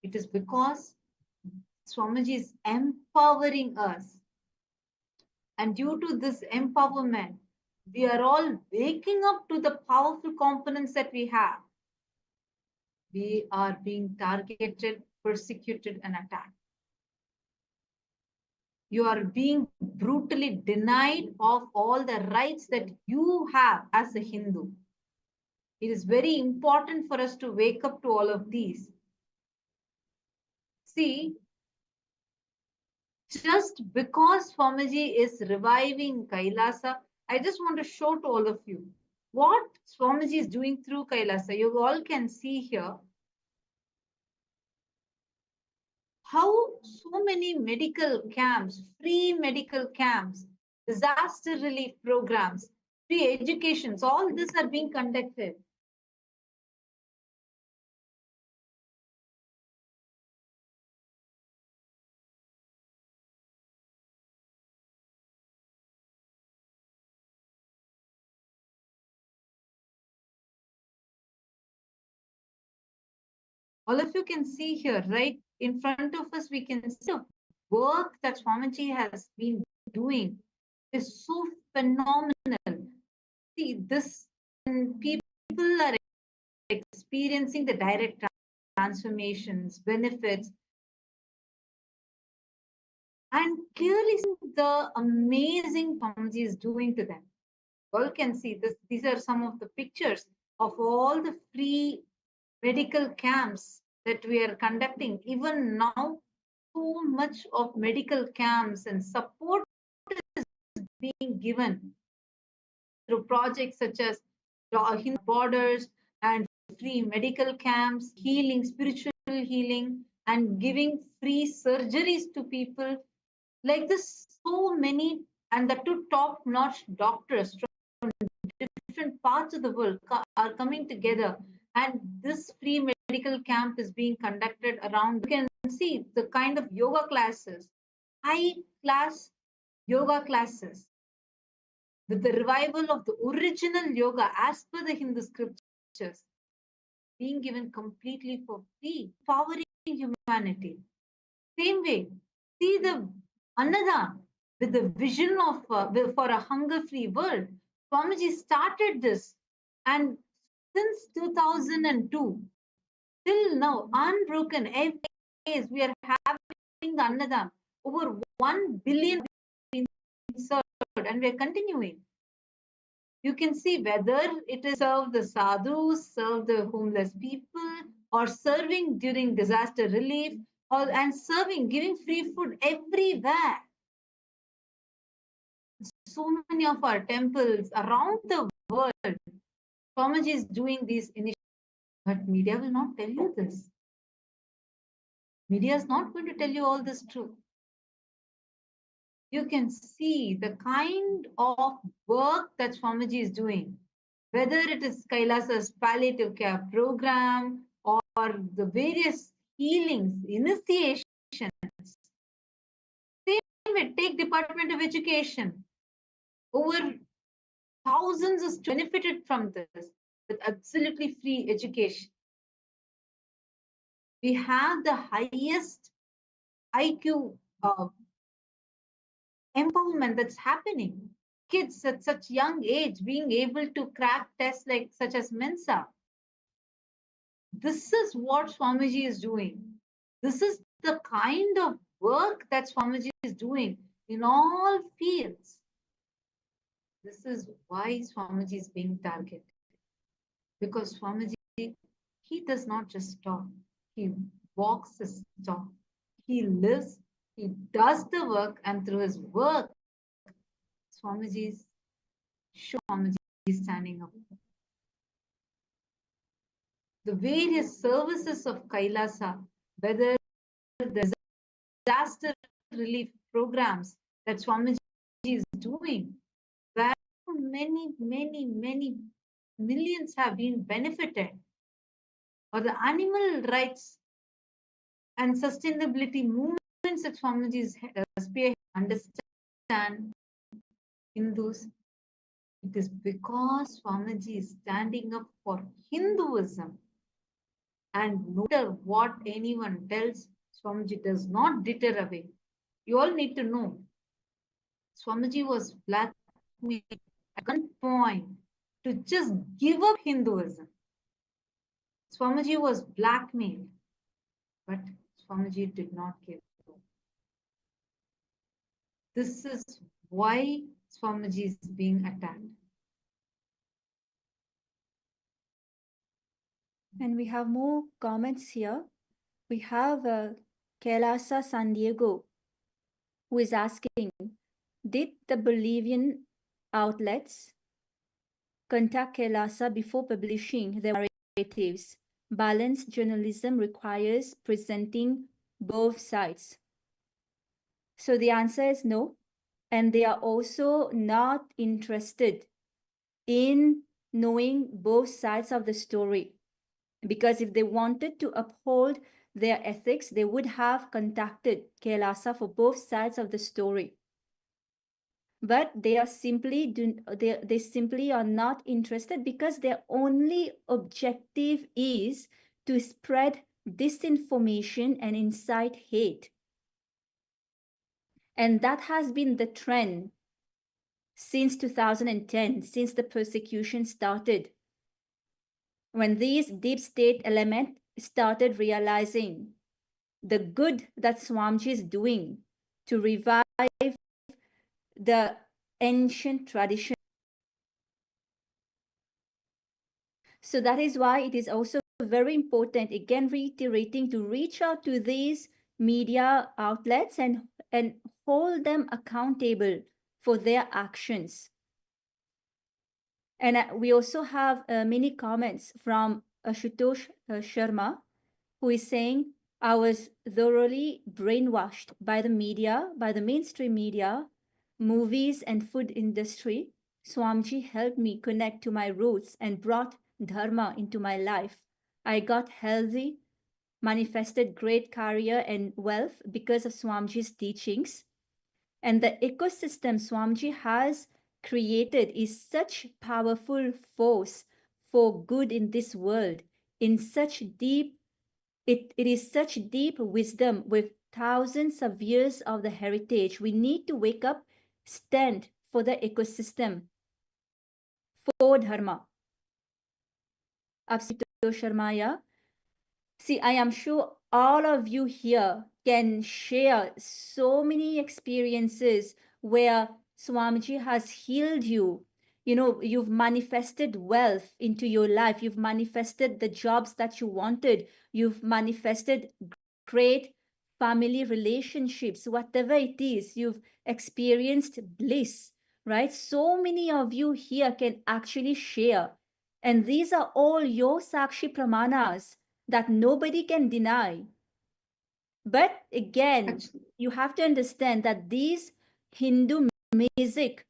It is because Swamiji is empowering us. And due to this empowerment, we are all waking up to the powerful components that we have. We are being targeted, persecuted, and attacked. You are being brutally denied of all the rights that you have as a Hindu. It is very important for us to wake up to all of these. See, Just because Swamiji is reviving Kailasa, I just want to show to all of you what Swamiji is doing through Kailasa. You all can see here how so many medical camps, free medical camps, disaster relief programs, free educations, all this are being conducted. All of you can see here, right in front of us, we can see the work that Swamiji has been doing is so phenomenal. See, this people are experiencing the direct transformations, benefits, and clearly the amazing Swamiji is doing to them. You all can see this. These are some of the pictures of all the free medical camps that we are conducting. Even now, so much of medical camps and support is being given through projects such as Borders and free medical camps, healing, spiritual healing, and giving free surgeries to people. Like this, so many, and the two top-notch doctors from different parts of the world are coming together, and this free medical camp is being conducted around. You can see the kind of yoga classes, high class yoga classes, with the revival of the original yoga as per the Hindu scriptures being given completely for free, empowering humanity. Same way, see the Annadan with the vision of for a hunger-free world. Swamiji started this, and since 2002 till now, unbroken, every days we are having the Annadan. Over 1 billion being served, and we are continuing. You can see whether it is serve the sadhus, serve the homeless people, or serving during disaster relief, or and serving, giving free food everywhere. So many of our temples around the world, Swamiji is doing these initiatives, but media will not tell you this. Media is not going to tell you all this truth. You can see the kind of work that Swamiji is doing, whether it is Kailasa's palliative care program or the various healings, initiations. Same way, take Department of Education. Over thousands of students benefited from this with absolutely free education. We have the highest IQ empowerment that's happening. Kids at such young age being able to crack tests like such as Mensa. This is what Swamiji is doing. This is the kind of work that Swamiji is doing in all fields. This is why Swamiji is being targeted. Because Swamiji, he does not just talk, he walks his talk. He lives, he does the work, and through his work, Swamiji is standing up. The various services of Kailasa, whether the disaster relief programs that Swamiji is doing, where many millions have been benefited, or the animal rights and sustainability movements that Swamiji is understand Hindus. It is because Swamiji is standing up for Hinduism. And no matter what anyone tells, Swamiji does not deter away. You all need to know, Swamiji was blackmailed at one point to just give up Hinduism. Swamiji was blackmailed, but Swamiji did not give up. This is why Swamiji is being attacked. And we have more comments here. We have Kailasa San Diego. who is asking, did the Bolivian outlets contact KAILASA before publishing their narratives? Balanced journalism requires presenting both sides. So the answer is no. And they are also not interested in knowing both sides of the story. Because if they wanted to uphold their ethics, they would have contacted KAILASA for both sides of the story. But they are simply they simply are not interested because their only objective is to spread disinformation and incite hate. And that has been the trend since 2010, since the persecution started. When these deep state elements started realizing the good that Swamiji is doing to revive the ancient tradition. So that is why it is also very important, again reiterating, to reach out to these media outlets and hold them accountable for their actions. And we also have many comments from Ashutosh Sharma, who is saying, I was thoroughly brainwashed by the media, by the mainstream media, movies and food industry. Swamiji helped me connect to my roots and brought dharma into my life. I got healthy, manifested great career and wealth because of Swamiji's teachings. And the ecosystem Swamiji has created is such powerful force for good in this world, in such deep, it is such deep wisdom with thousands of years of the heritage. We need to wake up, stand for the ecosystem, for dharma. Absolutely, Sharmaya. See, I am sure all of you here can share so many experiences where Swamiji has healed you. You know, you've manifested wealth into your life. You've manifested the jobs that you wanted. You've manifested great family relationships, whatever it is. You've experienced bliss, right? So many of you here can actually share. And these are all your Sakshi Pramanas that nobody can deny. But again, you have to understand that these Hindu music,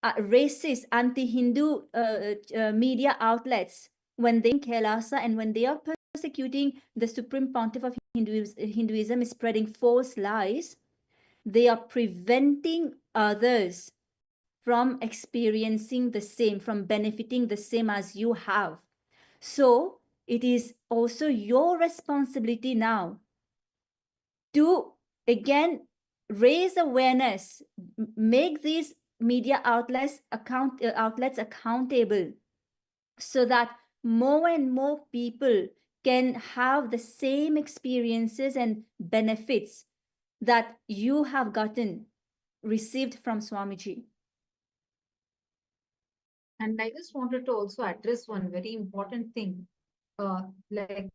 racist, anti-Hindu media outlets, when they in KAILASA and when they are persecuting the Supreme Pontiff of Hinduism, is spreading false lies, they are preventing others from experiencing the same, from benefiting the same as you have. So it is also your responsibility now to, again, raise awareness, make these media outlets accountable, so that more and more people can have the same experiences and benefits that you have received from Swamiji. And I just wanted to also address one very important thing. Like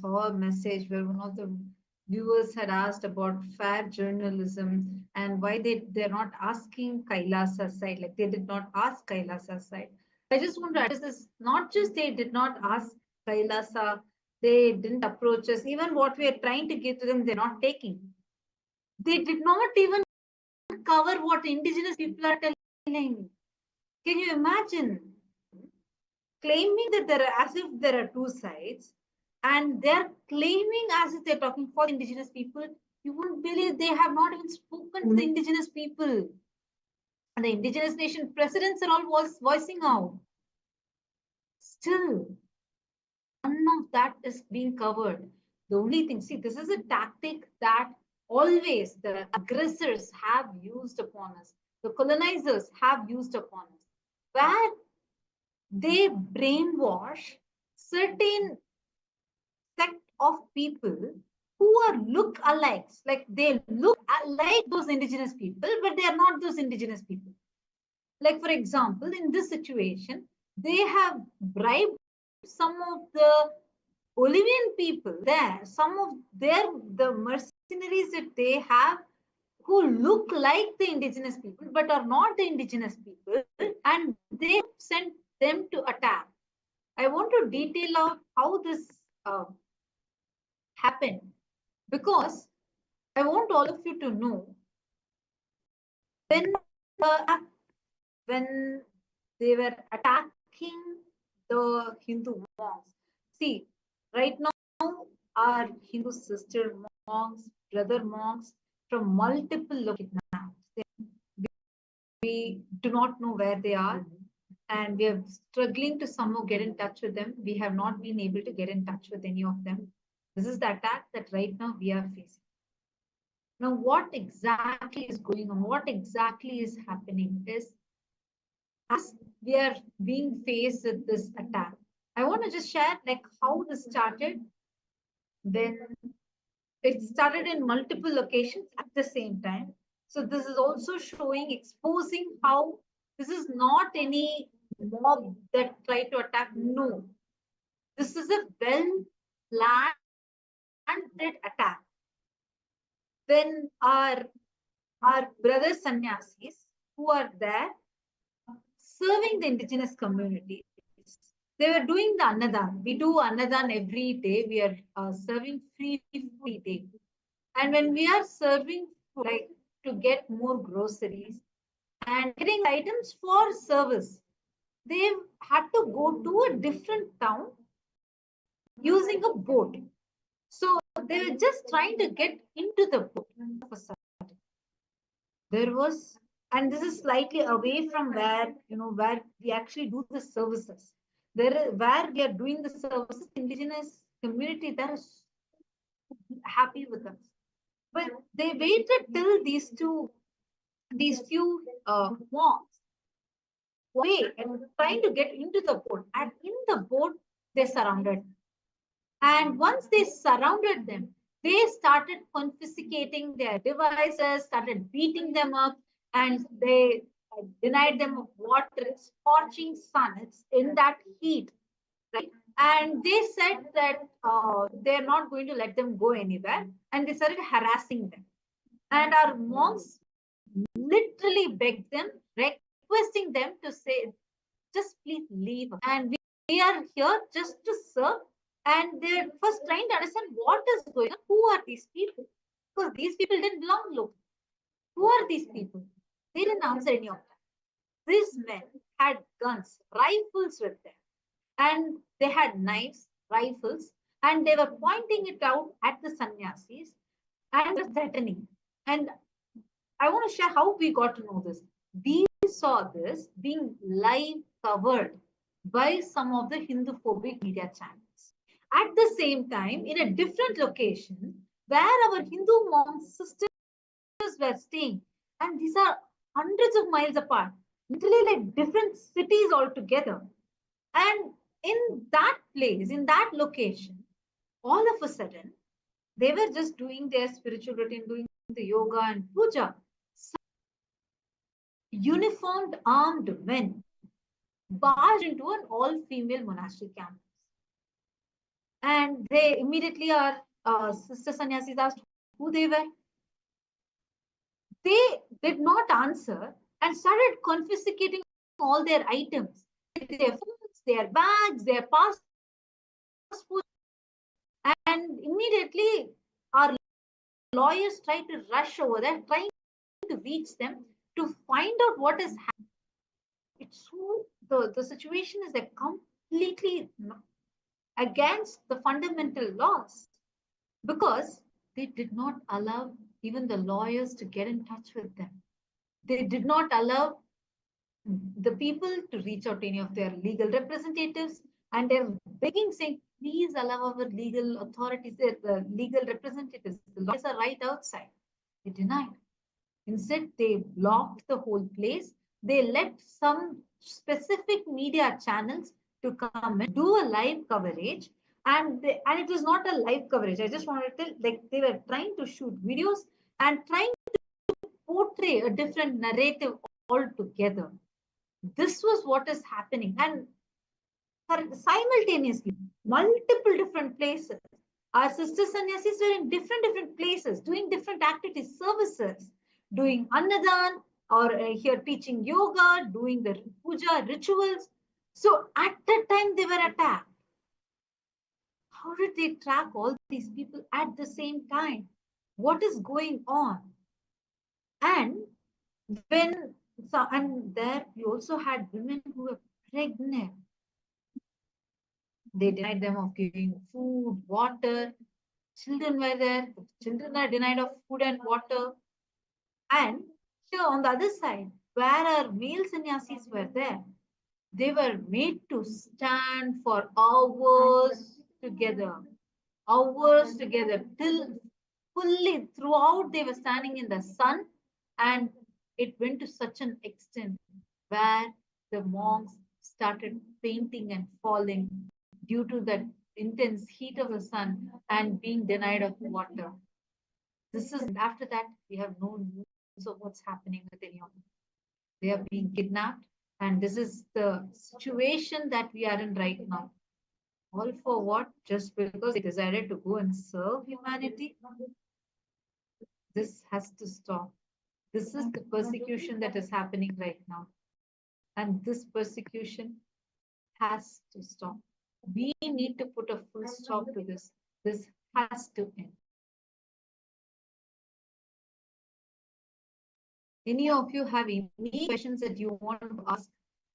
saw a message where one of the viewers had asked about fair journalism and why they're not asking KAILASA side, like they did not ask KAILASA side. I just want to address this. Not just they did not ask KAILASA, they didn't approach us. Even what we are trying to give to them, they're not taking. They did not even cover what indigenous people are telling. Can you imagine? Claiming that there are, as if there are two sides, and they're claiming as if they're talking for the indigenous people. You wouldn't believe they have not even spoken to the indigenous people. And the indigenous nation presidents are all voicing out. Still, none of that is being covered. The only thing, see, this is a tactic that always the aggressors have used upon us. The colonizers have used upon us. Where they brainwash certain sect of people who are look-alikes, like they look like those indigenous people, but they are not those indigenous people. Like, for example, in this situation, they have bribed some of the Bolivian people there, some of the mercenaries that they have who look like the indigenous people but are not the indigenous people, and they sent them to attack. I want to detail out how this happened, because I want all of you to know when when they were attacking the Hindu monks. See, right now our Hindu sister monks, brother monks from multiple locations. We do not know where they are, and we are struggling to somehow get in touch with them. We have not been able to get in touch with any of them. This is the attack that right now we are facing. Now, what exactly is going on? What exactly is happening is, as we are being faced with this attack, I want to just share like how this started. When it started in multiple locations at the same time. So this is also showing, exposing how this is not any mob that tried to attack. No, this is a well-planned attack. When our brother sannyasis who are there serving the indigenous communities, they were doing the annadan. We do annadan every day. We are serving free every day. And when we are serving, like, to get more groceries and getting items for service, they had to go to a different town using a boat. So they were just trying to get into the boat. There was, and this is slightly away from where we actually do the services. There is where we are doing the services. Indigenous community that is happy with us. But they waited till these few monks wait and trying to get into the boat. And in the boat, they surrounded. And once they surrounded them, they started confiscating their devices, started beating them up, and they denied them of water. It's scorching sun. It's in that heat, right? And they said that they're not going to let them go anywhere, and they started harassing them. And our monks literally begged them, requesting them to say, just please leave. And we are here just to serve. And they're first trying to understand what is going on. Who are these people? Because these people didn't belong locally. Who are these people? They didn't answer any of that. These men had guns, rifles with them. And they had knives, rifles, and they were pointing it out at the sannyasis and were threatening. And I want to share how we got to know this. We saw this being live covered by some of the Hindu-phobic media channels. At the same time, in a different location, where our Hindu monks, sisters were staying, and these are hundreds of miles apart, literally like different cities altogether. And in that place, in that location, all of a sudden, they were just doing their spiritual routine, doing the yoga and puja. Uniformed armed men barged into an all-female monastery campus. And they immediately, our sister sannyasis asked who they were. They did not answer and started confiscating all their items, their phones, their bags, their passports. And immediately our lawyers tried to rush over there, trying to reach them to find out what is happening. It's so the situation is like completely against the fundamental laws, because they did not allow even the lawyers to get in touch with them. They did not allow the people to reach out to any of their legal representatives, and they're begging, saying, please allow our legal authorities, the legal representatives, the lawyers are right outside. They denied. Instead, they blocked the whole place. They let some specific media channels to come and do a live coverage. And it was not a live coverage. I just wanted to tell, like, they were trying to shoot videos and trying to portray a different narrative altogether. This was what is happening. And simultaneously, multiple different places. Our sisters sannyasis were in different places, doing different activities, services. doing annadan, or here teaching yoga, doing the puja rituals. So at that time they were attacked. How did they track all these people at the same time? What is going on? And when so, and there we also had women who were pregnant. They denied them of giving food, water. Children were there. Children are denied of food and water. And here on the other side, where our male sannyasis were there, they were made to stand for hours together, till fully throughout they were standing in the sun, and it went to such an extent where the monks started fainting and falling due to the intense heat of the sun and being denied of water. This is after that we have no news of what's happening with any of them. They are being kidnapped, and this is the situation that we are in right now. All for what? Just because they decided to go and serve humanity? This has to stop. This is the persecution that is happening right now. And this persecution has to stop. We need to put a full stop to this. This has to end. Any of you have any questions that you want to ask?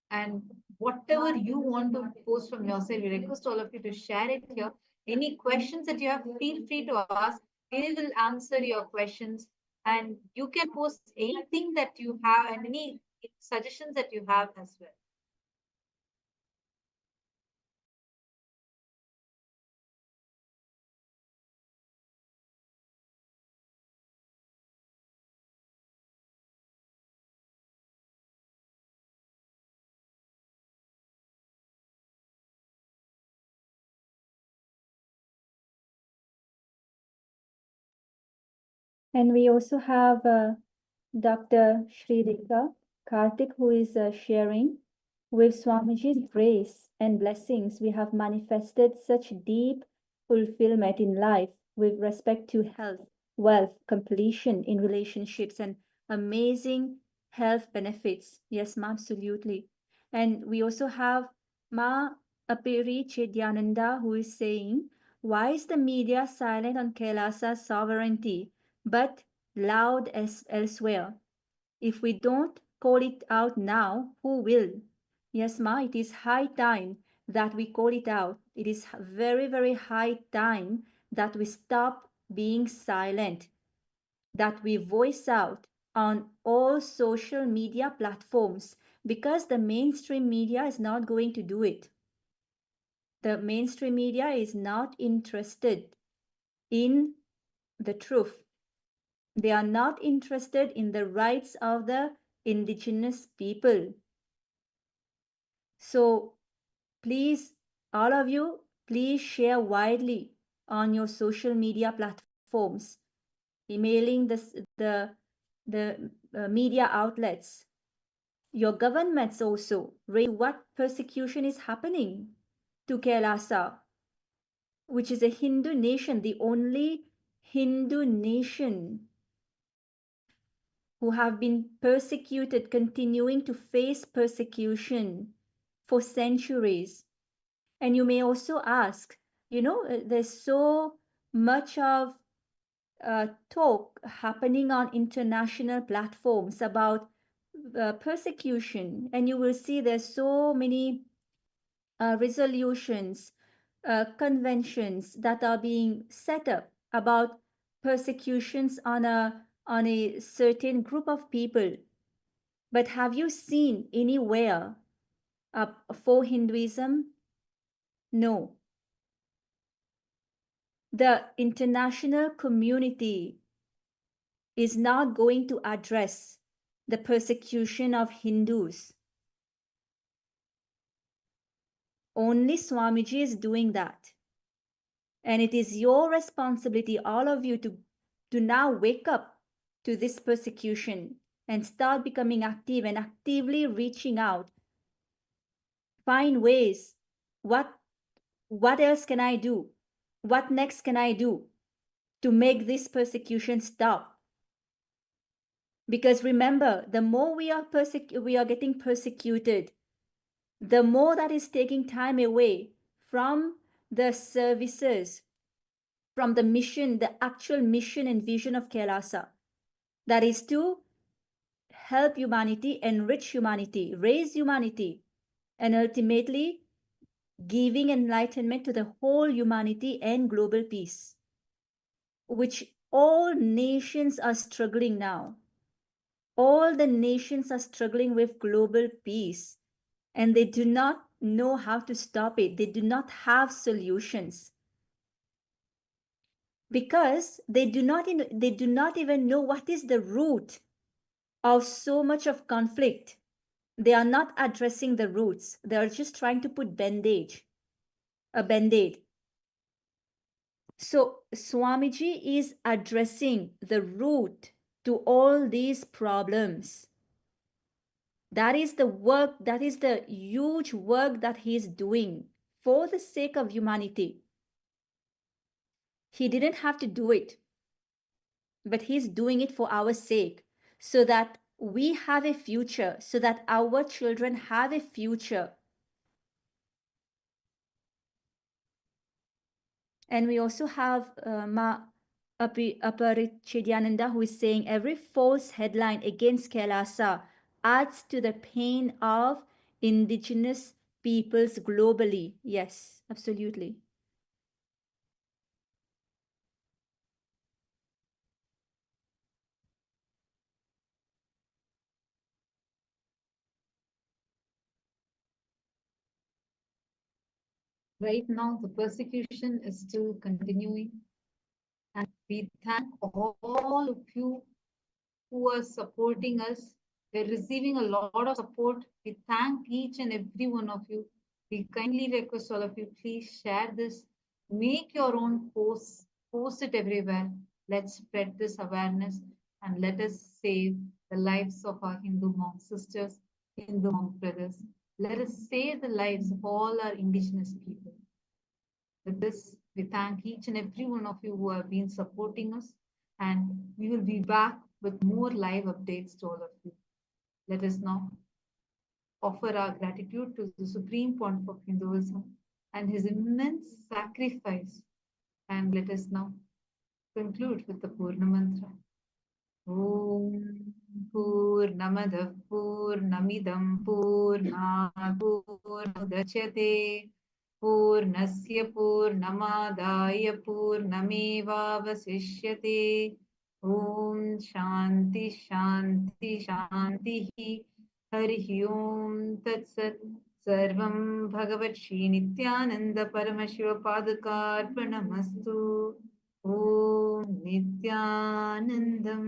And whatever you want to post from your side, we request all of you to share it here. Any questions that you have, feel free to ask. We will answer your questions. And you can post anything that you have and any suggestions that you have as well. And we also have Dr. Sridika Karthik, who is sharing. With Swamiji's grace and blessings, we have manifested such deep fulfillment in life with respect to health, wealth, completion in relationships, and amazing health benefits. Yes, ma, absolutely. And we also have Ma Apiri Chedyananda, who is saying, why is the media silent on Kailasa's sovereignty, but loud as elsewhere? If we don't call it out now, who will? Yes, ma, it is high time that we call it out. It is very, very high time that we stop being silent, that we voice out on all social media platforms, because the mainstream media is not going to do it. The mainstream media is not interested in the truth. They are not interested in the rights of the indigenous people. So please, all of you, please share widely on your social media platforms, emailing the media outlets, your governments also, raise what persecution is happening to Kailasa, which is a Hindu nation, the only Hindu nation who have been persecuted, continuing to face persecution for centuries. And you may also ask, there's so much of talk happening on international platforms about persecution, and you will see there's so many resolutions, conventions that are being set up about persecutions on a certain group of people. But have you seen anywhere for Hinduism? No. The international community is not going to address the persecution of Hindus. Only Swamiji is doing that. And it is your responsibility, all of you, to now wake up to this persecution and start becoming active and actively reaching out. Find ways. What else can I do? What next can I do to make this persecution stop? Because remember, the more we are getting persecuted, the more that is taking time away from the services, from the mission, the actual mission and vision of Kailasa. That is to help humanity, enrich humanity, raise humanity, and ultimately giving enlightenment to the whole humanity and global peace, which all nations are struggling now. All the nations are struggling with global peace, and they do not know how to stop it. They do not have solutions because they do not even know what is the root of so much of conflict. They are not addressing the roots. They are just trying to put a band-aid. So Swamiji is addressing the root to all these problems. That is the work, that is the huge work that he is doing for the sake of humanity. He didn't have to do it, but he's doing it for our sake, so that we have a future, so that our children have a future. And we also have Aparichidyananda, who is saying every false headline against Kailasa adds to the pain of indigenous peoples globally. Yes, absolutely. Right now, the persecution is still continuing. And we thank all of you who are supporting us. We're receiving a lot of support. We thank each and every one of you. We kindly request all of you, please share this. Make your own posts, post it everywhere. Let's spread this awareness and let us save the lives of our Hindu monk sisters, Hindu monk brothers. Let us save the lives of all our indigenous people. With this, we thank each and every one of you who have been supporting us, and we will be back with more live updates to all of you. Let us now offer our gratitude to the Supreme Pontiff of Hinduism and his immense sacrifice. And let us now conclude with the Purna Mantra. Om Purnamadav Purnamidam Purnat Purnamudachyate Purnasya Purnamadaya Purnamevavasishyate. Om Shanti Shanti Shanti Harihi Om Tat Sat. Sarvam Bhagavat Shri Nithyananda Paramashiva Padukarpanamastu. Om Nithyanandam.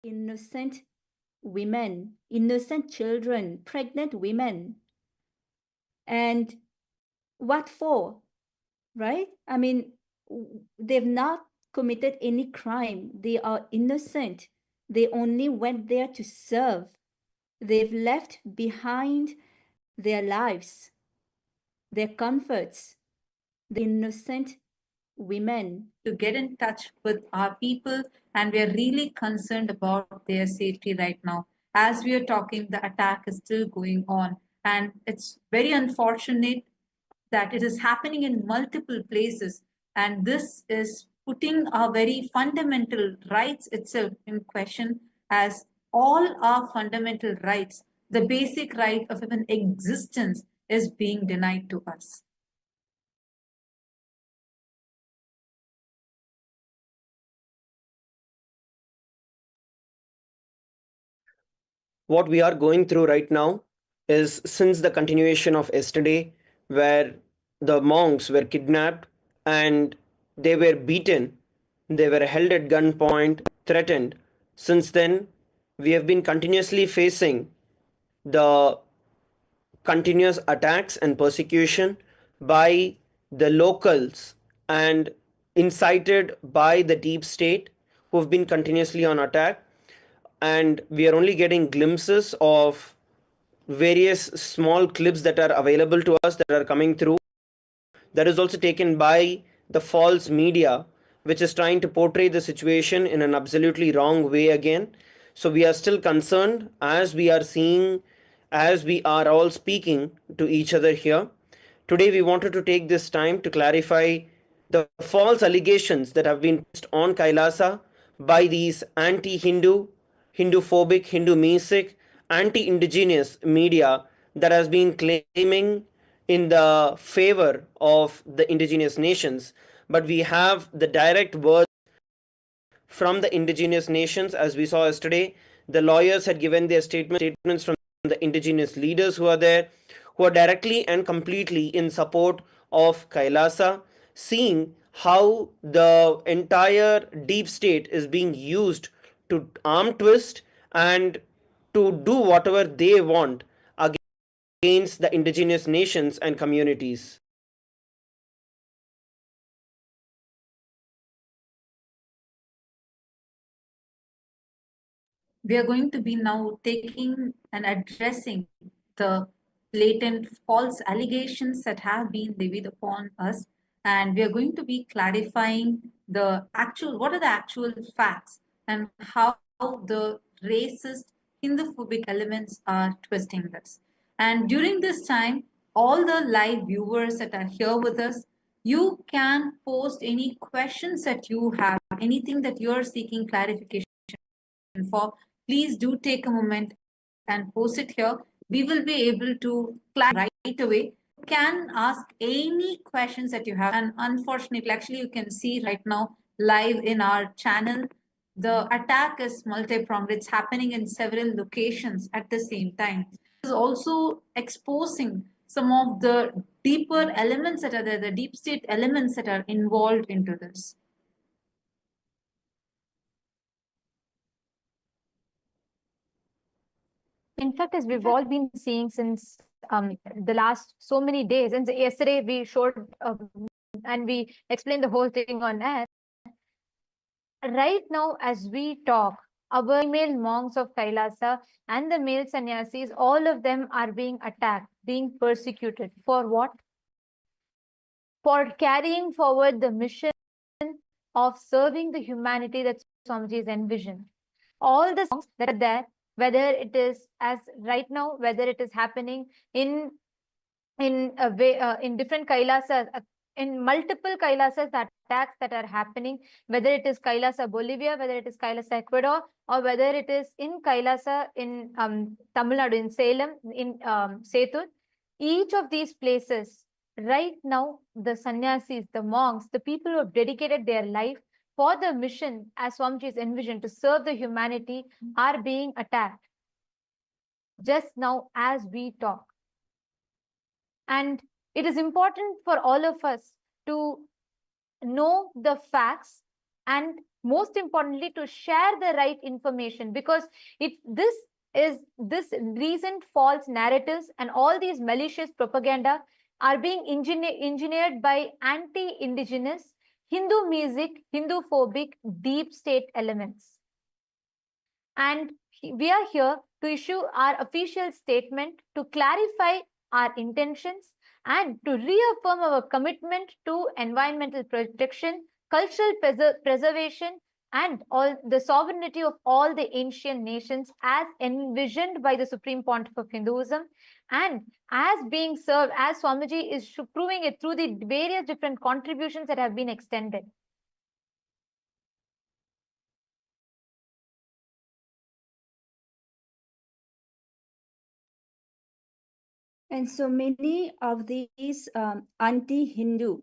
innocent women, innocent children, pregnant women. And what for? Right? I mean, they've not committed any crime. They are innocent. They only went there to serve. They've left behind their lives, their comforts, the innocent women. To get in touch with our people, and we are really concerned about their safety right now. As we are talking, the attack is still going on, and it's very unfortunate that it is happening in multiple places, and this is putting our very fundamental rights itself in question, as all our fundamental rights, the basic right of even existence, is being denied to us. What we are going through right now is since the continuation of yesterday, where the monks were kidnapped and they were beaten, they were held at gunpoint, threatened. Since then, we have been continuously facing the continuous attacks and persecution by the locals and incited by the deep state who have been continuously on attack. And we are only getting glimpses of various small clips that are available to us that are coming through, that is also taken by the false media, which is trying to portray the situation in an absolutely wrong way again. So we are still concerned, as we are seeing, as we are all speaking to each other here. Today we wanted to take this time to clarify the false allegations that have been placed on Kailasa by these anti-Hindu, Hindu-phobic, Hindu-mesic, anti-indigenous media that has been claiming in the favor of the indigenous nations. But we have the direct words from the indigenous nations. As we saw yesterday, the lawyers had given their statements from the indigenous leaders who are there, who are directly and completely in support of Kailasa, seeing how the entire deep state is being used to arm twist and to do whatever they want against the indigenous nations and communities. We are going to be now taking and addressing the blatant false allegations that have been levied upon us, and we are going to be clarifying the actual, what are the actual facts, and how the racist Hindu-phobic elements are twisting this. And during this time, all the live viewers that are here with us, you can post any questions that you have, anything that you're seeking clarification for. Please do take a moment and post it here. We will be able to clarify right away. You can ask any questions that you have. And unfortunately, actually, you can see right now live in our channel, the attack is multi-pronged. It's happening in several locations at the same time. It is also exposing some of the deeper elements that are there, the deep state elements that are involved into this. In fact, as we've all been seeing since the last so many days, and yesterday we showed and we explained the whole thing on air. Right now, as we talk, our female monks of Kailasa and the male sannyasis, all of them are being attacked, being persecuted. For what? For carrying forward the mission of serving the humanity that Swamiji has envisioned. All the songs that are there, whether it is as right now, whether it is happening in a way in different Kailasas, in multiple Kailasas, the attacks that are happening, whether it is Kailasa Bolivia, whether it is Kailasa Ecuador, or whether it is in Kailasa in Tamil Nadu, in Salem, in Sethur, each of these places, right now, the sannyasis, the monks, the people who have dedicated their life for the mission as Swamiji is envisioned to serve the humanity are being attacked just now as we talk. And it is important for all of us to know the facts and most importantly, to share the right information, because this recent false narratives and all these malicious propaganda are being engineered by anti-indigenous, Hindu music, Hindu phobic, deep state elements. And we are here to issue our official statement to clarify our intentions and to reaffirm our commitment to environmental protection, cultural preservation, and all the sovereignty of all the ancient nations as envisioned by the Supreme Pontiff of Hinduism, and as being served, as Swamiji is proving it through the various different contributions that have been extended. And so many of these anti-Hindu,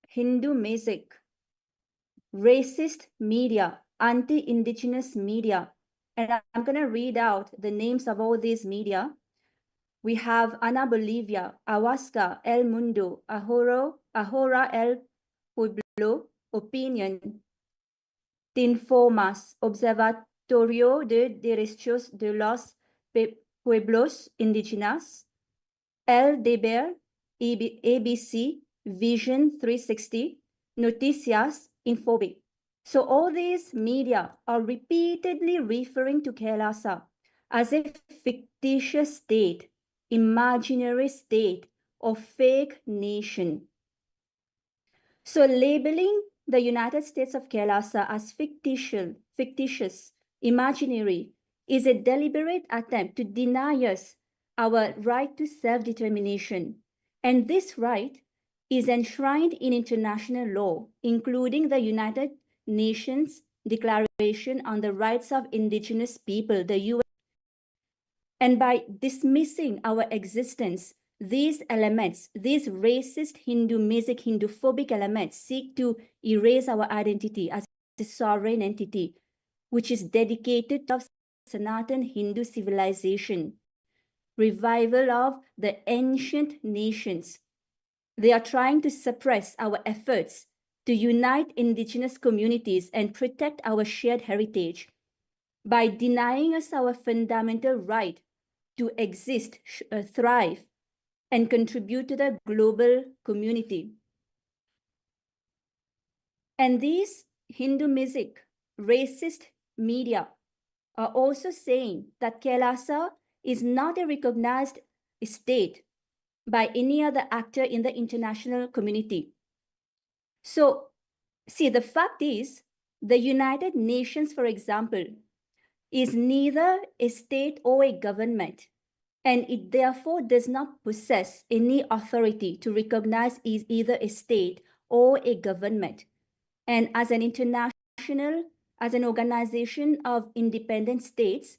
Hindu music, racist media, anti-indigenous media, and I'm going to read out the names of all these media. We have Ana Bolivia, Awasca, El Mundo, Ahora El Pueblo, Opinion, Tinformas, Observatorio de Derechos de los Pueblos Indígenas, El Deber, ABC, Vision 360, Noticias, Infobic. So all these media are repeatedly referring to KAILASA as a fictitious state, imaginary state, or fake nation. So labeling the United States of KAILASA as fictitious, imaginary, is a deliberate attempt to deny us our right to self-determination. And this right is enshrined in international law, including the United Nations Declaration on the Rights of Indigenous People, the UN. And by dismissing our existence, these elements, these racist Hindu music, Hindu-phobic elements seek to erase our identity as a sovereign entity, which is dedicated to Sanatan Hindu civilization, revival of the ancient nations. They are trying to suppress our efforts to unite indigenous communities and protect our shared heritage by denying us our fundamental right to exist, thrive, and contribute to the global community. And these Hindu music, racist media are also saying that KAILASA is not a recognized state by any other actor in the international community. So, see, the fact is, the United Nations, for example, is neither a state or a government, and it therefore does not possess any authority to recognize either a state or a government. And as an as an organization of independent states,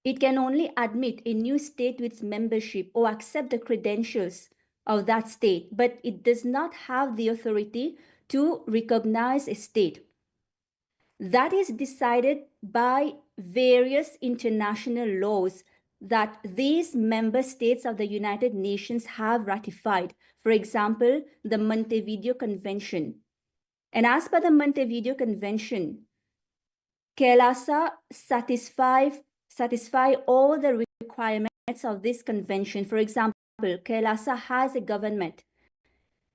it can only admit a new state to its membership or accept the credentials of that state, but it does not have the authority to recognize a state. That is decided by various international laws that these member states of the United Nations have ratified. For example, the Montevideo Convention. And as per the Montevideo Convention, KAILASA satisfy all the requirements of this convention. For example, KAILASA has a government.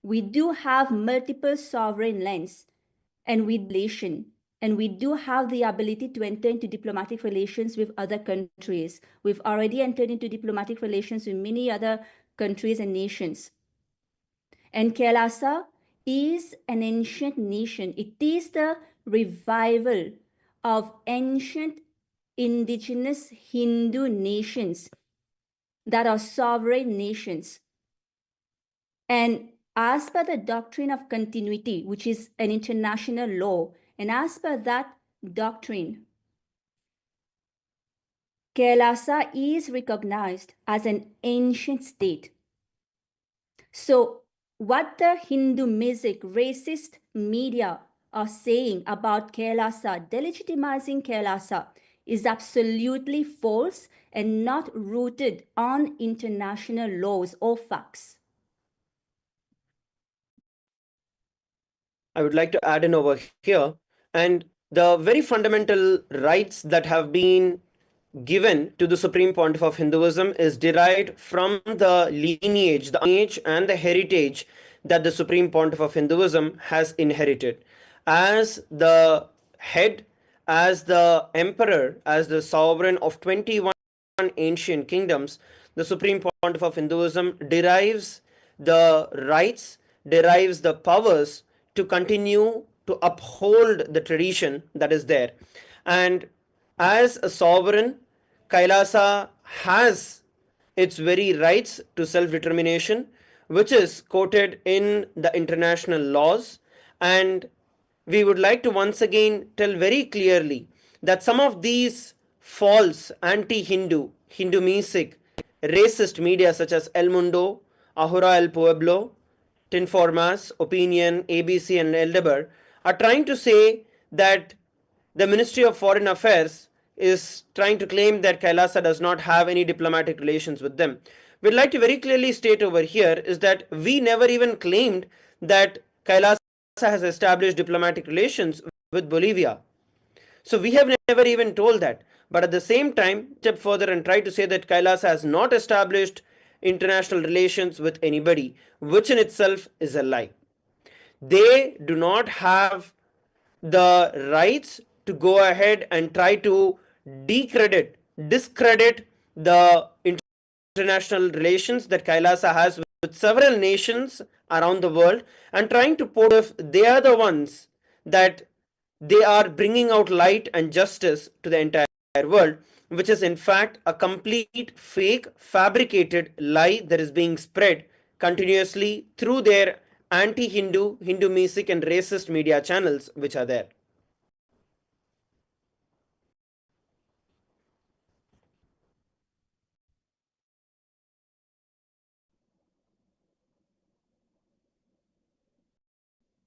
We do have multiple sovereign lands and we do have the ability to enter into diplomatic relations with other countries. We've already entered into diplomatic relations with many other countries and nations. And KAILASA is an ancient nation. It is the revival of ancient indigenous Hindu nations that are sovereign nations. And as per the doctrine of continuity, which is an international law, and as per that doctrine, KAILASA is recognized as an ancient state. So what the Hindu music, racist media are saying about KAILASA, delegitimizing KAILASA, is absolutely false and not rooted on international laws or facts. I would like to add in over here. And the very fundamental rights that have been given to the Supreme Pontiff of Hinduism is derived from the lineage and the heritage that the Supreme Pontiff of Hinduism has inherited. As the head, as the emperor, as the sovereign of 21 ancient kingdoms, the Supreme Pontiff of Hinduism derives the rights, derives the powers to continue to uphold the tradition that is there. And as a sovereign, Kailasa has its very rights to self determination, which is quoted in the international laws. And we would like to once again tell very clearly that some of these false anti Hindu, Hindu Misic, racist media such as El Mundo, Ahura El Pueblo, Tinformas, Opinion, ABC, and Eldeber are trying to say that the Ministry of Foreign Affairs is trying to claim that Kailasa does not have any diplomatic relations with them. We'd like to very clearly state over here is that we never even claimed that Kailasa has established diplomatic relations with Bolivia. So we have never even told that. But at the same time, step further and try to say that Kailasa has not established international relations with anybody, which in itself is a lie. They do not have the rights to go ahead and try to discredit the international relations that Kailasa has with several nations around the world, and trying to put if they are the ones that they are bringing out light and justice to the entire world, which is in fact a complete fake, fabricated lie that is being spread continuously through their anti-Hindu, Hindu Misic, and racist media channels which are there.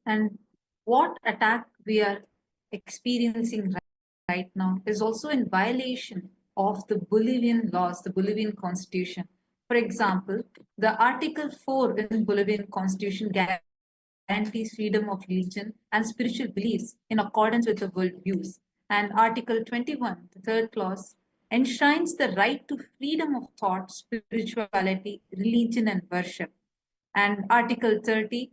And what attack we are experiencing right now is also in violation of the Bolivian laws, the Bolivian constitution. For example, the Article 4 in Bolivian constitution guarantees freedom of religion and spiritual beliefs in accordance with the worldviews. And Article 21, the third clause, enshrines the right to freedom of thought, spirituality, religion, and worship. And Article 30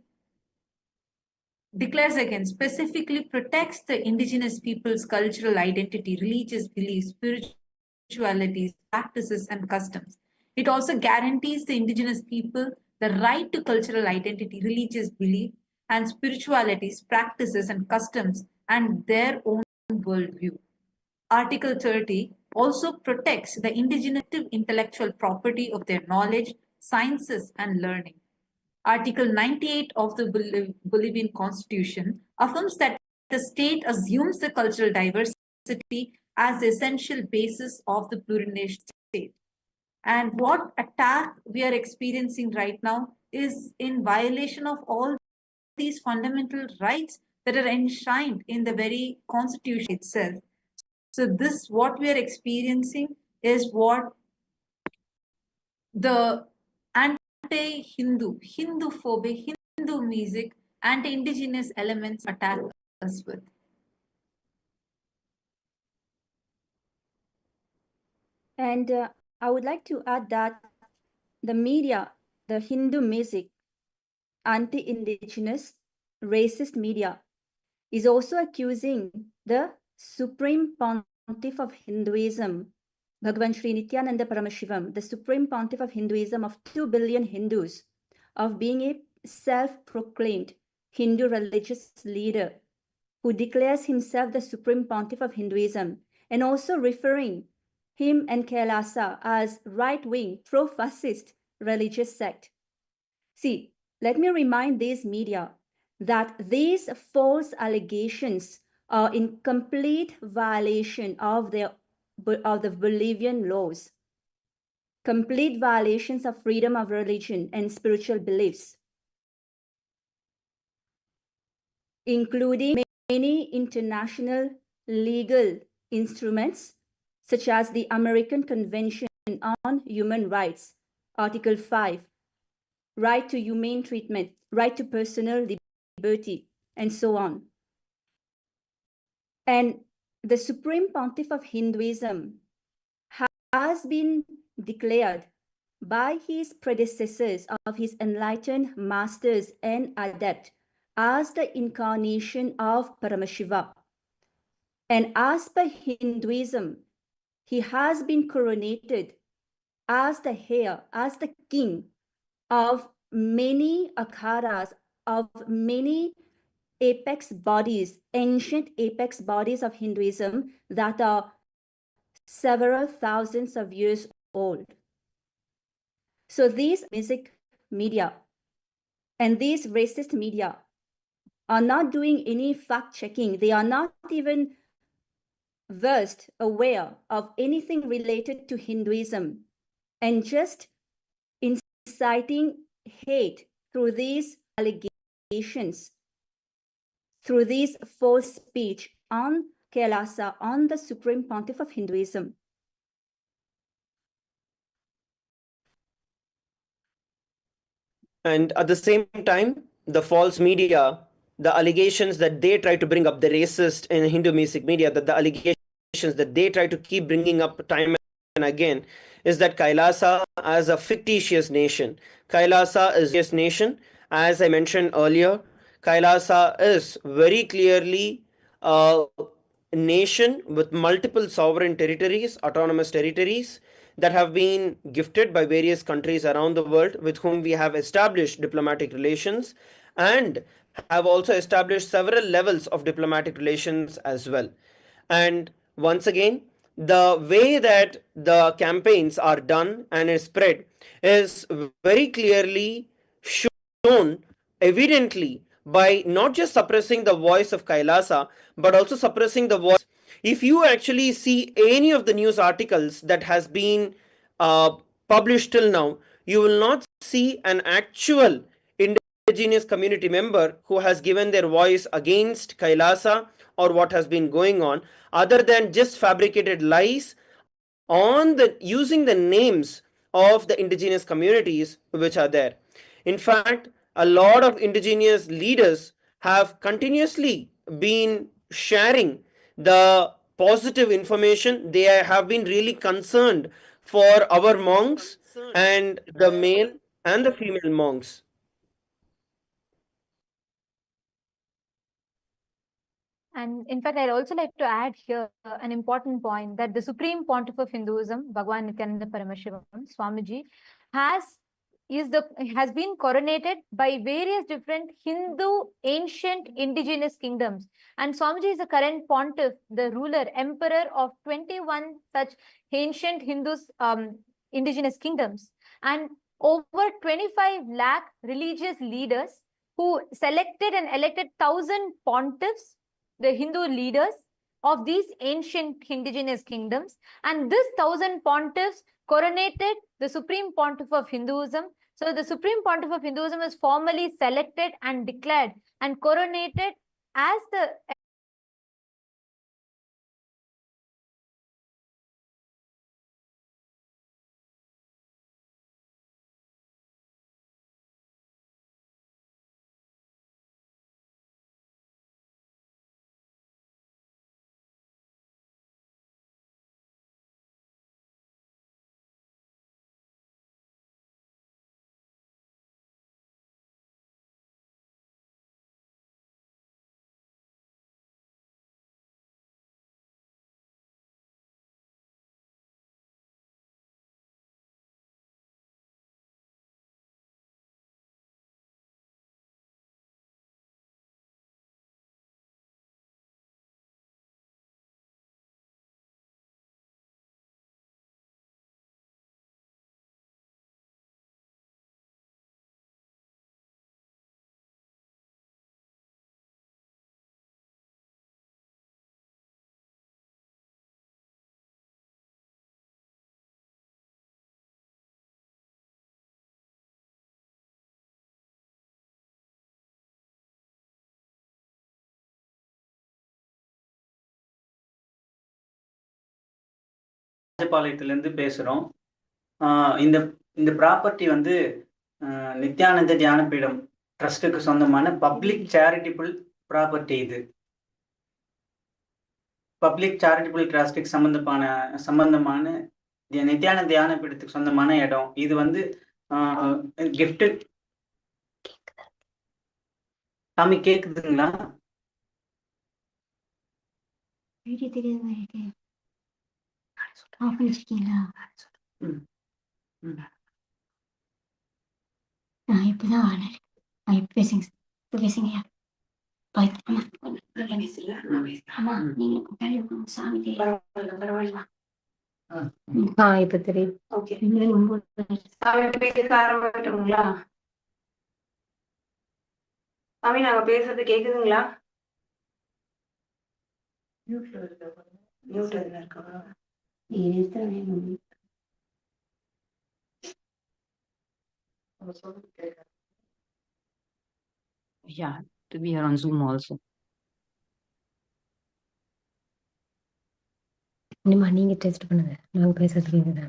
declares again, specifically protects the indigenous people's cultural identity, religious beliefs, spiritualities, practices, and customs. It also guarantees the indigenous people the right to cultural identity, religious belief, and spiritualities, practices, and customs, and their own worldview. Article 30 also protects the indigenous intellectual property of their knowledge, sciences, and learning. Article 98 of the Bolivian Constitution affirms that the state assumes the cultural diversity as the essential basis of the plurinational state. And what attack we are experiencing right now is in violation of all these fundamental rights that are enshrined in the very Constitution itself. So this, what we are experiencing is what the anti-Hindu, Hindu-phobic, Hindu Misic, anti-indigenous elements attack us with. And I would like to add that the media, the Hindu Misic, anti-indigenous, racist media, is also accusing the Supreme Pontiff of Hinduism, Bhagavan Sri Nithyananda Paramashivam, the Supreme Pontiff of Hinduism of 2 billion Hindus, of being a self-proclaimed Hindu religious leader who declares himself the Supreme Pontiff of Hinduism, and also referring him and Kailasa as right-wing, pro-fascist religious sect. See, let me remind these media that these false allegations are in complete violation of the Bolivian laws, complete violations of freedom of religion and spiritual beliefs, including many international legal instruments such as the American Convention on Human Rights, Article 5, right to humane treatment, right to personal liberty, and so on. And the Supreme Pontiff of Hinduism has been declared by his predecessors of his enlightened masters and adept as the incarnation of Paramashiva. And as per Hinduism, he has been coronated as the heir, as the king of many akharas, of many apex bodies, ancient apex bodies of Hinduism that are several thousands of years old. So these music media and these racist media are not doing any fact checking. They are not even versed, aware of anything related to Hinduism, and just inciting hate through these allegations, through this false speech on Kailasa, on the Supreme Pontiff of Hinduism. And at the same time, the false media, the allegations that they try to bring up, the racist in Hindu music media, that the allegations that they try to keep bringing up time and again, is that Kailasa as a fictitious nation. Kailasa is a nation. As I mentioned earlier, Kailasa is very clearly a nation with multiple sovereign territories, autonomous territories that have been gifted by various countries around the world with whom we have established diplomatic relations and have also established several levels of diplomatic relations as well. And once again, the way that the campaigns are done and is spread is very clearly shown evidently by not just suppressing the voice of Kailasa, but also suppressing the voice. If you actually see any of the news articles that has been published till now, you will not see an actual indigenous community member who has given their voice against Kailasa or what has been going on, other than just fabricated lies on the using the names of the indigenous communities which are there. In fact, a lot of indigenous leaders have continuously been sharing the positive information. They have been really concerned for our monks and the male and the female monks. And in fact, I'd also like to add here an important point that the Supreme Pontiff of Hinduism, Bhagwan Nithyananda Paramashivam, Swamiji, has has been coronated by various different Hindu ancient indigenous kingdoms. And Swamiji is the current pontiff, the ruler, emperor of 21 such ancient Hindus indigenous kingdoms. And over 25 lakh religious leaders who selected and elected 1,000 pontiffs, the Hindu leaders of these ancient indigenous kingdoms, and this 1,000 pontiffs coronated the Supreme Pontiff of Hinduism. So the Supreme Pontiff of Hinduism is formally selected and declared and coronated as the ராஜபாளையத்திலேருந்து பேசுகிறோம். இந்த இந்த property வந்து நித்யானந்த தியானபீடம் ட்ரஸ்ட்டுக்கு சொந்தமான public charitable property இது. Public charitable ட்ரஸ்டுக்கு சம்பந்தமான நித்யானந்த தியான பீடத்துக்கு சொந்தமான இடம். இது வந்து கிஃப்ட். சாமி கேக்குதுங்களா? இப்பதான் பேசுங்க பேசுங்க. இப்ப தெரியுது. ஓகே, பேச ஆரம்பிக்கட்டுங்களா? சாமி நாங்க பேசுறது கேக்குதுங்களா? Yeah, to be here on Zoom also. நீங்க டெஸ்ட் பண்ணுங்க, நாங்க பேசுறது கேக்குதா?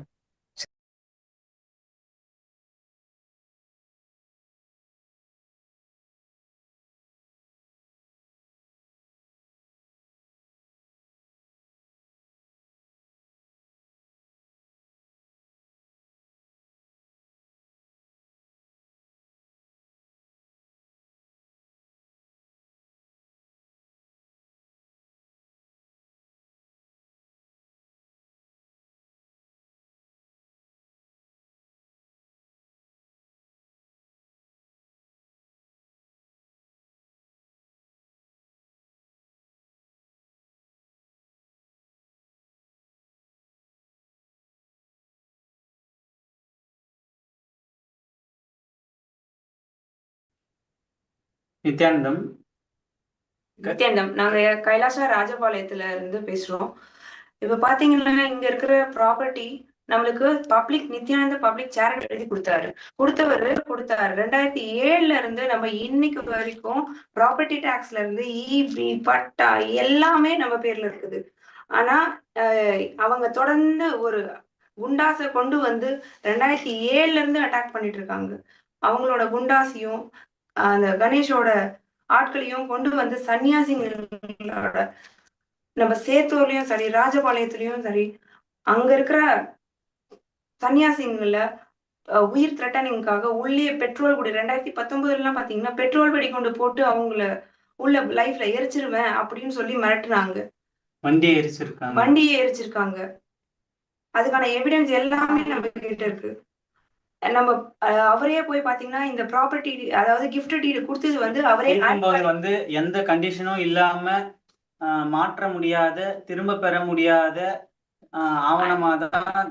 நித்யானந்தம். நாங்க கைலாச ராஜபாளையத்துல இருந்து பேசுறோம். இப்ப பாத்தீங்கன்னா இங்க இருக்கிற ப்ராப்பர்ட்டி நம்மளுக்கு பப்ளிக் நித்யானந்த பப்ளிக் சேரிட்டி எழுதி கொடுத்தாரு. 2007ல இருந்து நம்ம இன்னைக்கு வரைக்கும் ப்ராப்பர்ட்டி டாக்ஸ்ல இருந்து ஈபி பட்டா எல்லாமே நம்ம பேர்ல இருக்குது. ஆனா அவங்க தொடர்ந்து ஒரு குண்டாசை கொண்டு வந்து 2007ல இருந்து அட்டாக் பண்ணிட்டு இருக்காங்க. அவங்களோட குண்டாசியும் அந்த கணேஷோட ஆட்களையும் கொண்டு வந்து சன்னியாசிங்களோட நம்ம சேத்தூர்லயும் சரி, ராஜபாளையத்திலயும் சரி, அங்க இருக்கிற சன்னியாசிங்கள உயிர் த்ரெட்டனிங்காக உள்ளே பெட்ரோல் குடி 2019 பாத்தீங்கன்னா பெட்ரோல் வெடி கொண்டு போட்டு அவங்கள உள்ள லைஃப்ல எரிச்சிருவேன் அப்படின்னு சொல்லி மிரட்டுனாங்க. வண்டியை எரிச்சிருக்காங்க. அதுக்கான எவிடன்ஸ் எல்லாமே நம்ம கிட்ட இருக்கு. நம்ம அவரே போய் பாத்தீங்கன்னா இந்த ப்ராப்பர்ட்டி அதாவது கிஃப்ட் டீடு கொடுத்தது வந்து அவரே வந்து எந்த கண்டிஷனும் இல்லாம மாற்ற முடியாத, திரும்ப பெற முடியாத ஆவணமாதான்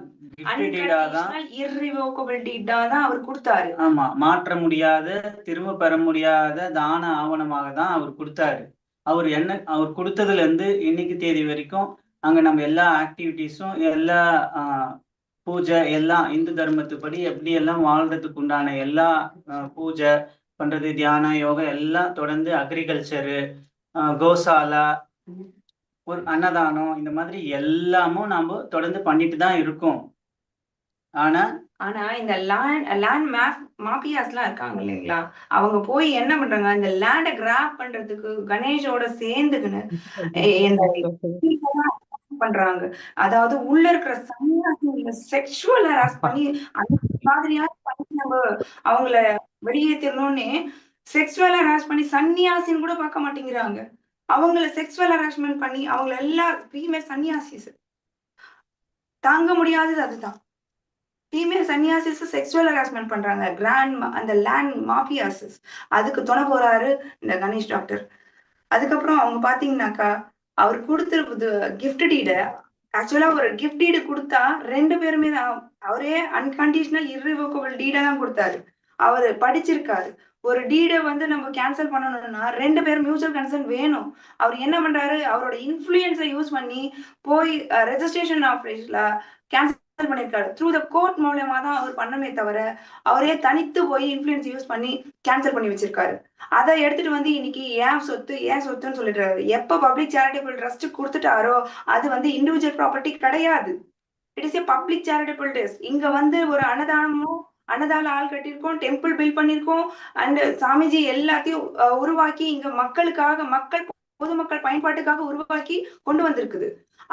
அவர் கொடுத்தாரு. ஆமா, மாற்ற முடியாத, திரும்ப பெற முடியாத தான ஆவணமாக தான் அவர் கொடுத்தாரு. அவர் கொடுத்ததுல இருந்து இன்னைக்கு தேதி வரைக்கும் அங்க நம்ம எல்லா ஆக்டிவிட்டிஸும், எல்லா பூஜை எல்லாம் இந்து தர்மத்துப்படி எப்படி எல்லாம் வாழ்றதுக்கு உண்டான எல்லா பூஜை பண்றது, தியானம், யோகா எல்லாம் தொடர்ந்து அக்ரிகல்ச்சரு, கோசாலா, ஒரு அன்னதானம், இந்த மாதிரி எல்லாமும் நாம தொடர்ந்து பண்ணிட்டு தான் இருக்கோம். ஆனா இந்த லேண்ட் மாபியாஸ் எல்லாம் இருக்காங்க இல்லைங்களா, அவங்க போய் என்ன பண்றாங்க, இந்த லேண்ட கிராப் பண்றதுக்கு கணேஷோட சேர்ந்துக்குன்னு பண்றாங்க. அதாவது உள்ள இருக்கிற சன்னியாசிகளை செக்ஷுவல் ஹராஸ் பண்ணி அந்த மாதிரியா பண்ணி நம்ம அவங்கள வெளியேற்றணும்னு செக்ஷுவல் ஹராஸ் பண்ணி சன்னியாசின்னு கூட பார்க்க மாட்டேங்கிறாங்க. அவங்கள செக்ஷுவல் ஹராஸ்மெண்ட் பண்ணி அவங்கள எல்லா ஃபீமேல் சன்னியாசிஸ் தாங்க முடியாதது அதுதான். ஃபீமேல் சன்னியாசிஸ் செக்ஷுவல் ஹராஸ்மெண்ட் பண்றாங்க, அந்த லேண்ட் மாஃபியாசிஸ். அதுக்கு துணை போறாரு இந்த கணேஷ் டாக்டர். அதுக்கப்புறம் அவங்க பாத்தீங்கன்னாக்கா அவர் கொடுத்துருக்குது கிஃப்ட் டீட. ஆக்சுவலா ஒரு கிஃப்ட் டீடு கொடுத்தா 2 பேருமே தான், அவரே அன்கண்டிஷனல் இர்ரிவோக்கபிள் டீடா தான் கொடுத்தாரு. அவரு படிச்சிருக்காரு. ஒரு டீடை வந்து நம்ம கேன்சல் பண்ணணும்னா 2 பேரும் மியூச்சுவல் கன்சர்ன் வேணும். அவர் என்ன பண்றாரு, அவரோட இன்ஃபுளுயன்ஸை யூஸ் பண்ணி போய் ரெஜிஸ்ட்ரேஷன் ஆஃபீஸ்ல கேன்சல் பண்ணிருக்காரு. த்ரூ த கோர்ட் மூலமா தான் அவர் பண்ணமே தவிர அவரே தனித்து போய் இன்ஃபுளுயன்ஸ் யூஸ் பண்ணி கேன்சல் பண்ணி வச்சிருக்காரு. அதை எடுத்துட்டு வந்து இன்னைக்கு ஏன் சொத்துன்னு சொல்லிடுறாரு. எப்ப பப்ளிக் சேரிட்டபிள் ட்ரஸ்ட் கொடுத்துட்டாரோ அது வந்து இண்டிவிஜுவல் ப்ராப்பர்ட்டி கிடையாது. It is a public charitable trust. இங்க வந்து ஒரு அன்னதானமோ அன்னதான ஆள் கட்டியிருக்கோம், டெம்பிள் பில்ட் பண்ணியிருக்கோம், அண்ட் சாமிஜி எல்லாத்தையும் உருவாக்கி இங்க மக்களுக்காக, பொதுமக்கள் பயன்பாட்டுக்காக உருவாக்கி கொண்டு வந்திருக்குது.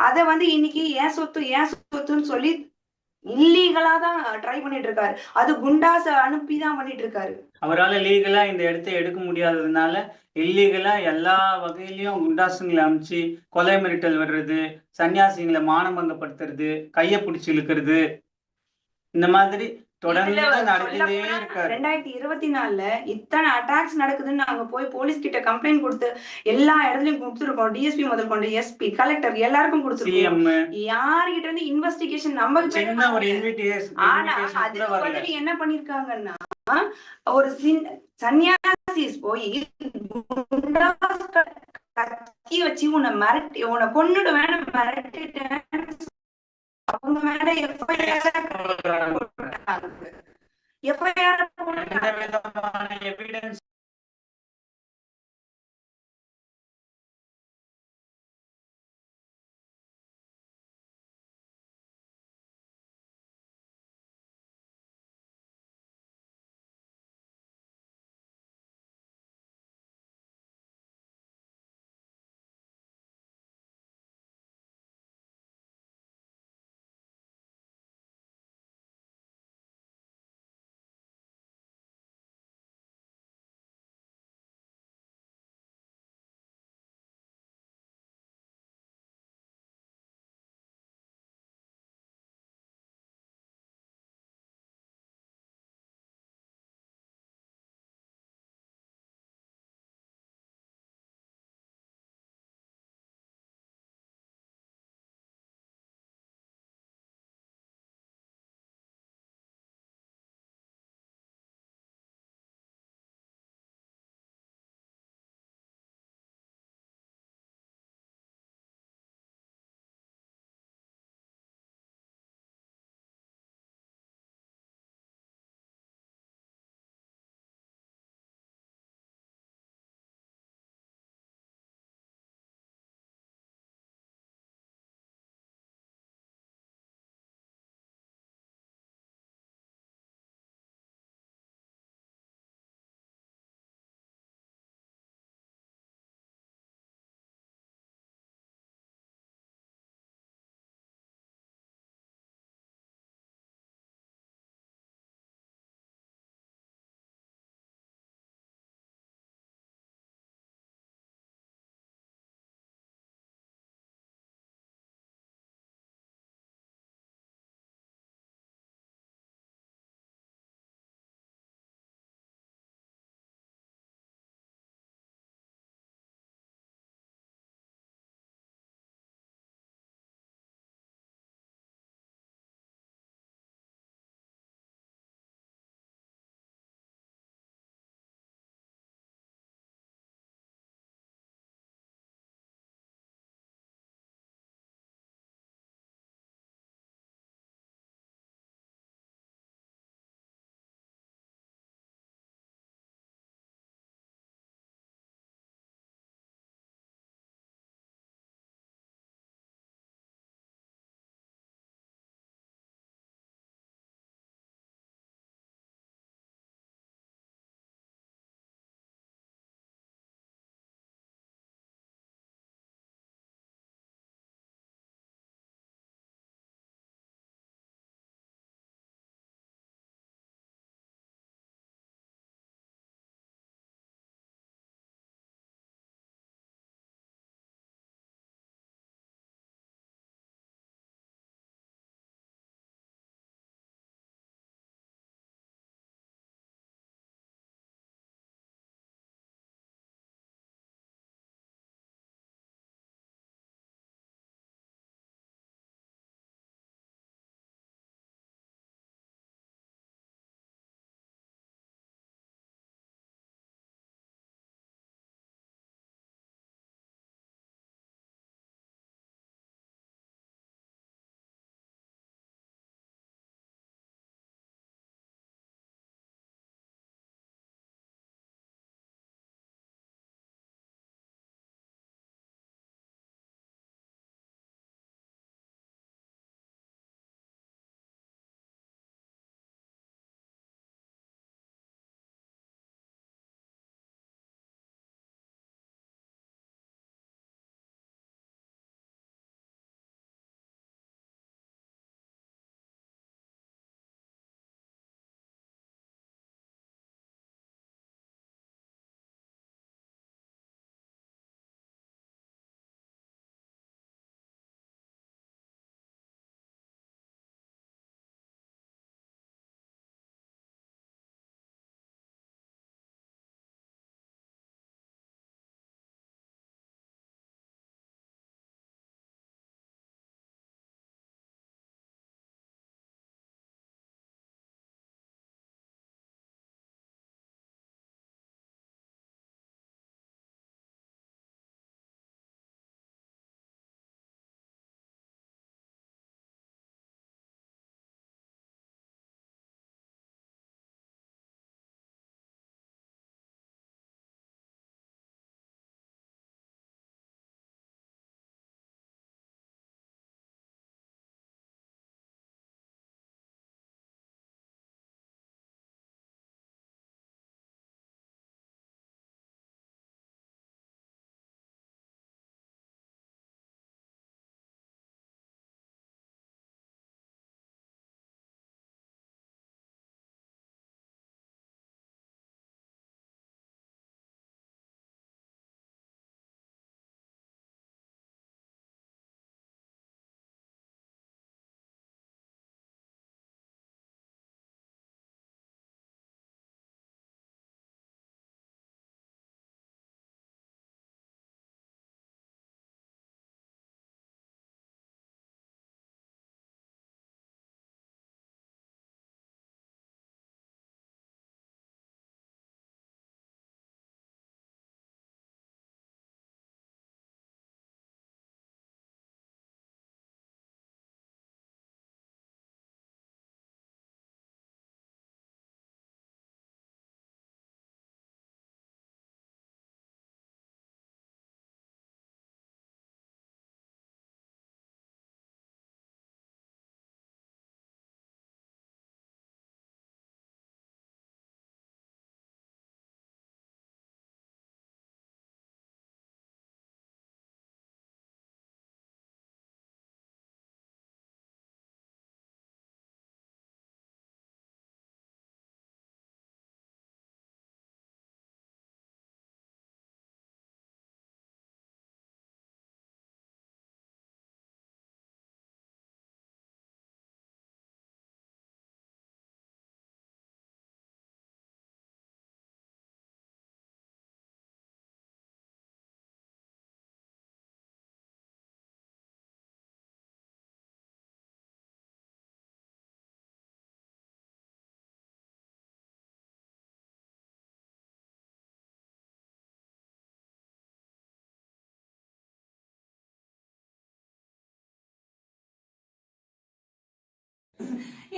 அதை வந்து இன்னைக்கு ஏன் சொத்துன்னு சொல்லி இல்லீகலா தான் ட்ரை பண்ணிட்டு இருக்காரு. அது குண்டாஸ் அனுப்பி தான் பண்ணிட்டு இருக்காரு. அவரால் லீகலா இந்த இடத்தை எடுக்க முடியாததுனால இல்லீகலா எல்லா வகையிலயும் குண்டாசுங்களை அனுப்பிச்சு கொலை மிரட்டல் வர்றது, சன்னியாசிகளை மானபங்கப்படுத்துறது, கையை பிடிச்சி இழுக்கிறது, இந்த மாதிரி தொடர்ந்து நடத்திட்டே இருக்காரு. 2024ல இத்தனை அட்டாக்ஸ் நடக்குதுன்னு நாங்க போய் போலீஸ் கிட்ட கம்ப்ளைண்ட் கொடுத்து எல்லா இடத்துலயும் கொடுத்துருக்கோம். டிஎஸ்பி முதல் கொண்டு எஸ்பி, கலெக்டர் எல்லாருக்கும் கொடுத்துருக்கோம். யார்கிட்ட இருந்து இன்வெஸ்டிகேஷன் நமக்கு சின்ன ஒரு ஆனா அதுக்கு பதில் என்ன பண்ணிருக்காங்கன்னா, ஒரு சன்னியாசிஸ் போய் கத்தி வச்சு உன்னை கொன்னுடுவேன் மிரட்டிட்டேன், அவங்க மேல எஃப்ஐஆர்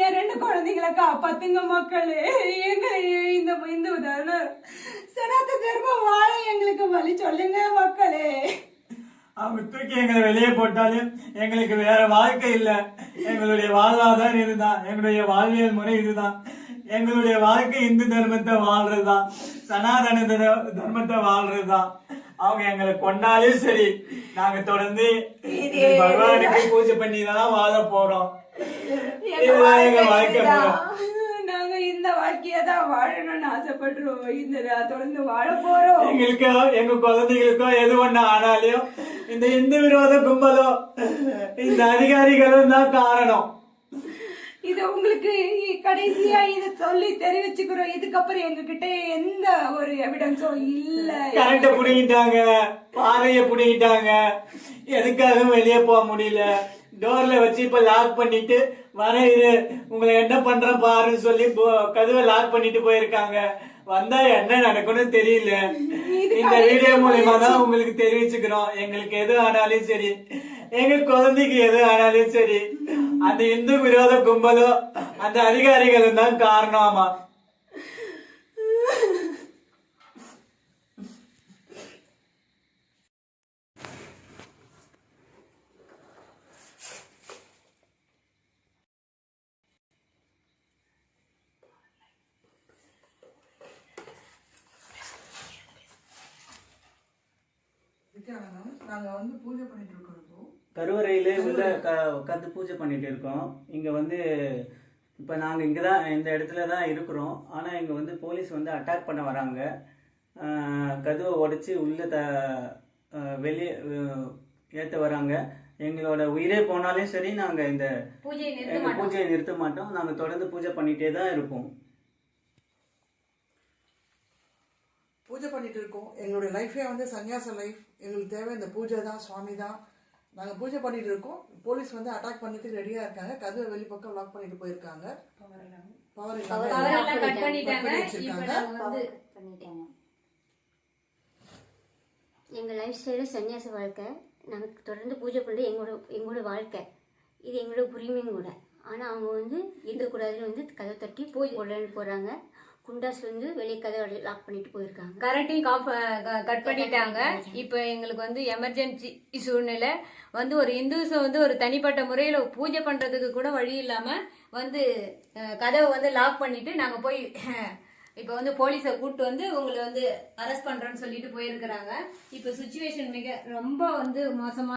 என் 2 குழந்தைங்களை காப்பாத்துங்க மக்களே. எங்களை இந்த இந்து சனாத்த தர்மம் வாழ எங்களுக்கு வழி சொல்லுங்க மக்களே. அவங்க தூக்கி எங்களை வெளியே போட்டாலும் எங்களுக்கு வேற வாழ்க்கை இல்லை. எங்களுடைய வாழ்வாதாரம் இதுதான், எங்களுடைய வாழ்வியல் முறை இதுதான். எங்களுடைய வாழ்க்கை இந்து தர்மத்தை வாழ்றதுதான், சனாதன தர்மத்தை வாழ்றதுதான். அவங்க எங்களை கொண்டாலும் சரி, நாங்க தொடர்ந்து பகவானுக்கு பூஜை பண்ணி தான் வாழ போறோம். இதுதான் எங்க வாழ்க்கை முறை. நாங்க இந்த வாழ்க்கையை தான் வாழணும்னு ஆசைப்படுறோம். இந்த தொடர்ந்து வாழ போறோம். எங்களுக்கோ எங்க குழந்தைகளுக்கோ எது ஒண்ணு ஆனாலையும் இந்த இந்து விரோத கும்பலோ இந்த அதிகாரிகளும் தான் காரணம். இது உங்களுக்கு கடைசியா இத சொல்லி தெரிவிச்சுக்கிறோம். இதுக்கப்புறம் எங்க கிட்ட எந்த ஒரு எவிடன்ஸும் இல்ல. கரண்ட புடிங்கிட்டாங்க, பாறைய புடிங்கிட்டாங்க, எதுக்காகவும் வெளியே போக முடியல. டோர்ல வச்சு இப்ப லாக் பண்ணிட்டு வர இரு, உங்களை என்ன பண்ற பாருன்னு சொல்லி கதவை லாக் பண்ணிட்டு போயிருக்காங்க. வந்தா என்ன நடக்கும்னு தெரியல. இந்த வீடியோ மூலமா தான் உங்களுக்கு தெரிவிச்சுக்கிறோம். எங்களுக்கு எது ஆனாலும் சரி, எங்க குழந்தைக்கு எது ஆனாலும் சரி, அந்த இந்து விரோத கும்பலோ அந்த அதிகாரிகளும் தான் காரணமா. நாங்க வந்து பூஜை பண்ணிட்டு இருக்கோம். கருவறையில உள்ள உட்காந்து பூஜை பண்ணிட்டு இருக்கோம். இங்க வந்து இப்ப நாங்க இங்கதான் இந்த இடத்துல தான் இருக்கிறோம். ஆனா இங்க வந்து போலீஸ் வந்து அட்டாக் பண்ண வராங்க. கதவை உடைச்சு உள்ள வெளியே ஏத்த வராங்க. எங்களோட உயிரே போனாலும் சரி, நாங்க இந்த பூஜையை நிறுத்த மாட்டோம். நாங்க தொடர்ந்து பூஜை பண்ணிட்டே தான் இருப்போம். பூஜை பண்ணிட்டு இருக்கோம். எங்களுடைய லைஃபே வந்து சன்னியாச லைஃப். எங்களுக்கு தேவை இந்த பூஜை தான், சுவாமி தான். நாங்கள் பூஜை பண்ணிட்டு இருக்கோம். போலீஸ் வந்து அட்டாக் பண்ணிட்டு ரெடியா இருக்காங்க. கதவை வெளிப்பக்கம் லாக் பண்ணிட்டு போயிருக்காங்க. பவர் கட் பண்ணிட்டாங்க. எங்க லைஃப் ஸ்டைல சன்னியாச வாழ்க்கை. நாங்கள் தொடர்ந்து பூஜை பண்ணுறது எங்களோட வாழ்க்கை. இது எங்களோட உரிமையும் கூட. ஆனால் அவங்க வந்து இருக்கக்கூடாதுன்னு வந்து கதவை தட்டி பூஜை போடலன்னு போகிறாங்க. குண்டாஸ் வந்து வெளியே கதவை லாக் பண்ணிட்டு போயிருக்காங்க. கரண்ட்டையும் கட் பண்ணிட்டாங்க. இப்போ எங்களுக்கு வந்து எமர்ஜென்சி சூழ்நிலை வந்து ஒரு இந்துஸை வந்து ஒரு தனிப்பட்ட முறையில் பூஜை பண்ணுறதுக்கு கூட வழி இல்லாமல் வந்து கதவை வந்து லாக் பண்ணிட்டு நாங்கள் போய் இப்போ வந்து போலீஸை கூப்பிட்டு வந்து உங்களை வந்து அரெஸ்ட் பண்ணுறோன்னு சொல்லிட்டு போயிருக்கிறாங்க. இப்போ சுச்சுவேஷன் ரொம்ப வந்து மோசமாக